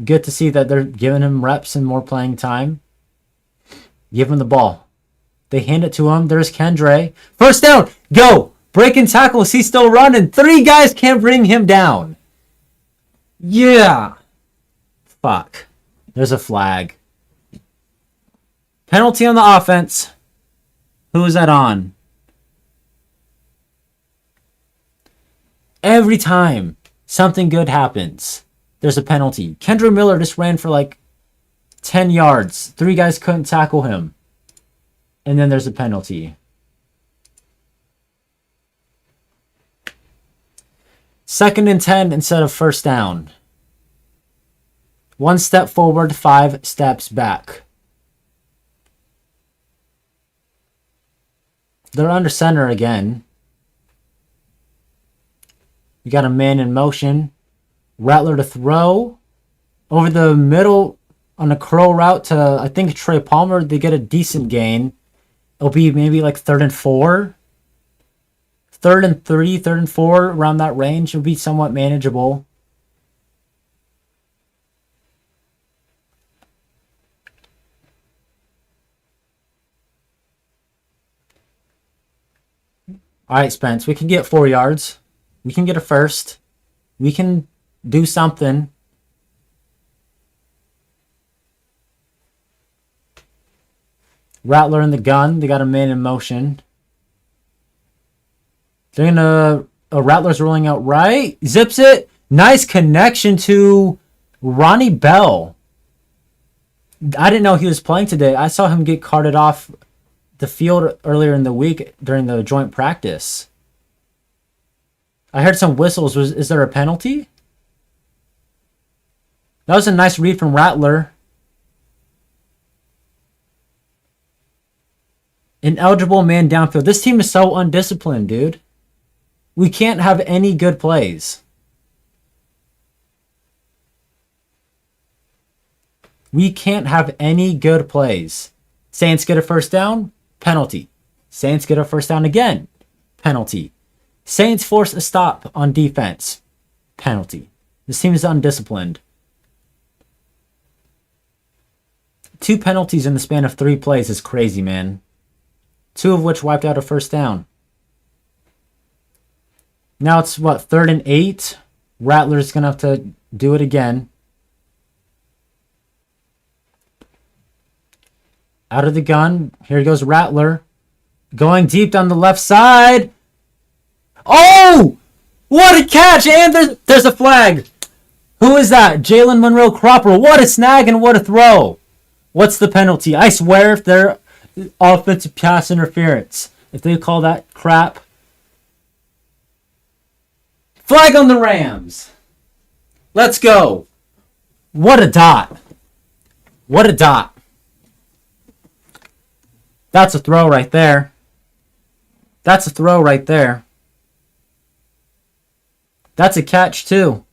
Good to see that they're giving him reps and more playing time. Give him the ball. They hand it to him. There's Kendra. First down. Go. Breaking tackles. He's still running. 3 guys can't bring him down. Yeah. Fuck. There's a flag. Penalty on the offense. Who is that on? Every time something good happens, there's a penalty. Kendra Miller just ran for like 10 yards. 3 guys couldn't tackle him. And then there's a penalty. 2nd and 10 instead of first down. 1 step forward, 5 steps back. They're under center again. You got a man in motion. Rattler to throw. Over the middle on a curl route to, I think, Trey Palmer. They get a decent gain. It'll be maybe like 3rd and 4. 3rd and 3, 3rd and 4, around that range. It'll be somewhat manageable. All right, Spence, we can get 4 yards. We can get a first. We can do something. Rattler in the gun. They got a man in motion. They're gonna... Rattler's rolling out right. Zips it. Nice connection to Ronnie Bell. I didn't know he was playing today. I saw him get carted off the field earlier in the week during the joint practice. I heard some whistles. Is there a penalty? That was a nice read from Rattler. An eligible man downfield. This team is so undisciplined, dude. We can't have any good plays. We can't have any good plays. Saints get a first down. Penalty. Saints get a first down again. Penalty. Saints force a stop on defense. Penalty. This team is undisciplined. 2 penalties in the span of 3 plays is crazy, man. 2 of which wiped out a first down. Now it's, what, 3rd and 8? Rattler's going to have to do it again. Out of the gun. Here goes Rattler. Going deep down the left side. Oh! What a catch! And there's a flag. Who is that? Jalen Monroe Cropper. What a snag and what a throw. What's the penalty? I swear if they're offensive pass interference. If they call that crap. Flag on the Rams. Let's go. What a dot. What a dot. That's a throw right there. That's a throw right there. That's a catch too.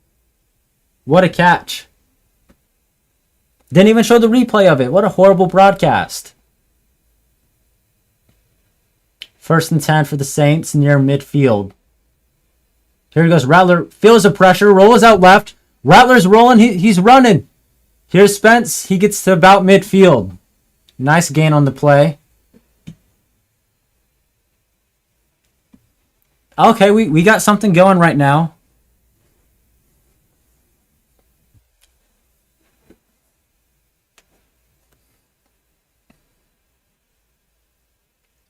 What a catch. Didn't even show the replay of it. What a horrible broadcast. 1st and 10 for the Saints near midfield. Here he goes. Rattler feels the pressure. Rolls out left. Rattler's rolling. He's running. Here's Spence. He gets to about midfield. Nice gain on the play. Okay, we got something going right now.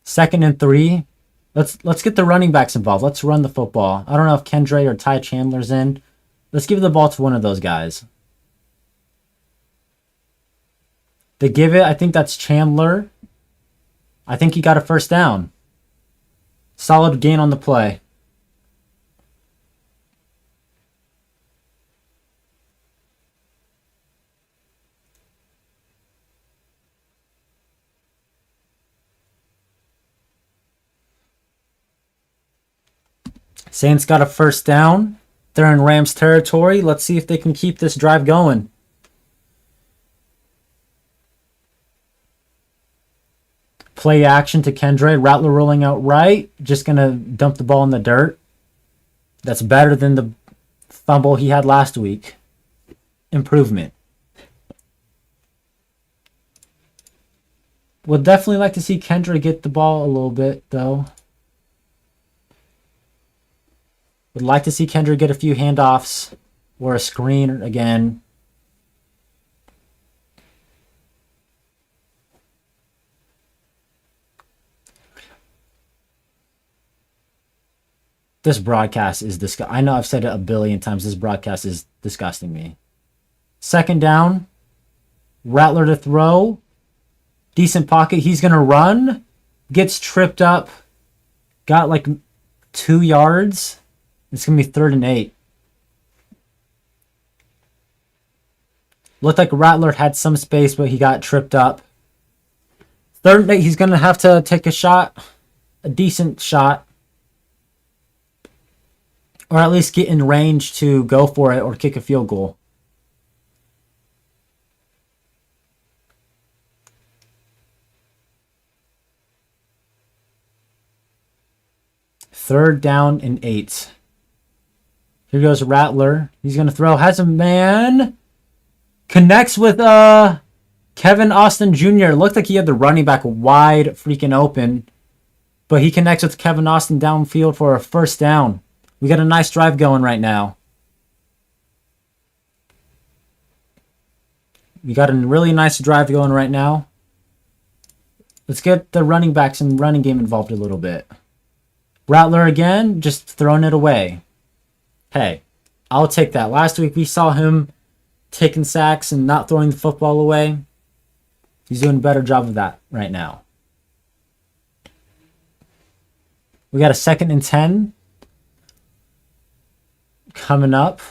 Second and 3. Let's get the running backs involved. Let's run the football. I don't know if Kendra or Ty Chandler's in. Let's give the ball to one of those guys. They give it. I think that's Chandler. I think he got a first down. Solid gain on the play. Saints got a first down. They're in Rams territory. Let's see if they can keep this drive going. Play action to Kendra. Rattler rolling out right. Just going to dump the ball in the dirt. That's better than the fumble he had last week. Improvement. Would definitely like to see Kendra get the ball a little bit, though. Would like to see Kendra get a few handoffs or a screen again. This broadcast is disgusting. I know I've said it a billion times. This broadcast is disgusting me. Second down. Rattler to throw. Decent pocket. He's going to run. Gets tripped up. Got like 2 yards. It's going to be 3rd and 8. Looked like Rattler had some space, but he got tripped up. 3rd and 8. He's going to have to take a shot. A decent shot. Or at least get in range to go for it or kick a field goal. Third down and 8. Here goes Rattler. He's going to throw. Has a man. Connects with Kevin Austin Jr. Looked like he had the running back wide freaking open. But he connects with Kevin Austin downfield for a first down. We got a nice drive going right now. We got a really nice drive going right now. Let's get the running backs and running game involved a little bit. Rattler again, just throwing it away. Hey, I'll take that. Last week we saw him taking sacks and not throwing the football away. He's doing a better job of that right now. We got a 2nd and 10 coming up.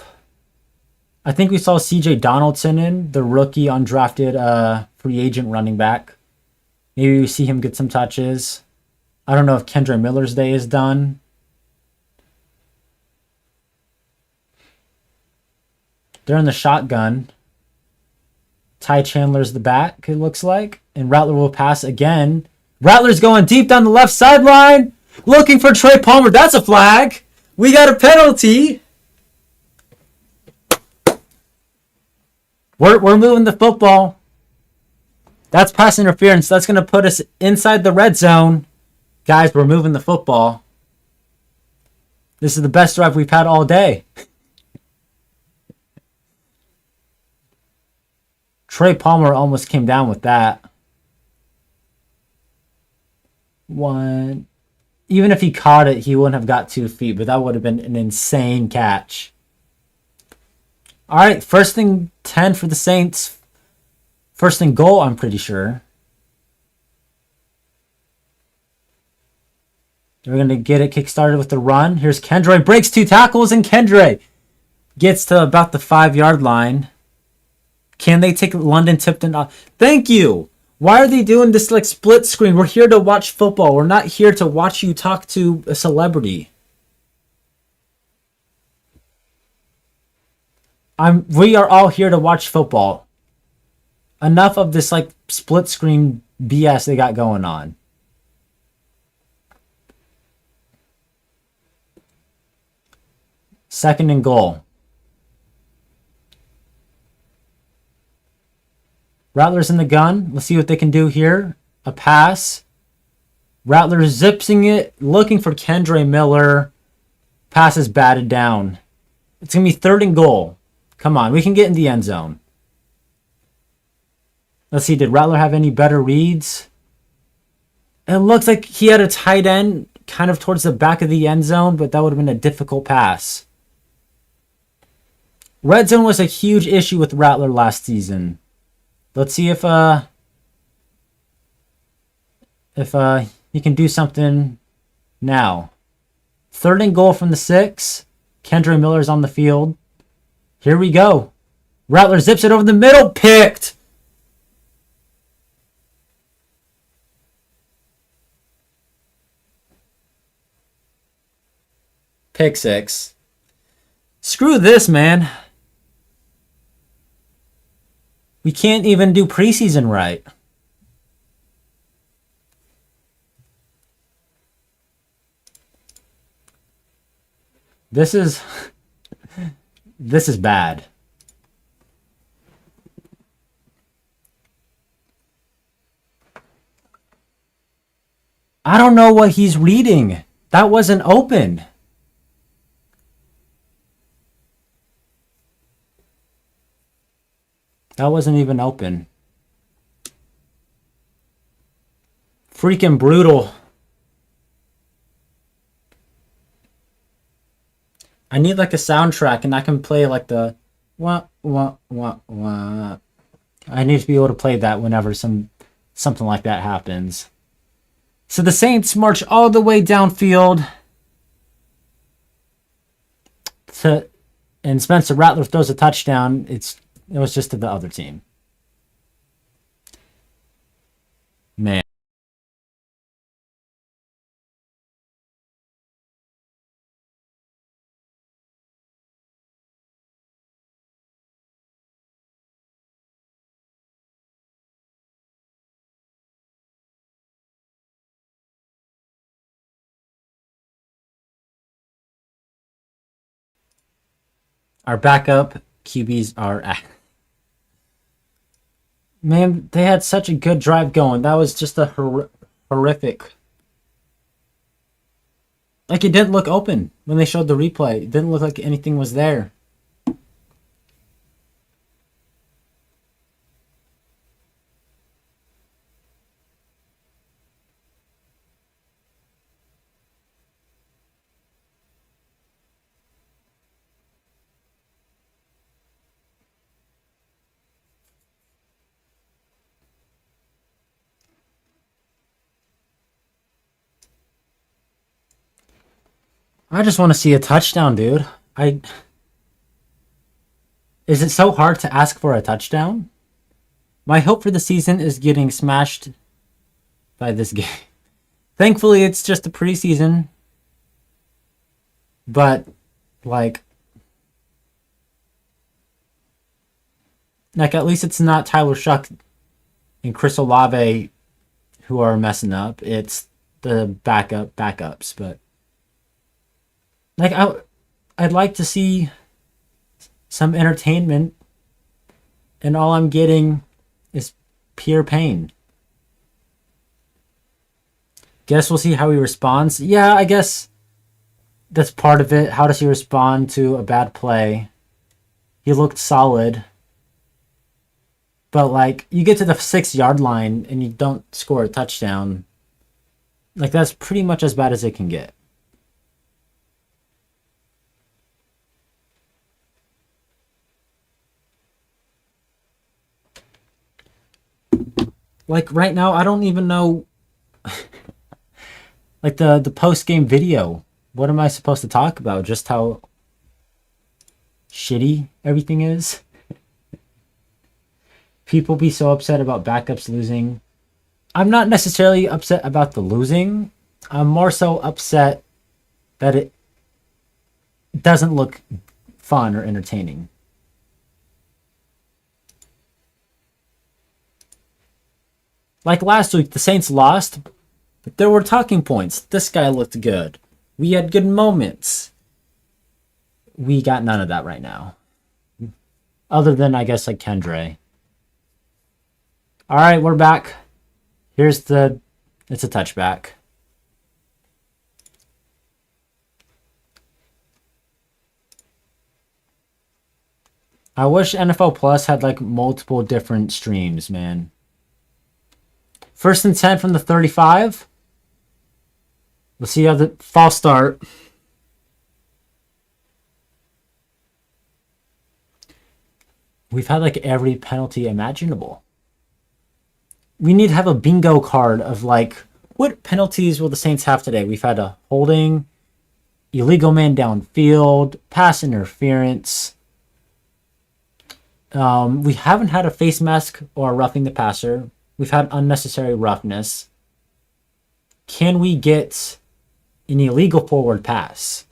I think we saw CJ Donaldson in, the rookie undrafted free agent running back. Maybe we see him get some touches. I don't know if Kendra Miller's day is done. They're in the shotgun. Ty Chandler's the back, it looks like. And Rattler will pass again. Rattler's going deep down the left sideline. Looking for Trey Palmer. That's a flag. We got a penalty. We're moving the football. That's pass interference. That's going to put us inside the red zone. Guys, we're moving the football. This is the best drive we've had all day. Trey Palmer almost came down with that. One. Even if he caught it, he wouldn't have got 2 feet, but that would have been an insane catch. All right, 1st and 10 for the Saints. 1st and goal, I'm pretty sure. We're going to get it kick-started with the run. Here's Kendra. Breaks 2 tackles, and Kendra gets to about the 5-yard line. Can they take London Tipton off? Thank you. Why are they doing this like split screen? We're here to watch football. We're not here to watch you talk to a celebrity. We are all here to watch football. Enough of this like split screen BS they got going on. Second and goal. Rattler's in the gun. Let's see what they can do here. A pass. Rattler zipsing it, looking for Kendre Miller. Pass is batted down. It's going to be 3rd and goal. Come on, we can get in the end zone. Let's see, did Rattler have any better reads? It looks like he had a tight end kind of towards the back of the end zone, but that would have been a difficult pass. Red zone was a huge issue with Rattler last season. Let's see if he can do something now. 3rd and goal from the 6. Kendre Miller's on the field. Here we go. Rattler zips it over the middle. Picked. Pick 6. Screw this, man. We can't even do preseason right. This is bad. I don't know what he's reading. That wasn't open. That wasn't even open. Freaking brutal. I need like a soundtrack and I can play like the wah wah wah wah. I need to be able to play that whenever something like that happens. So the Saints march all the way downfield and Spencer Rattler throws a touchdown. It was just to the other team. Man. Our backup QBs are... Man, they had such a good drive going. That was just a horrific... Like, it didn't look open when they showed the replay. It didn't look like anything was there. I just want to see a touchdown, dude. Is it so hard to ask for a touchdown? My hope for the season is getting smashed by this game. Thankfully, it's just a preseason. But, like, at least it's not Tyler Shuck and Chris Olave who are messing up. It's the backups, but... Like, I'd like to see some entertainment, and all I'm getting is pure pain. Guess we'll see how he responds. Yeah, I guess that's part of it. How does he respond to a bad play? He looked solid. But, like, you get to the 6-yard line and you don't score a touchdown. Like, that's pretty much as bad as it can get. Like, right now, I don't even know, like, the post-game video. What am I supposed to talk about? Just how shitty everything is? People be so upset about backups losing. I'm not necessarily upset about the losing. I'm more so upset that it doesn't look fun or entertaining. Like last week, the Saints lost, but there were talking points. This guy looked good. We had good moments. We got none of that right now. Other than, I guess, like Kendre. All right, we're back. It's a touchback. I wish NFL Plus had like multiple different streams, man. 1st and 10 from the 35. Let's see how the false start. We've had like every penalty imaginable. We need to have a bingo card of like, what penalties will the Saints have today? We've had a holding, illegal man downfield, pass interference. We haven't had a face mask or roughing the passer. We've had unnecessary roughness. Can we get an illegal forward pass?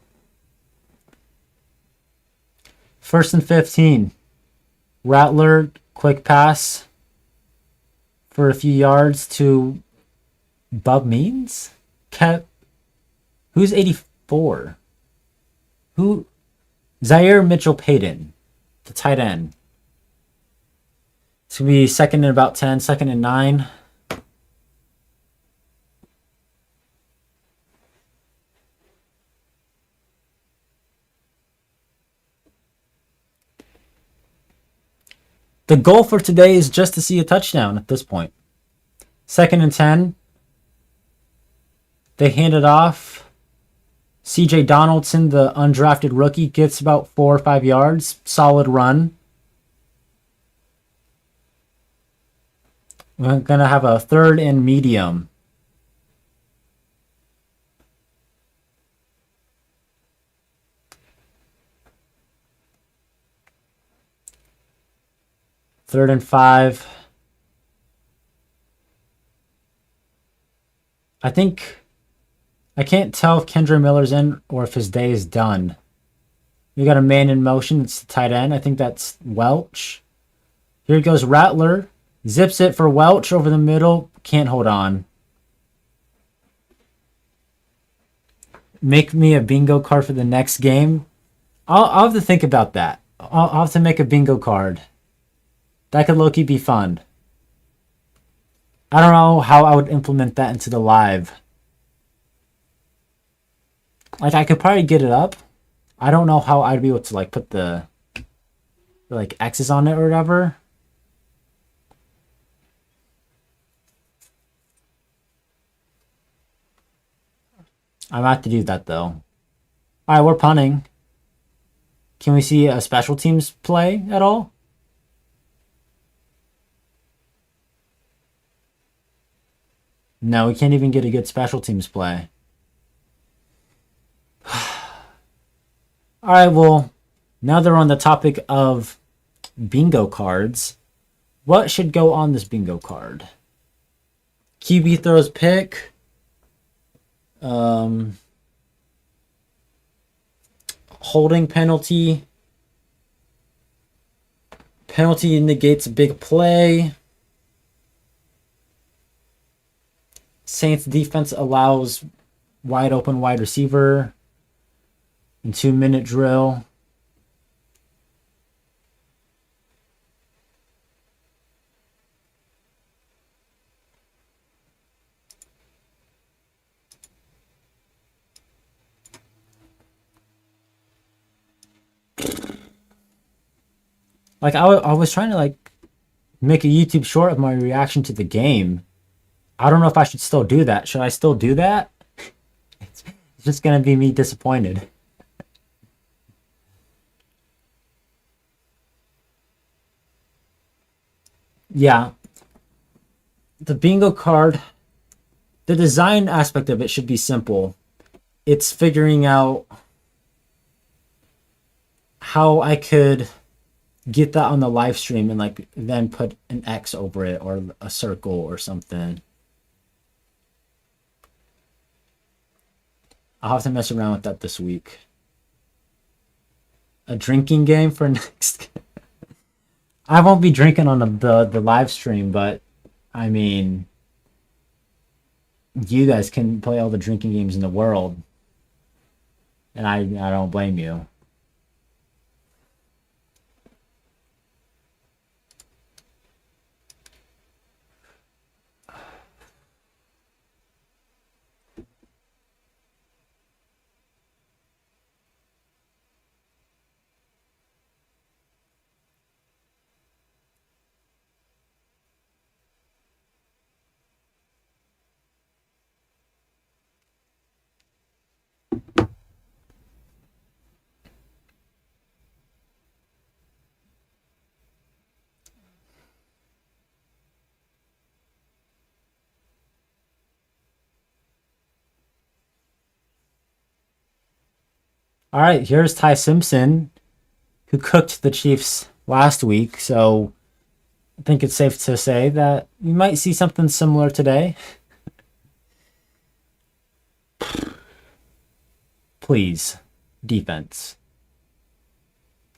1st and 15. Rattler, quick pass for a few yards to Bub Means? Who's 84? Who? Zaire Mitchell-Payton, the tight end. It's going to be 2nd and about 10, 2nd and 9. The goal for today is just to see a touchdown at this point. 2nd and 10. They hand it off. CJ Donaldson, the undrafted rookie, gets about 4 or 5 yards. Solid run. We're going to have a 3rd and medium. Third and 5. I can't tell if Kendra Miller's in or if his day is done. We got a man in motion. It's the tight end. I think that's Welch. Here goes Rattler. Zips it for Welch over the middle. Can't hold on. Make me a bingo card for the next game. I'll have to think about that. I'll have to make a bingo card. That could low-key be fun. I don't know how I would implement that into the live. Like, I could probably get it up. I don't know how I'd be able to, like, put the like, X's on it or whatever. I'm about to do that, though. All right, we're punting. Can we see a special teams play at all? No, we can't even get a good special teams play. All right, well, now that we're on the topic of bingo cards, what should go on this bingo card? QB throws pick. Holding penalty. Penalty negates a big play. Saints defense allows wide open wide receiver in 2-minute drill. Like, I was trying to, like, make a YouTube short of my reaction to the game. I don't know if I should still do that. Should I still do that? It's just going to be me disappointed. Yeah. The bingo card, the design aspect of it should be simple. It's figuring out how I could get that on the live stream and like then put an X over it or a circle or something. I'll have to mess around with that this week. A drinking game for next. I won't be drinking on the live stream, but I mean, you guys can play all the drinking games in the world, and I don't blame you. All right, here's Ty Simpson, who cooked the Chiefs last week. So I think it's safe to say that we might see something similar today. Please, defense.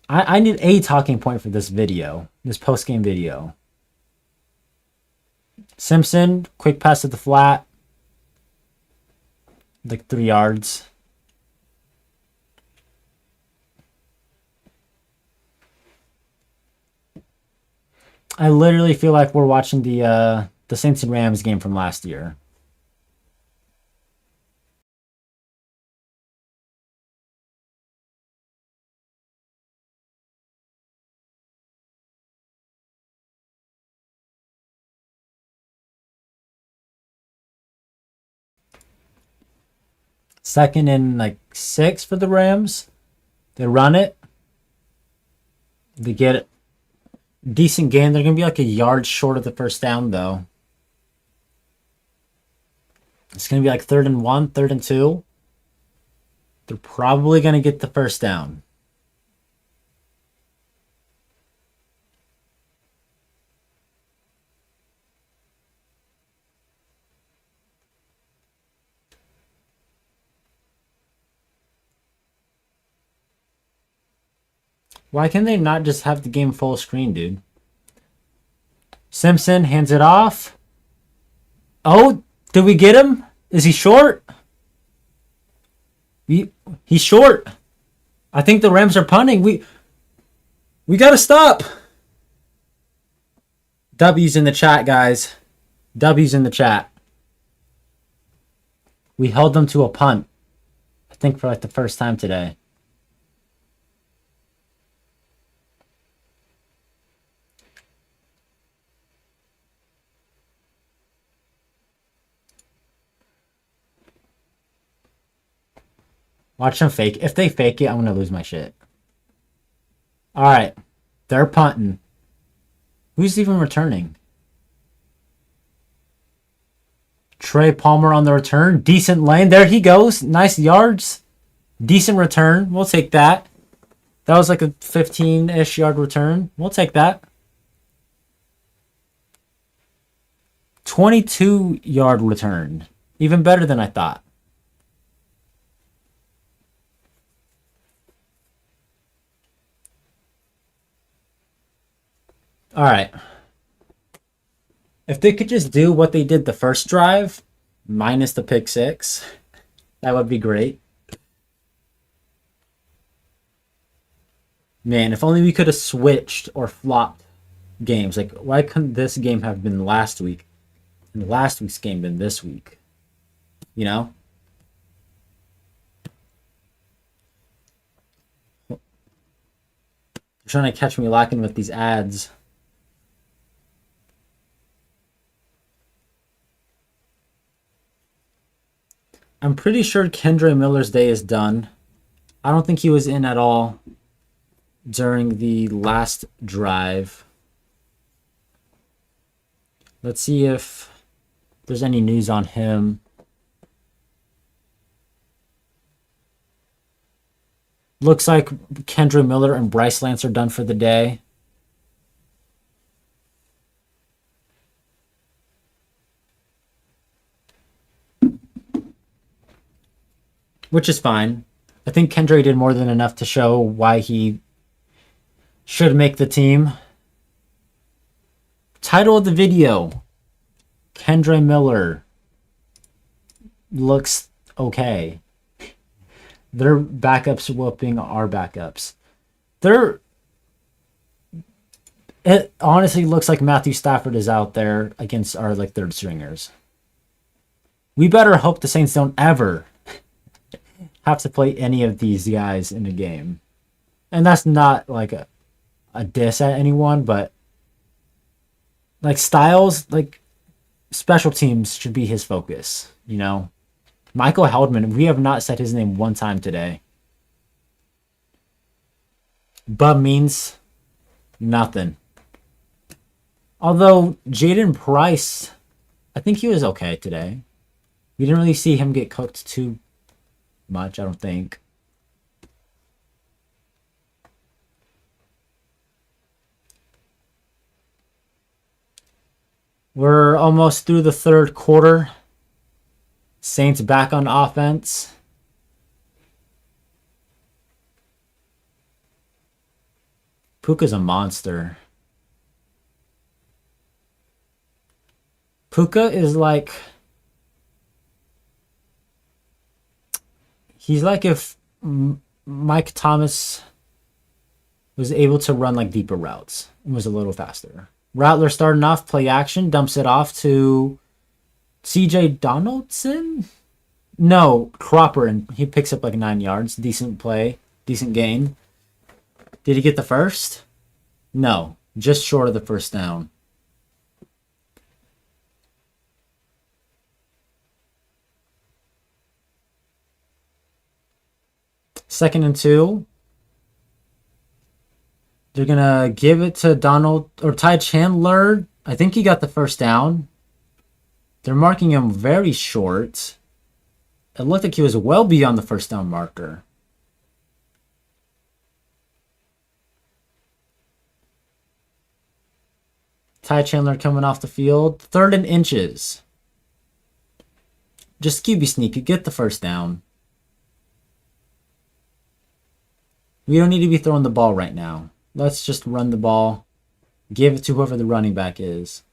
I need a talking point for this video, this post-game video. Simpson, quick pass to the flat. Like 3 yards. I literally feel like we're watching the Saints and Rams game from last year. Second and like 6 for the Rams. They run it. They get it. Decent gain. They're going to be like a yard short of the first down, though. It's going to be like 3rd and 1, 3rd and 2. They're probably going to get the first down. Why can they not just have the game full screen, dude? Simpson hands it off. Oh, did we get him? Is he short? He's short. I think the Rams are punting. We got to stop. W's in the chat, guys. W's in the chat. We held them to a punt. I think for like the first time today. Watch them fake. If they fake it, I'm going to lose my shit. All right. They're punting. Who's even returning? Trey Palmer on the return. Decent lane. There he goes. Nice yards. Decent return. We'll take that. That was like a 15-ish yard return. We'll take that. 22-yard return. Even better than I thought. All right. If they could just do what they did the first drive, minus the pick 6, that would be great. Man, if only we could have switched or flopped games. Like, why couldn't this game have been last week and last week's game been this week? You know? They're trying to catch me lacking with these ads. I'm pretty sure Kendre Miller's day is done. I don't think he was in at all during the last drive. Let's see if there's any news on him. Looks like Kendre Miller and Bryce Lance are done for the day. Which is fine. I think Kendre did more than enough to show why he should make the team. Title of the video. Kendre Miller looks okay. Their backups whooping our backups. It honestly looks like Matthew Stafford is out there against our like third stringers. We better hope the Saints don't ever have to play any of these guys in a game. And that's not like a diss at anyone, but like Styles, like special teams should be his focus, you know? Michael Heldman, we have not said his name one time today. Bub means nothing. Although Jaden Price, I think he was okay today. We didn't really see him get cooked too much, I don't think. We're almost through the third quarter. Saints back on offense. Puka's a monster. Puka is like... He's like if Mike Thomas was able to run like deeper routes and was a little faster. Rattler starting off, play action, dumps it off to CJ Donaldson? No, Cropper, and he picks up like 9 yards. Decent play, decent gain. Did he get the first? No, just short of the first down. Second and 2. They're going to give it to Ty Chandler. I think he got the first down. They're marking him very short. It looked like he was well beyond the first down marker. Ty Chandler coming off the field. 3rd and inches. Just QB sneak. Get the first down. We don't need to be throwing the ball right now. Let's just run the ball. Give it to whoever the running back is.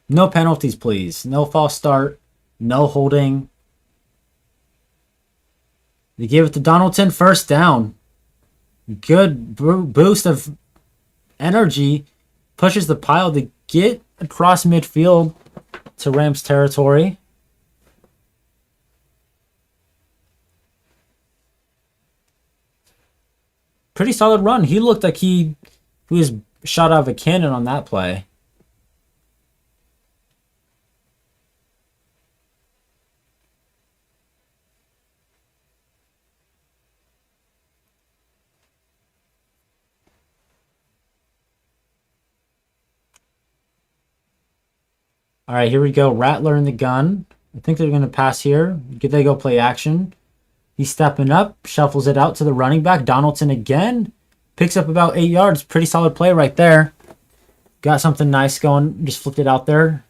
No penalties, please. No false start. No holding. They gave it to Donaldson. First down. Good boost of energy. Pushes the pile to get across midfield to Rams territory. Pretty solid run. He looked like he was shot out of a cannon on that play. All right, here we go. Rattler in the gun. I think they're going to pass here. They go play action. He's stepping up, shuffles it out to the running back. Donaldson again. Picks up about 8 yards. Pretty solid play right there. Got something nice going. Just flipped it out there.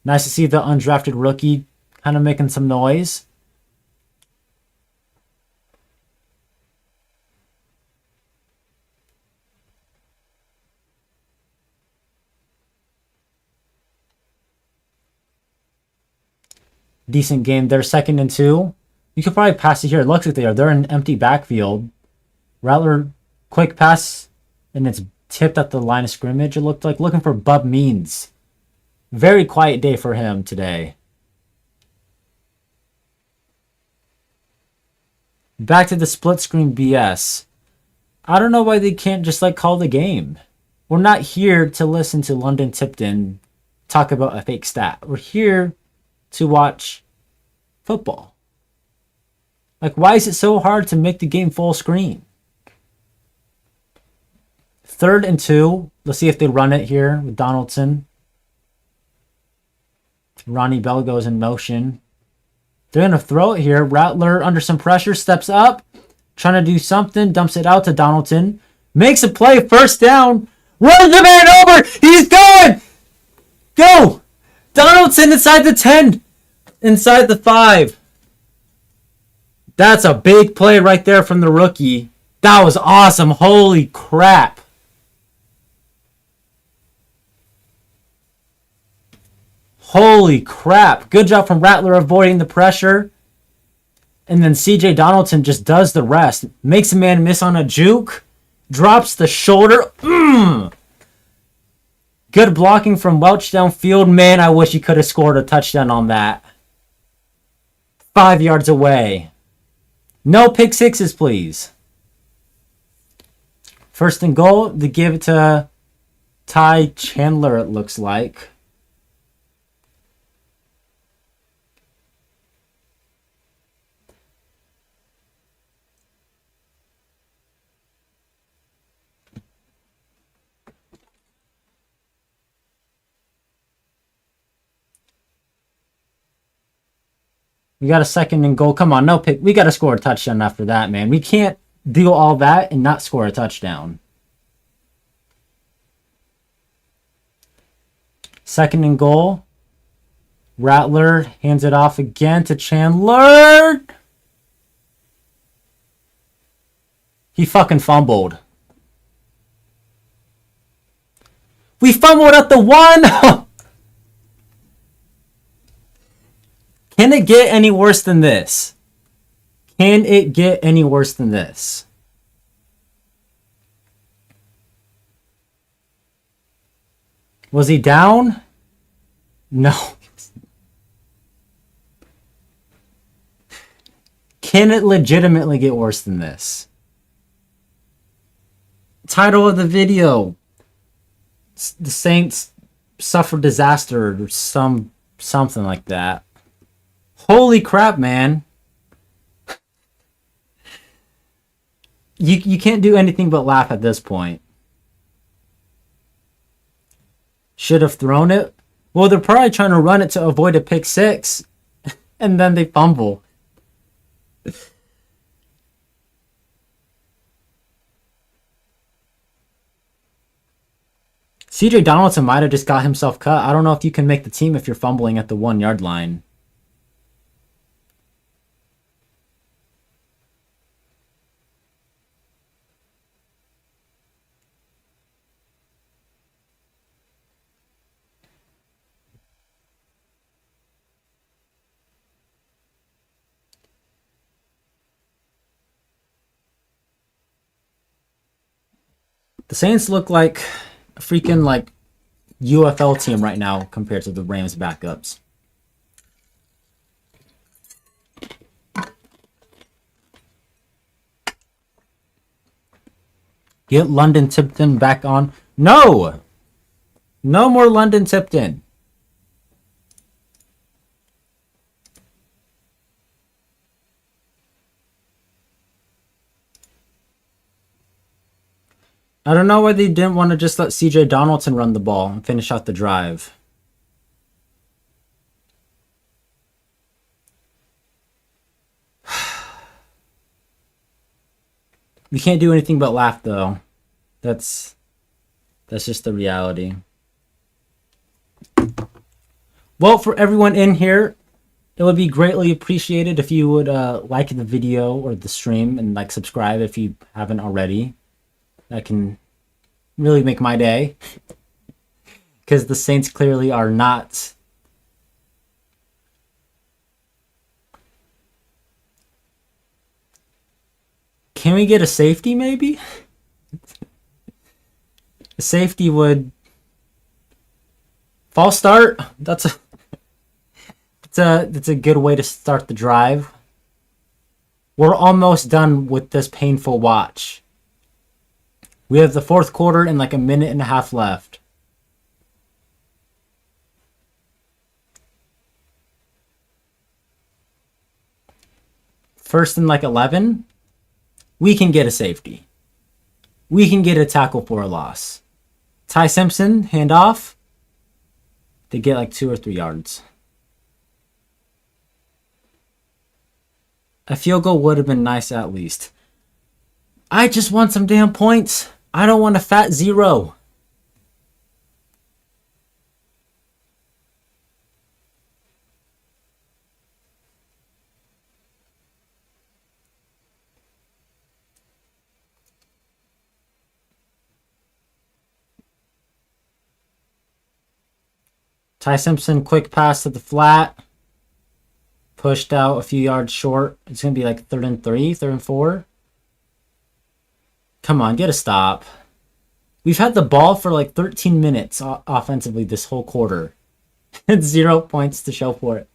Nice to see the undrafted rookie kind of making some noise. Decent game there. 2nd and 2. You could probably pass it here. It looks like they are. They're in an empty backfield. Rattler, quick pass, and it's tipped at the line of scrimmage. It looked like looking for Bub Means. Very quiet day for him today. Back to the split screen BS. I don't know why they can't just like call the game. We're not here to listen to London Tipton talk about a fake stat. We're here to watch football. Like, why is it so hard to make the game full screen? 3rd and 2. Let's see if they run it here with Donaldson. Ronnie Bell goes in motion. They're going to throw it here. Rattler under some pressure, steps up, trying to do something, dumps it out to Donaldson. Makes a play, first down. Runs the man over. He's going. Go. Donaldson inside the 10. Inside the 5. That's a big play right there from the rookie. That was awesome. Holy crap. Holy crap. Good job from Rattler avoiding the pressure. And then CJ Donaldson just does the rest. Makes a man miss on a juke. Drops the shoulder. Good blocking from Welch downfield. Man, I wish he could have scored a touchdown on that. 5 yards away. No pick sixes, please. 1st and goal. They give it to Ty Chandler, it looks like. We got a 2nd and goal. Come on, no pick. We got to score a touchdown after that, man. We can't do all that and not score a touchdown. Second and goal. Rattler hands it off again to Chandler. He fucking fumbled. We fumbled at the 1. Can it get any worse than this? Can it get any worse than this? Was he down? No. Can it legitimately get worse than this? Title of the video: the Saints suffer disaster or something like that. Holy crap, man. You can't do anything but laugh at this point. Should have thrown it. Well, they're probably trying to run it to avoid a pick six. And then they fumble. CJ Donaldson might have just got himself cut. I don't know if you can make the team if you're fumbling at the 1 yard line. The Saints look like a freaking like UFL team right now compared to the Rams backups. Get London Tipton back on. No! No more London Tipton. I don't know why they didn't want to just let CJ Donaldson run the ball and finish out the drive. We can't do anything but laugh, though. That's just the reality. Well, for everyone in here, it would be greatly appreciated if you would like the video or the stream and like subscribe if you haven't already. That can really make my day. Because the Saints clearly are not. Can we get a safety maybe? A safety would. False start. That's a good way to start the drive. We're almost done with this painful watch. We have the fourth quarter and like a minute and a half left. First and like 11. We can get a safety. We can get a tackle for a loss. Ty Simpson, handoff. They get like 2 or 3 yards. A field goal would have been nice at least. I just want some damn points. I don't want a fat 0. Ty Simpson, quick pass to the flat. Pushed out a few yards short. It's going to be like 3rd and 3, 3rd and 4. Come on, get a stop. We've had the ball for like 13 minutes offensively this whole quarter. It's 0 points to show for it.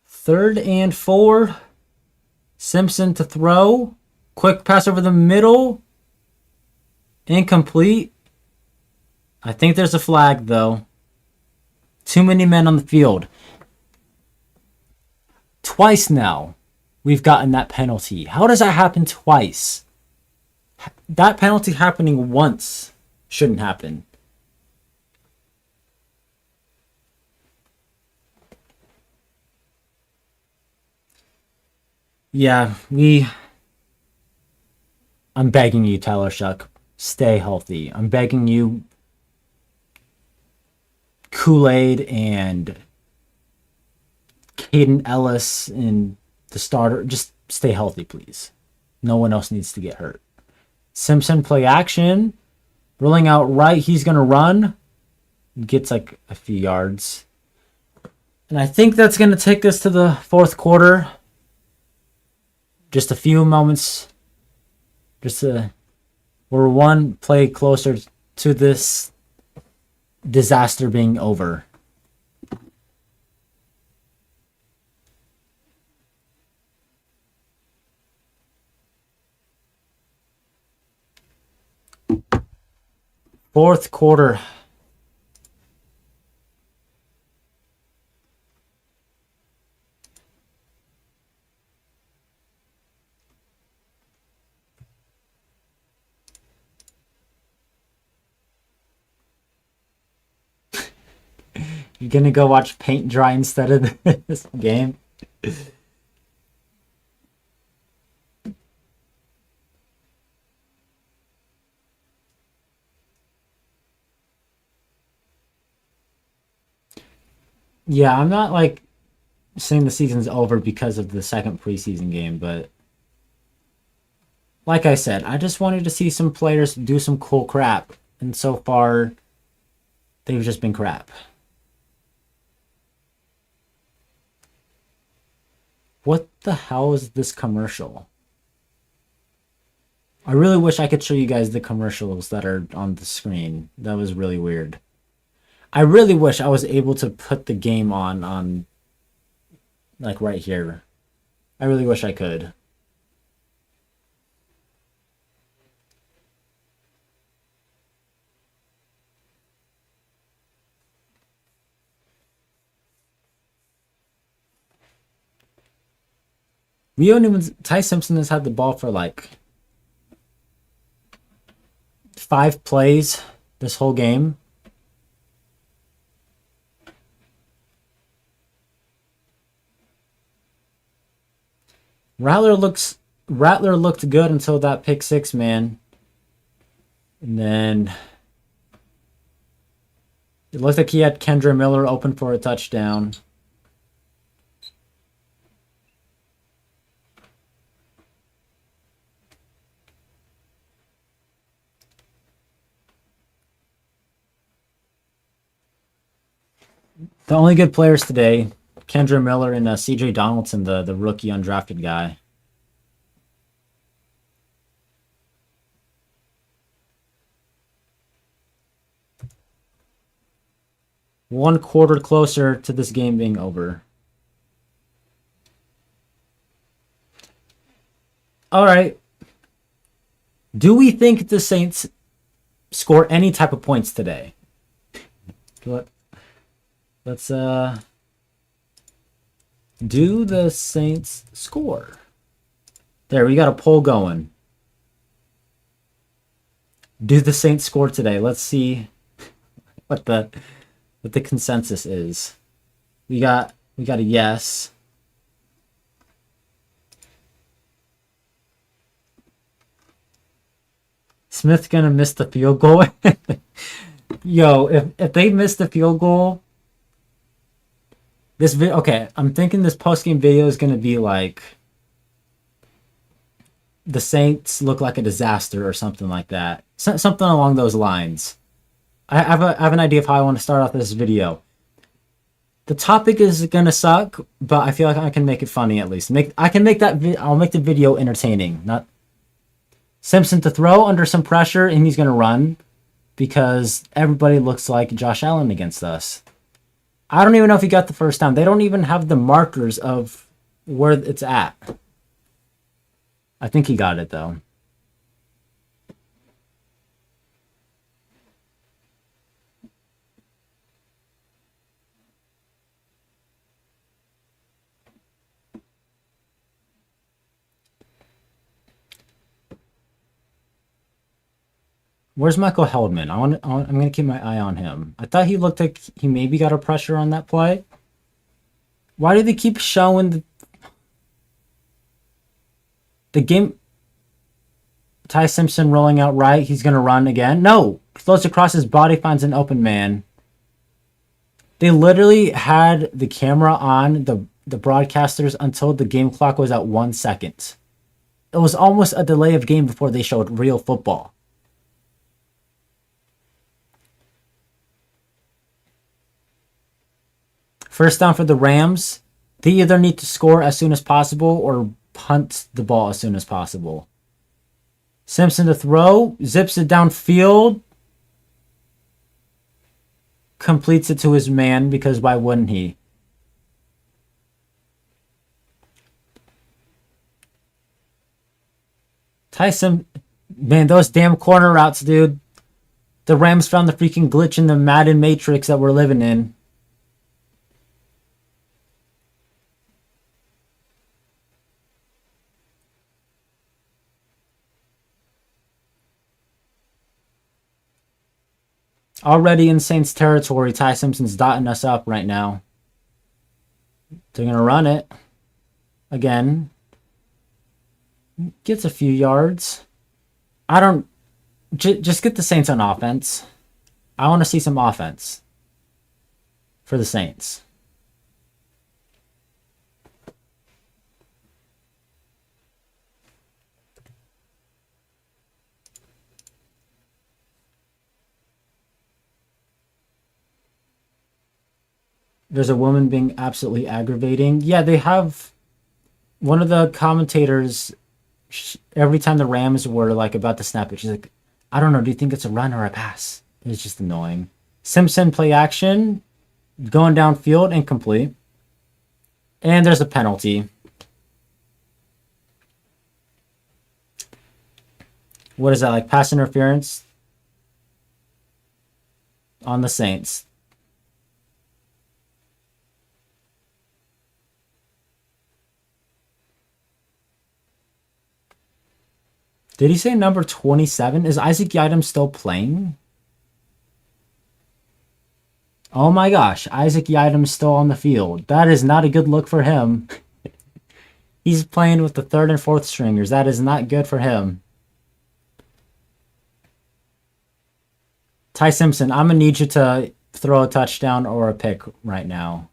Third and 4. Simpson to throw. Quick pass over the middle. Incomplete. I think there's a flag, though. Too many men on the field. Twice now, we've gotten that penalty. How does that happen twice? That penalty happening once shouldn't happen. Yeah, I'm begging you, Tyler Shuck, stay healthy. I'm begging you, Kool-Aid and Caden Ellis and the starter, just stay healthy, please. No one else needs to get hurt. Simpson play action. Rolling out right. He's going to run. Gets like a few yards. And I think that's going to take us to the fourth quarter. Just a few moments. We're one play closer to this disaster being over. Fourth quarter. You gonna go watch paint dry instead of this game? Yeah, I'm not like saying the season's over because of the second preseason game, but like I said, I just wanted to see some players do some cool crap, and so far, they've just been crap. What the hell is this commercial? I really wish I could show you guys the commercials that are on the screen. That was really weird. I really wish I was able to put the game on like right here. I really wish I could. We don't even. Ty Simpson has had the ball for like 5 plays this whole game. Rattler looked good until that pick six, man. And then it looked like he had Kendra Miller open for a touchdown. The only good players today, Kendra Miller and CJ Donaldson, the rookie undrafted guy. One quarter closer to this game being over. All right. Do we think the Saints score any type of points today? Let's do the Saints score? There, we got a poll going. Do the Saints score today? Let's see what the consensus is. We got a yes. Smith gonna miss the field goal. Yo, if they miss the field goal, okay, I'm thinking this post-game video is gonna be like the Saints look like a disaster or something like that. Something along those lines. I have an idea of how I want to start off this video. The topic is gonna suck, but I feel like I can make it funny at least. I'll make the video entertaining. Not Simpson to throw under some pressure, and he's gonna run because everybody looks like Josh Allen against us. I don't even know if he got the first down. They don't even have the markers of where it's at. I think he got it though. Where's Michael Heldman? I'm gonna keep my eye on him. I thought he looked like he maybe got a pressure on that play. Why do they keep showing the? The game... Ty Simpson rolling out right. He's going to run again. No! Floats across his body, finds an open man. They literally had the camera on the broadcasters until the game clock was at 1 second. It was almost a delay of game before they showed real football. First down for the Rams. They either need to score as soon as possible or punt the ball as soon as possible. Simpson to throw. Zips it downfield. Completes it to his man because why wouldn't he? Tyson, man, those damn corner routes, dude. The Rams found the freaking glitch in the Madden Matrix that we're living in. Already in Saints territory, Ty Simpson's dotting us up right now. They're going to run it. Again. Gets a few yards. I don't... just get the Saints on offense. I want to see some offense. For the Saints. There's a woman being absolutely aggravating. Yeah, they have... One of the commentators... Every time the Rams were like about to snap it, she's like, I don't know, do you think it's a run or a pass? It's just annoying. Simpson play action, going downfield, incomplete. And there's a penalty. What is that, like pass interference? On the Saints. Did he say number 27? Is Isaac Yiadom still playing? Oh my gosh, Isaac Yiadom's still on the field. That is not a good look for him. He's playing with the third and fourth stringers. That is not good for him. Ty Simpson, I'm going to need you to throw a touchdown or a pick right now.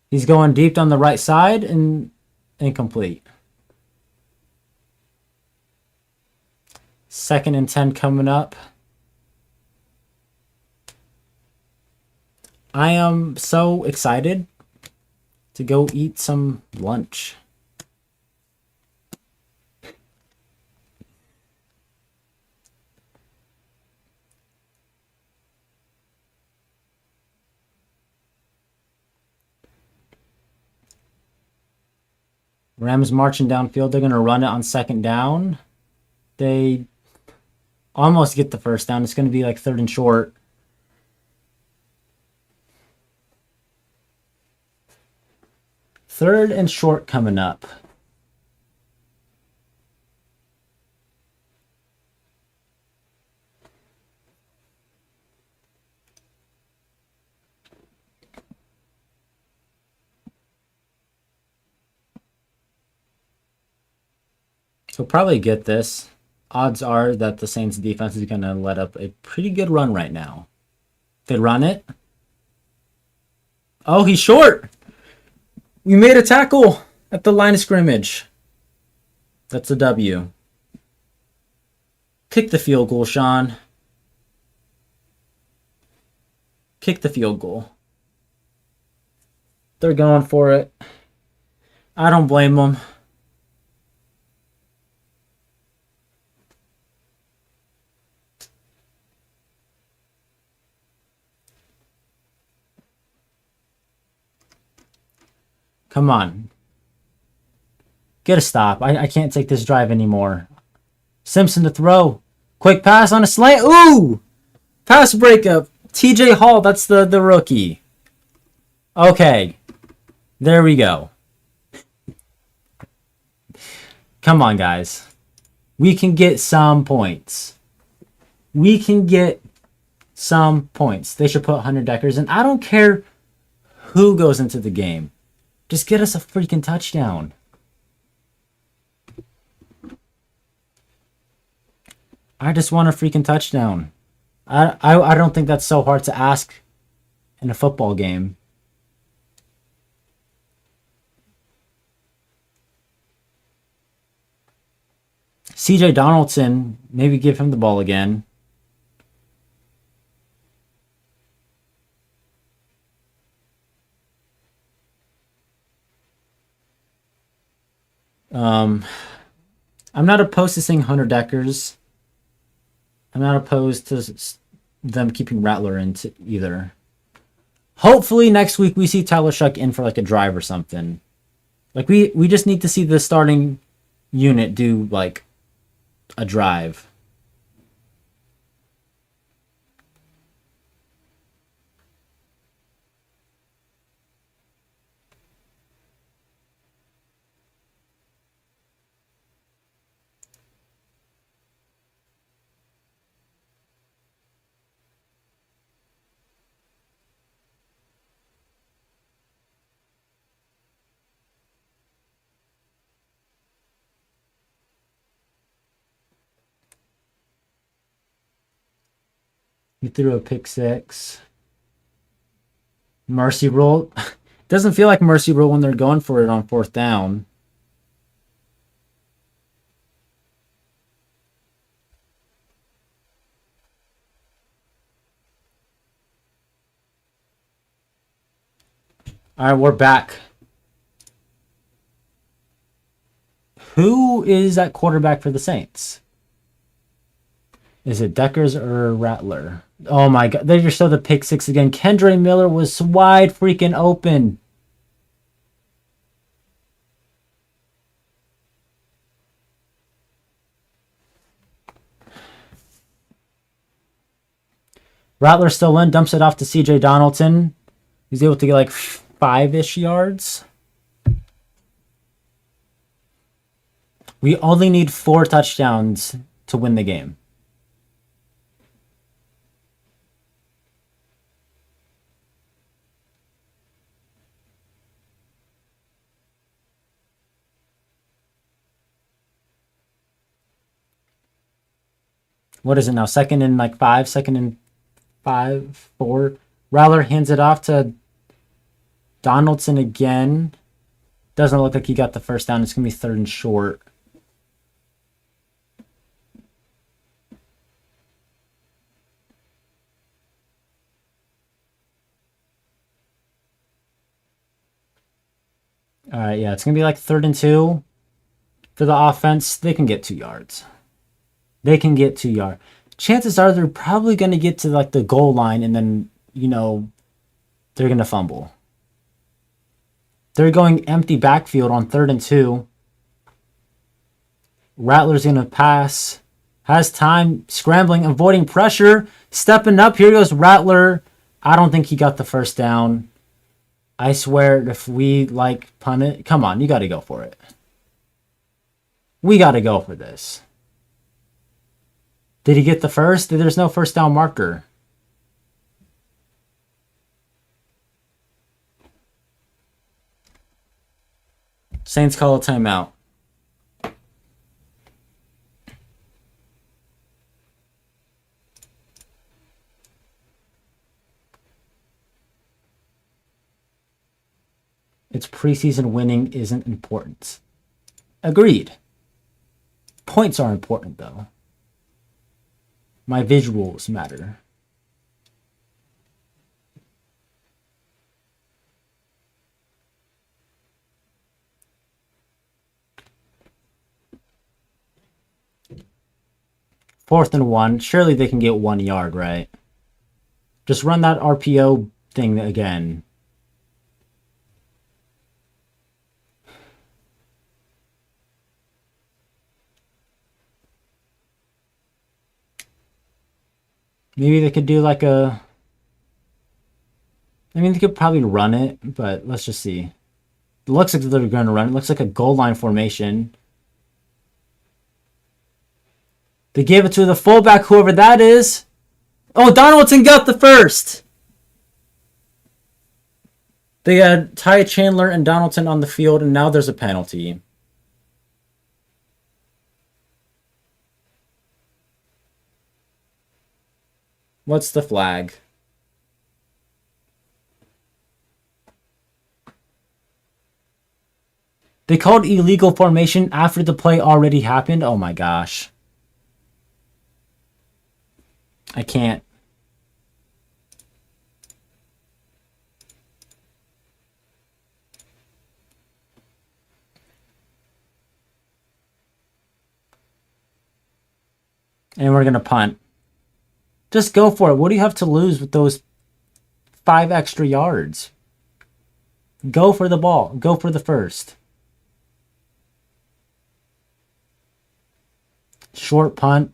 He's going deep on the right side and incomplete. 2nd and 10 coming up. I am so excited to go eat some lunch. Rams marching downfield. They're going to run it on 2nd down. They almost get the 1st down. It's going to be like 3rd and short. Third and short coming up. He'll probably get this. Odds are that the Saints defense is going to let up a pretty good run right now. They run it. Oh, he's short. We made a tackle at the line of scrimmage. That's a W. Kick the field goal, Sean. Kick the field goal. They're going for it. I don't blame them. Come on. Get a stop. I can't take this drive anymore. Simpson to throw. Quick pass on a slant. Ooh! Pass breakup. TJ Hall, that's the rookie. Okay. There we go. Come on, guys. We can get some points. We can get some points. They should put 100 Deckers in. I don't care who goes into the game. Just get us a freaking touchdown. I just want a freaking touchdown. I don't think that's so hard to ask in a football game. CJ Donaldson, maybe give him the ball again. I'm not opposed to seeing Hunter Deckers. I'm not opposed to them keeping Rattler in either. Hopefully next week we see Tyler Shuck in for like a drive or something. Like we just need to see the starting unit do like a drive. He threw a pick six. Mercy rule. Doesn't feel like mercy rule when they're going for it on fourth down. All right, we're back. Who is at quarterback for the Saints? Is it Deckers or Rattler? Oh my God, they just showed the pick six again. Kendre Miller was wide freaking open. Rattler still in, dumps it off to CJ Donaldson. He's able to get like 5-ish yards. We only need 4 touchdowns to win the game. What is it now? Second and 5, 4. Rattler hands it off to Donaldson again. Doesn't look like he got the first down. It's going to be third and short. All right, yeah, it's going to be like third and 2 for the offense. They can get 2 yards. They can get 2 yards. Chances are they're probably going to get to like the goal line and then, they're going to fumble. They're going empty backfield on third and 2. Rattler's going to pass. Has time, scrambling, avoiding pressure, stepping up. Here goes Rattler. I don't think he got the first down. I swear, if we punt it, come on, you got to go for it. We got to go for this. Did he get the first? There's no first down marker. Saints call a timeout. It's preseason, winning isn't important. Agreed. Points are important, though. My visuals matter. Fourth and 1. Surely they can get 1 yard, right? Just run that RPO thing again. Maybe they could do like a... I mean, they could probably run it, but let's just see. It looks like they're going to run. It looks like a goal line formation. They gave it to the fullback, whoever that is. Oh, Donaldson got the first. They had Ty Chandler and Donaldson on the field, and now there's a penalty. What's the flag? They called illegal formation after the play already happened? Oh my gosh. I can't. And we're going to punt. Just go for it. What do you have to lose with those 5 extra yards? Go for the ball. Go for the first. Short punt.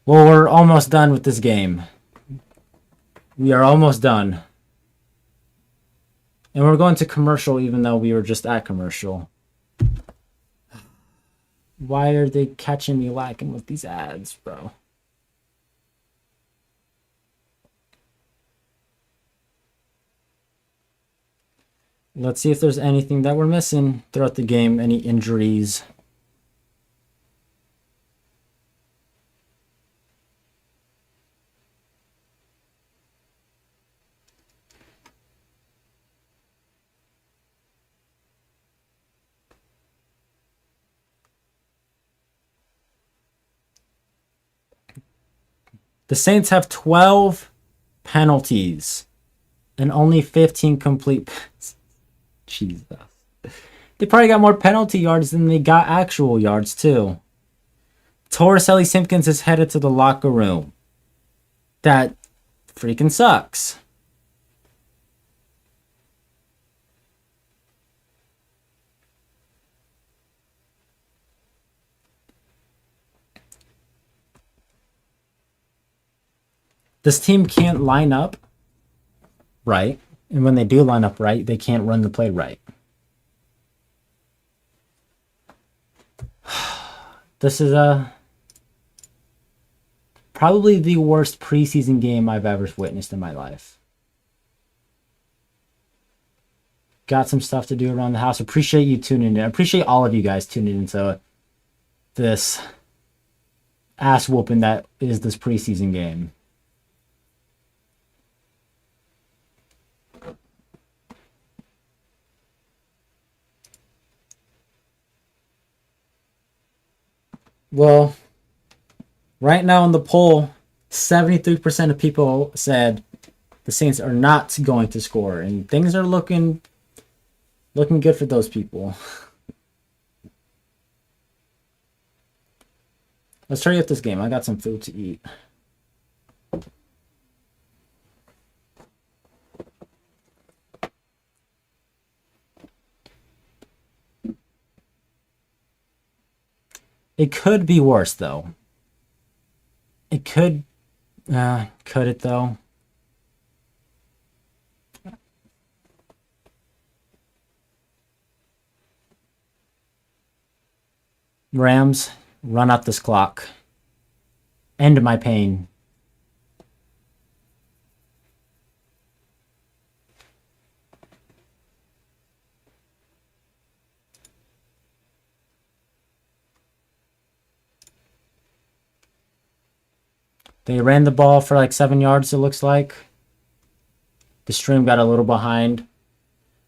Well, we're almost done with this game. We are almost done. And we're going to commercial even though we were just at commercial. Why are they catching me lacking with these ads, bro? Let's see if there's anything that we're missing throughout the game. Any injuries? The Saints have 12 penalties and only 15 complete passes. Jesus. They probably got more penalty yards than they got actual yards, too. Torricelli Simpkins is headed to the locker room. That freaking sucks. This team can't line up right. And when they do line up right, they can't run the play right. This is probably the worst preseason game I've ever witnessed in my life. Got some stuff to do around the house. Appreciate you tuning in. I appreciate all of you guys tuning into this ass whooping that is this preseason game. Well, right now in the poll, 73% of people said the Saints are not going to score, and things are looking good for those people. Let's hurry up this game. I got some food to eat. It could be worse, though. It could it, though? Rams, run out this clock. End my pain. They ran the ball for like 7 yards, it looks like. The stream got a little behind.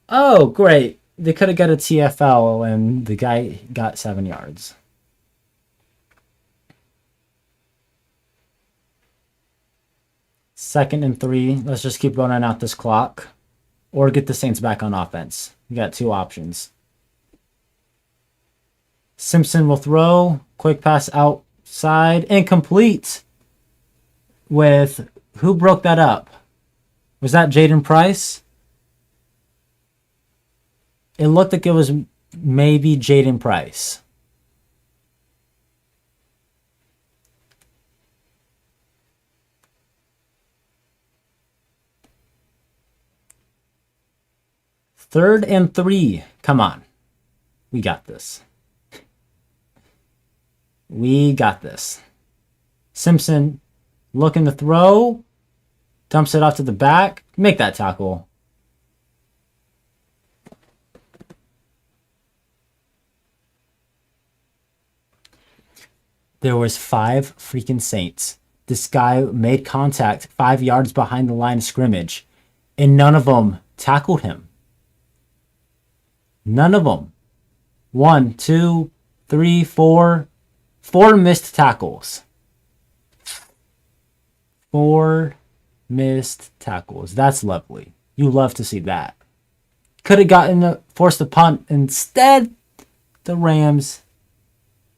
Oh, great. They could have got a TFL and the guy got 7 yards. Second and 3. Let's just keep running out this clock. Or get the Saints back on offense. You got 2 options. Simpson will throw. Quick pass outside. Incomplete. With who broke that up? Was that Jaden Price? It looked like it was maybe Jaden Price. Third and 3. Come on. We got this. We got this. Simpson looking to throw. Dumps it off to the back. Make that tackle. There was 5 freaking Saints. This guy made contact 5 yards behind the line of scrimmage, and none of them tackled him. None of them. 1, 2, 3, 4. 4 missed tackles. 4 missed tackles. That's lovely. You love to see that. Could have forced a punt. Instead, the Rams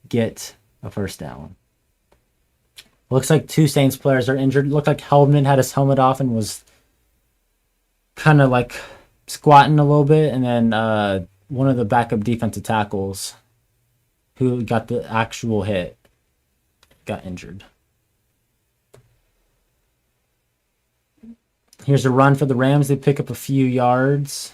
get a first down. Looks like 2 Saints players are injured. Looked like Heldman had his helmet off and was kind of like squatting a little bit. And then one of the backup defensive tackles who got the actual hit got injured. Here's a run for the Rams. They pick up a few yards.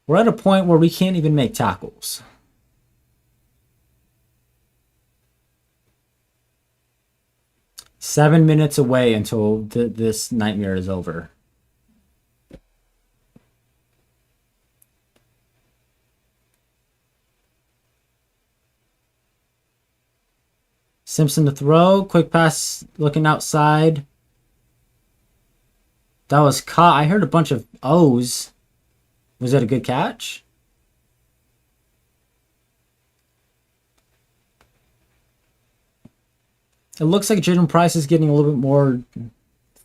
We're at a point where we can't even make tackles. Seven minutes away until this nightmare is over. Simpson to throw. Quick pass looking outside. That was caught. I heard a bunch of O's. Was that a good catch? It looks like Jaden Price is getting a little bit more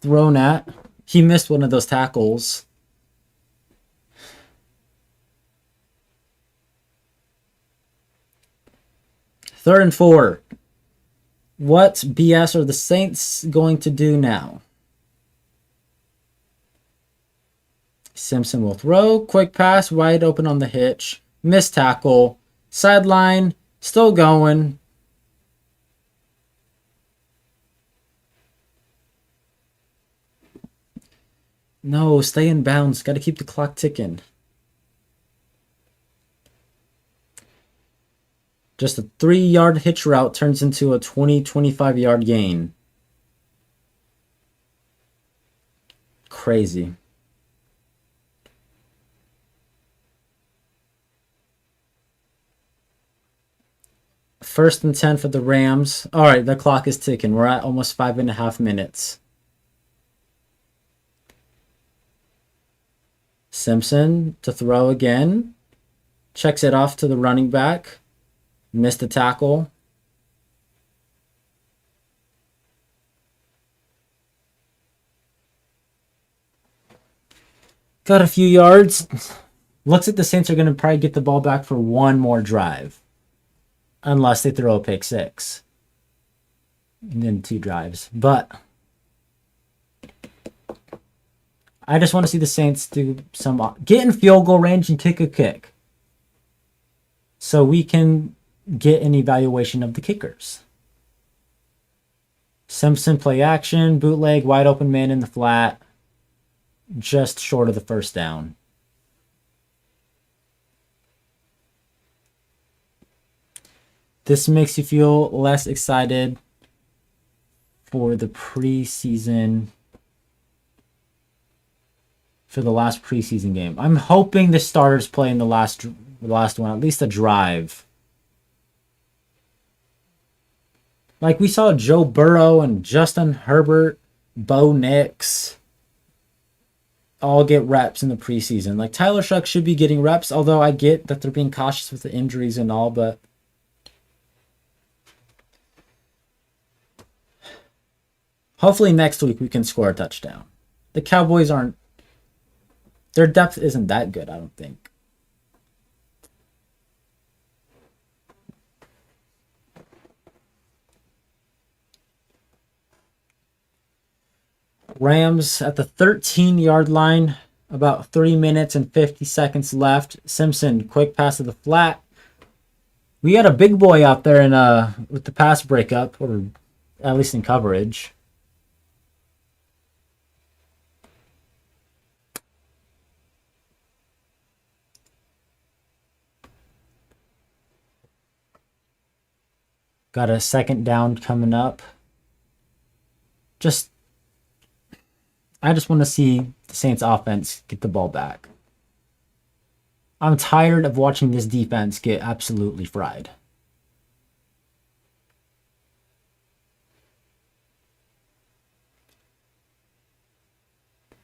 thrown at. He missed one of those tackles. Third and 4. What BS are the Saints going to do now? Simpson will throw. Quick pass, wide open on the hitch. Missed tackle. Sideline, still going. No, stay in bounds. Got to keep the clock ticking. Just a 3-yard hitch route turns into a 25 yard gain. Crazy. First and 10 for the Rams. All right, the clock is ticking. We're at almost 5.5 minutes. Simpson to throw again. Checks it off to the running back. Missed the tackle. Got a few yards. Looks like the Saints are going to probably get the ball back for one more drive. Unless they throw a pick 6. And then 2 drives. But I just want to see the Saints do get in field goal range and kick a kick. So we can get an evaluation of the kickers. Simpson play action, bootleg, wide open man in the flat. Just short of the first down. This makes you feel less excited for the preseason, for the last preseason game. I'm hoping the starters play in the last one, at least a drive. Like we saw Joe Burrow and Justin Herbert, Bo Nix all get reps in the preseason. Like Tyler Shuck should be getting reps, although I get that they're being cautious with the injuries and all, but hopefully next week we can score a touchdown. The Cowboys aren't, their depth isn't that good, I don't think. Rams at the 13-yard line, about 3 minutes and 50 seconds left. Simpson, quick pass to the flat. We got a big boy out there in with the pass breakup, or at least in coverage. Got a second down coming up. I just want to see the Saints offense get the ball back. I'm tired of watching this defense get absolutely fried.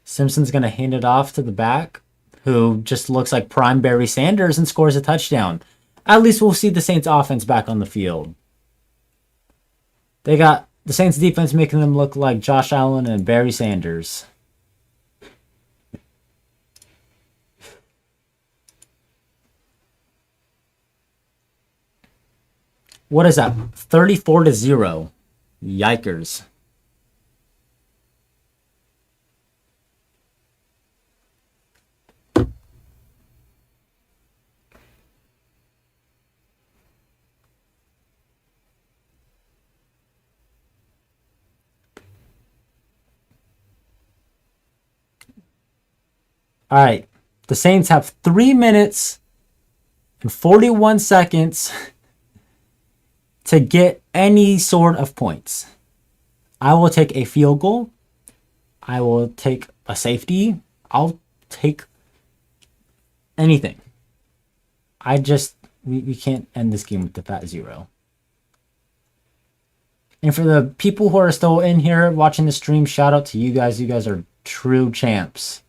Simpson's going to hand it off to the back, who just looks like prime Barry Sanders and scores a touchdown. At least we'll see the Saints offense back on the field. They got the Saints defense making them look like Josh Allen and Barry Sanders. What is that? 34-0. Yikers. All right. The Saints have 3 minutes and 41 seconds to get any sort of points. I will take a field goal. I will take a safety. I'll take anything. We can't end this game with the fat 0. And for the people who are still in here watching the stream, shout out to you guys. You guys are true champs.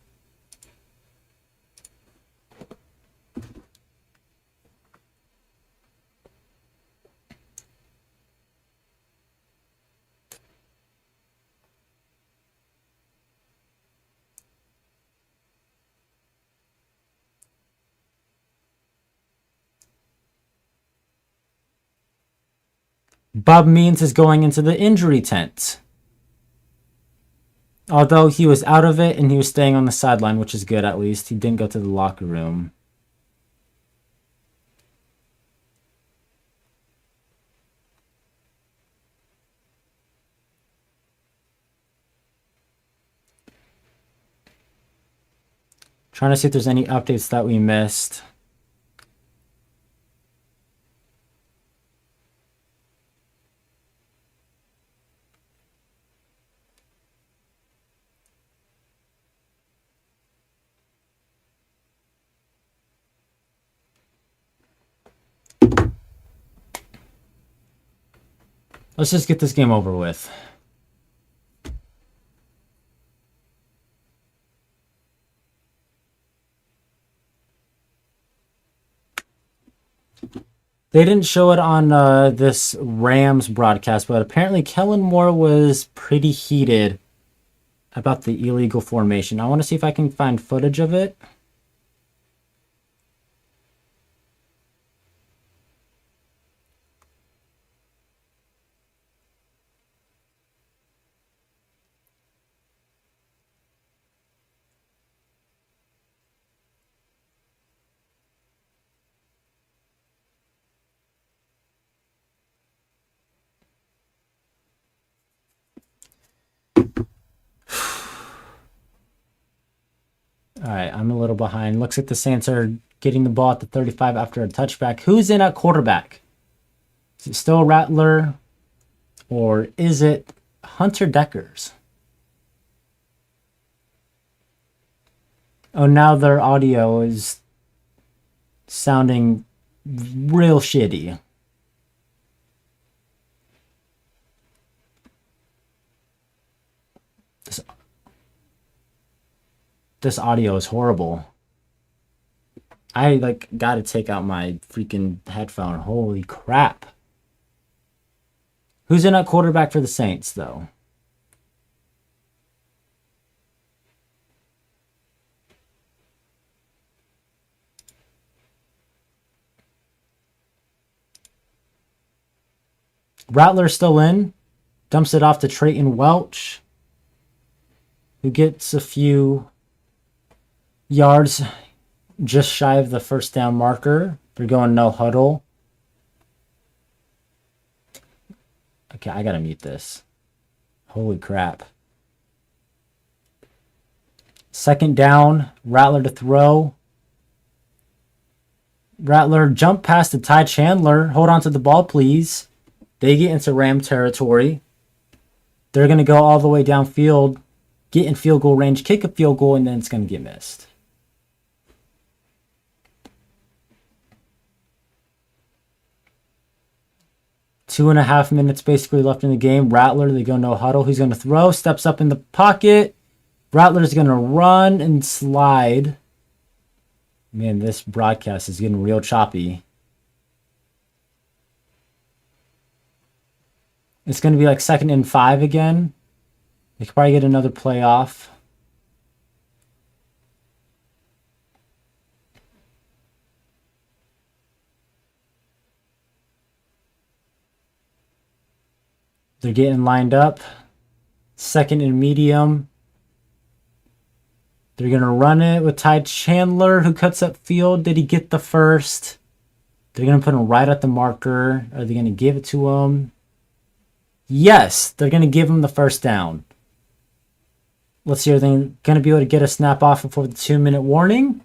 Bob Means is going into the injury tent. Although he was out of it and he was staying on the sideline, which is good at least. He didn't go to the locker room. Trying to see if there's any updates that we missed. Let's just get this game over with. They didn't show it on this Rams broadcast, but apparently Kellen Moore was pretty heated about the illegal formation. I want to see if I can find footage of it. All right, I'm a little behind. Looks like the Saints are getting the ball at the 35 after a touchback. Who's in at quarterback? Is it still Rattler or is it Hunter Deckers? Oh, now their audio is sounding real shitty. This audio is horrible. I gotta take out my freaking headphone. Holy crap. Who's in at quarterback for the Saints, though? Rattler's still in. Dumps it off to Trayton Welch, who gets a few yards just shy of the first down marker. They're going no huddle. Okay, I gotta mute this. Holy crap. Second down, Rattler to throw. Rattler jump past to Ty Chandler. Hold on to the ball, please. They get into Ram territory. They're going to go all the way downfield, get in field goal range, kick a field goal, and then it's going to get missed. Two and a half minutes basically left in the game. Rattler, they go no huddle. He's going to throw, steps up in the pocket. Rattler's going to run and slide. Man, this broadcast is getting real choppy. It's going to be like 2nd and 5 again. They could probably get another play off. They're getting lined up. 2nd and medium. They're going to run it with Ty Chandler, who cuts up field. Did he get the first? They're going to put him right at the marker. Are they going to give it to him? Yes, they're going to give him the first down. Let's see, are they going to be able to get a snap off before the 2-minute warning?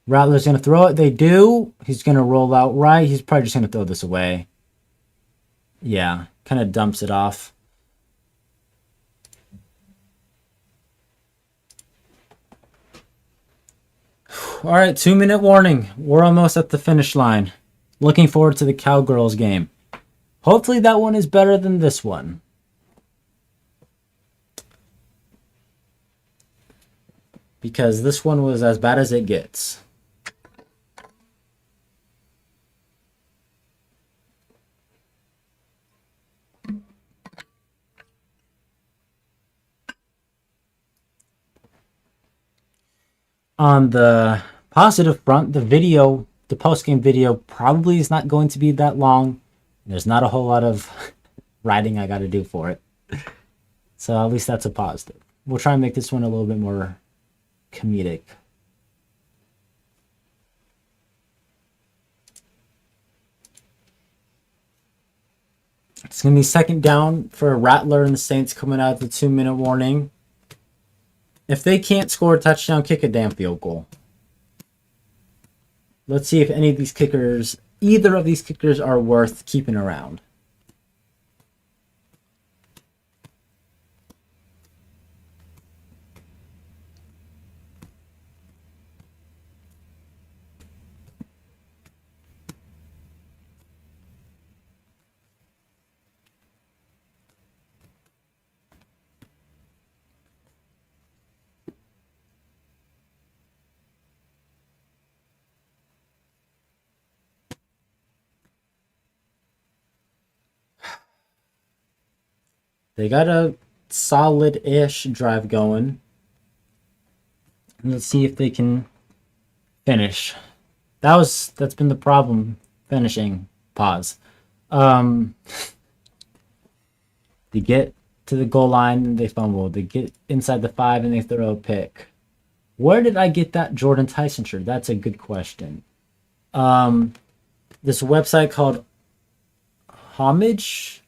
Rattler's going to throw it. They do. He's going to roll out right. He's probably just going to throw this away. Yeah, kind of dumps it off. All right, 2-minute warning. We're almost at the finish line. Looking forward to the Cowgirls game. Hopefully that one is better than this one. Because this one was as bad as it gets. On the positive front, the post-game video probably is not going to be that long. There's not a whole lot of writing I got to do for it. So at least that's a positive. We'll try and make this one a little bit more comedic. It's going to be 2nd down for Rattler and the Saints coming out of the 2-minute warning. If they can't score a touchdown, kick a damn field goal. Let's see if either of these kickers are worth keeping around. They got a solid-ish drive going. Let's see if they can finish. That's been the problem, finishing. Pause. They get to the goal line and they fumble. They get inside the 5 and they throw a pick. Where did I get that Jordan Tyson shirt? That's a good question. This website called Homage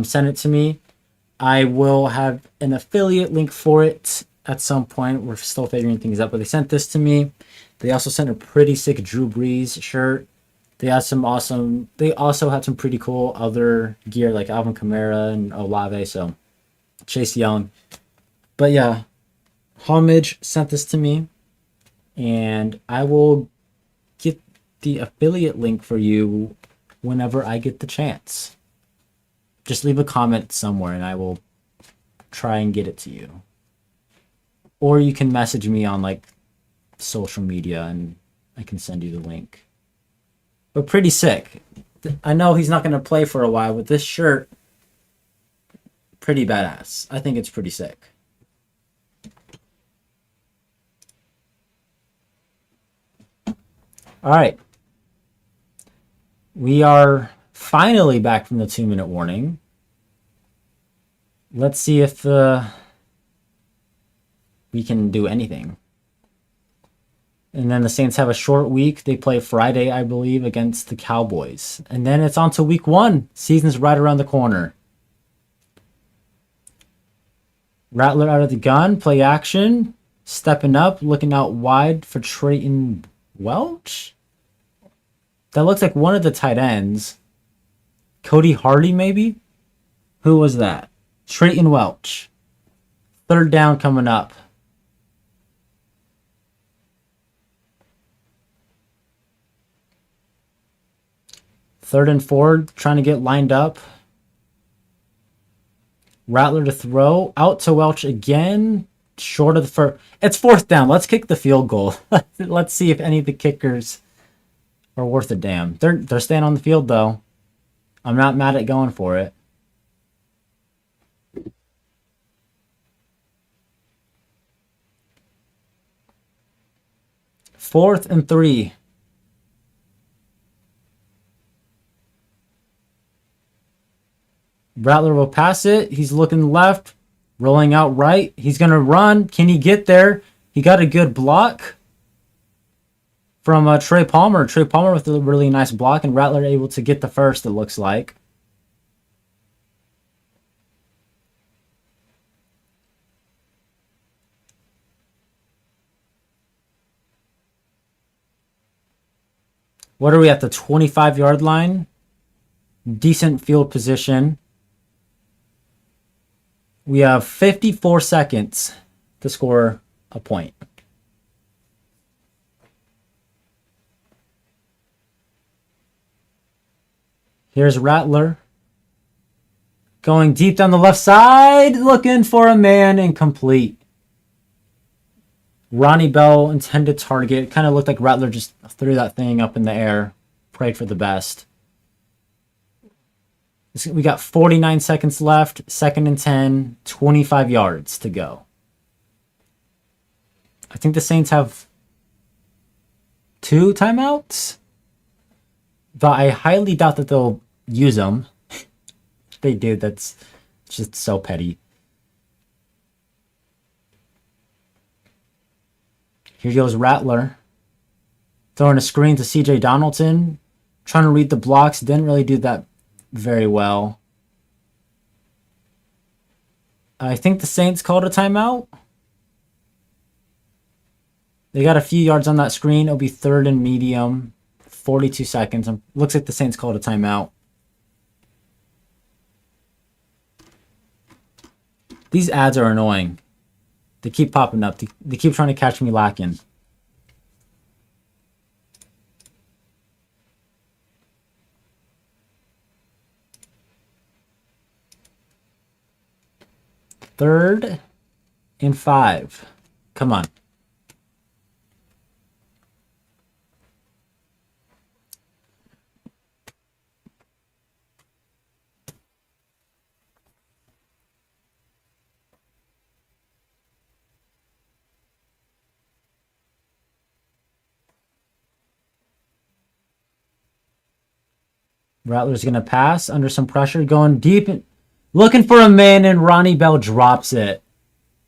sent it to me. I will have an affiliate link for it at some point. We're still figuring things out, but they sent this to me. They also sent a pretty sick Drew Brees shirt. They also had some pretty cool other gear like Alvin Kamara and Olave, so Chase Young. But yeah, Homage sent this to me, and I will get the affiliate link for you whenever I get the chance. Just leave a comment somewhere and I will try and get it to you. Or you can message me on like social media and I can send you the link. But pretty sick. I know he's not going to play for a while, but this shirt, pretty badass. I think it's pretty sick. All right. We are finally back from the 2-minute warning. Let's see if we can do anything. And then the Saints have a short week. They play Friday, I believe, against the Cowboys. And then it's on to week 1. Season's right around the corner. Rattler out of the gun, play action, stepping up, looking out wide for Trayton Welch? That looks like one of the tight ends. Cody Hardy, maybe? Who was that? Trayton Welch. Third down coming up. Third and 4, trying to get lined up. Rattler to throw. Out to Welch again. Short of the first. It's fourth down. Let's kick the field goal. Let's see if any of the kickers are worth a damn. They're staying on the field, though. I'm not mad at going for it. Fourth and 3. Rattler will pass it. He's looking left, rolling out right. He's going to run. Can he get there? He got a good block from Trey Palmer. Trey Palmer with a really nice block, and Rattler able to get the first, it looks like. What are we at the 25-yard line? Decent field position. We have 54 seconds to score a point. Here's Rattler. Going deep down the left side. Looking for a man, incomplete. Ronnie Bell, intended target. Kind of looked like Rattler just threw that thing up in the air. Prayed for the best. We got 49 seconds left. 2nd and 10. 25 yards to go. I think the Saints have 2 timeouts. But I highly doubt that they'll use them. If they do, that's just so petty. Here goes Rattler. Throwing a screen to CJ Donaldson. Trying to read the blocks. Didn't really do that very well. I think the Saints called a timeout. They got a few yards on that screen. It'll be 3rd and medium. 42 seconds. Looks like the Saints called a timeout. These ads are annoying. They keep popping up. They keep trying to catch me lacking. Third and 5. Come on. Rattler's going to pass under some pressure, going deep, looking for a man, and Ronnie Bell drops it.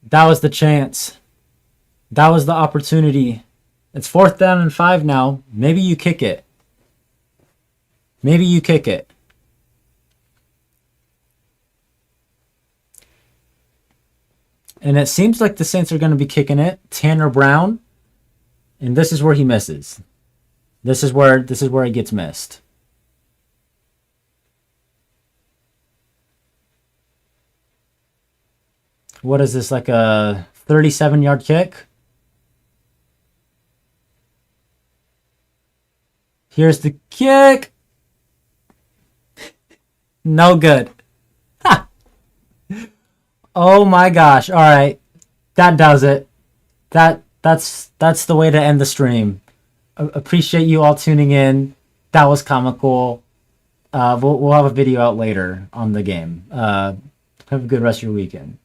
That was the chance. That was the opportunity. It's 4th down and 5 now. Maybe you kick it. Maybe you kick it. And it seems like the Saints are going to be kicking it. Tanner Brown. And this is where he misses. This is where he gets missed. What is this, like a 37-yard kick? Here's the kick. No good. Ha! Oh my gosh. All right. That does it. That's the way to end the stream. Appreciate you all tuning in. That was comical. We'll have a video out later on the game. Have a good rest of your weekend.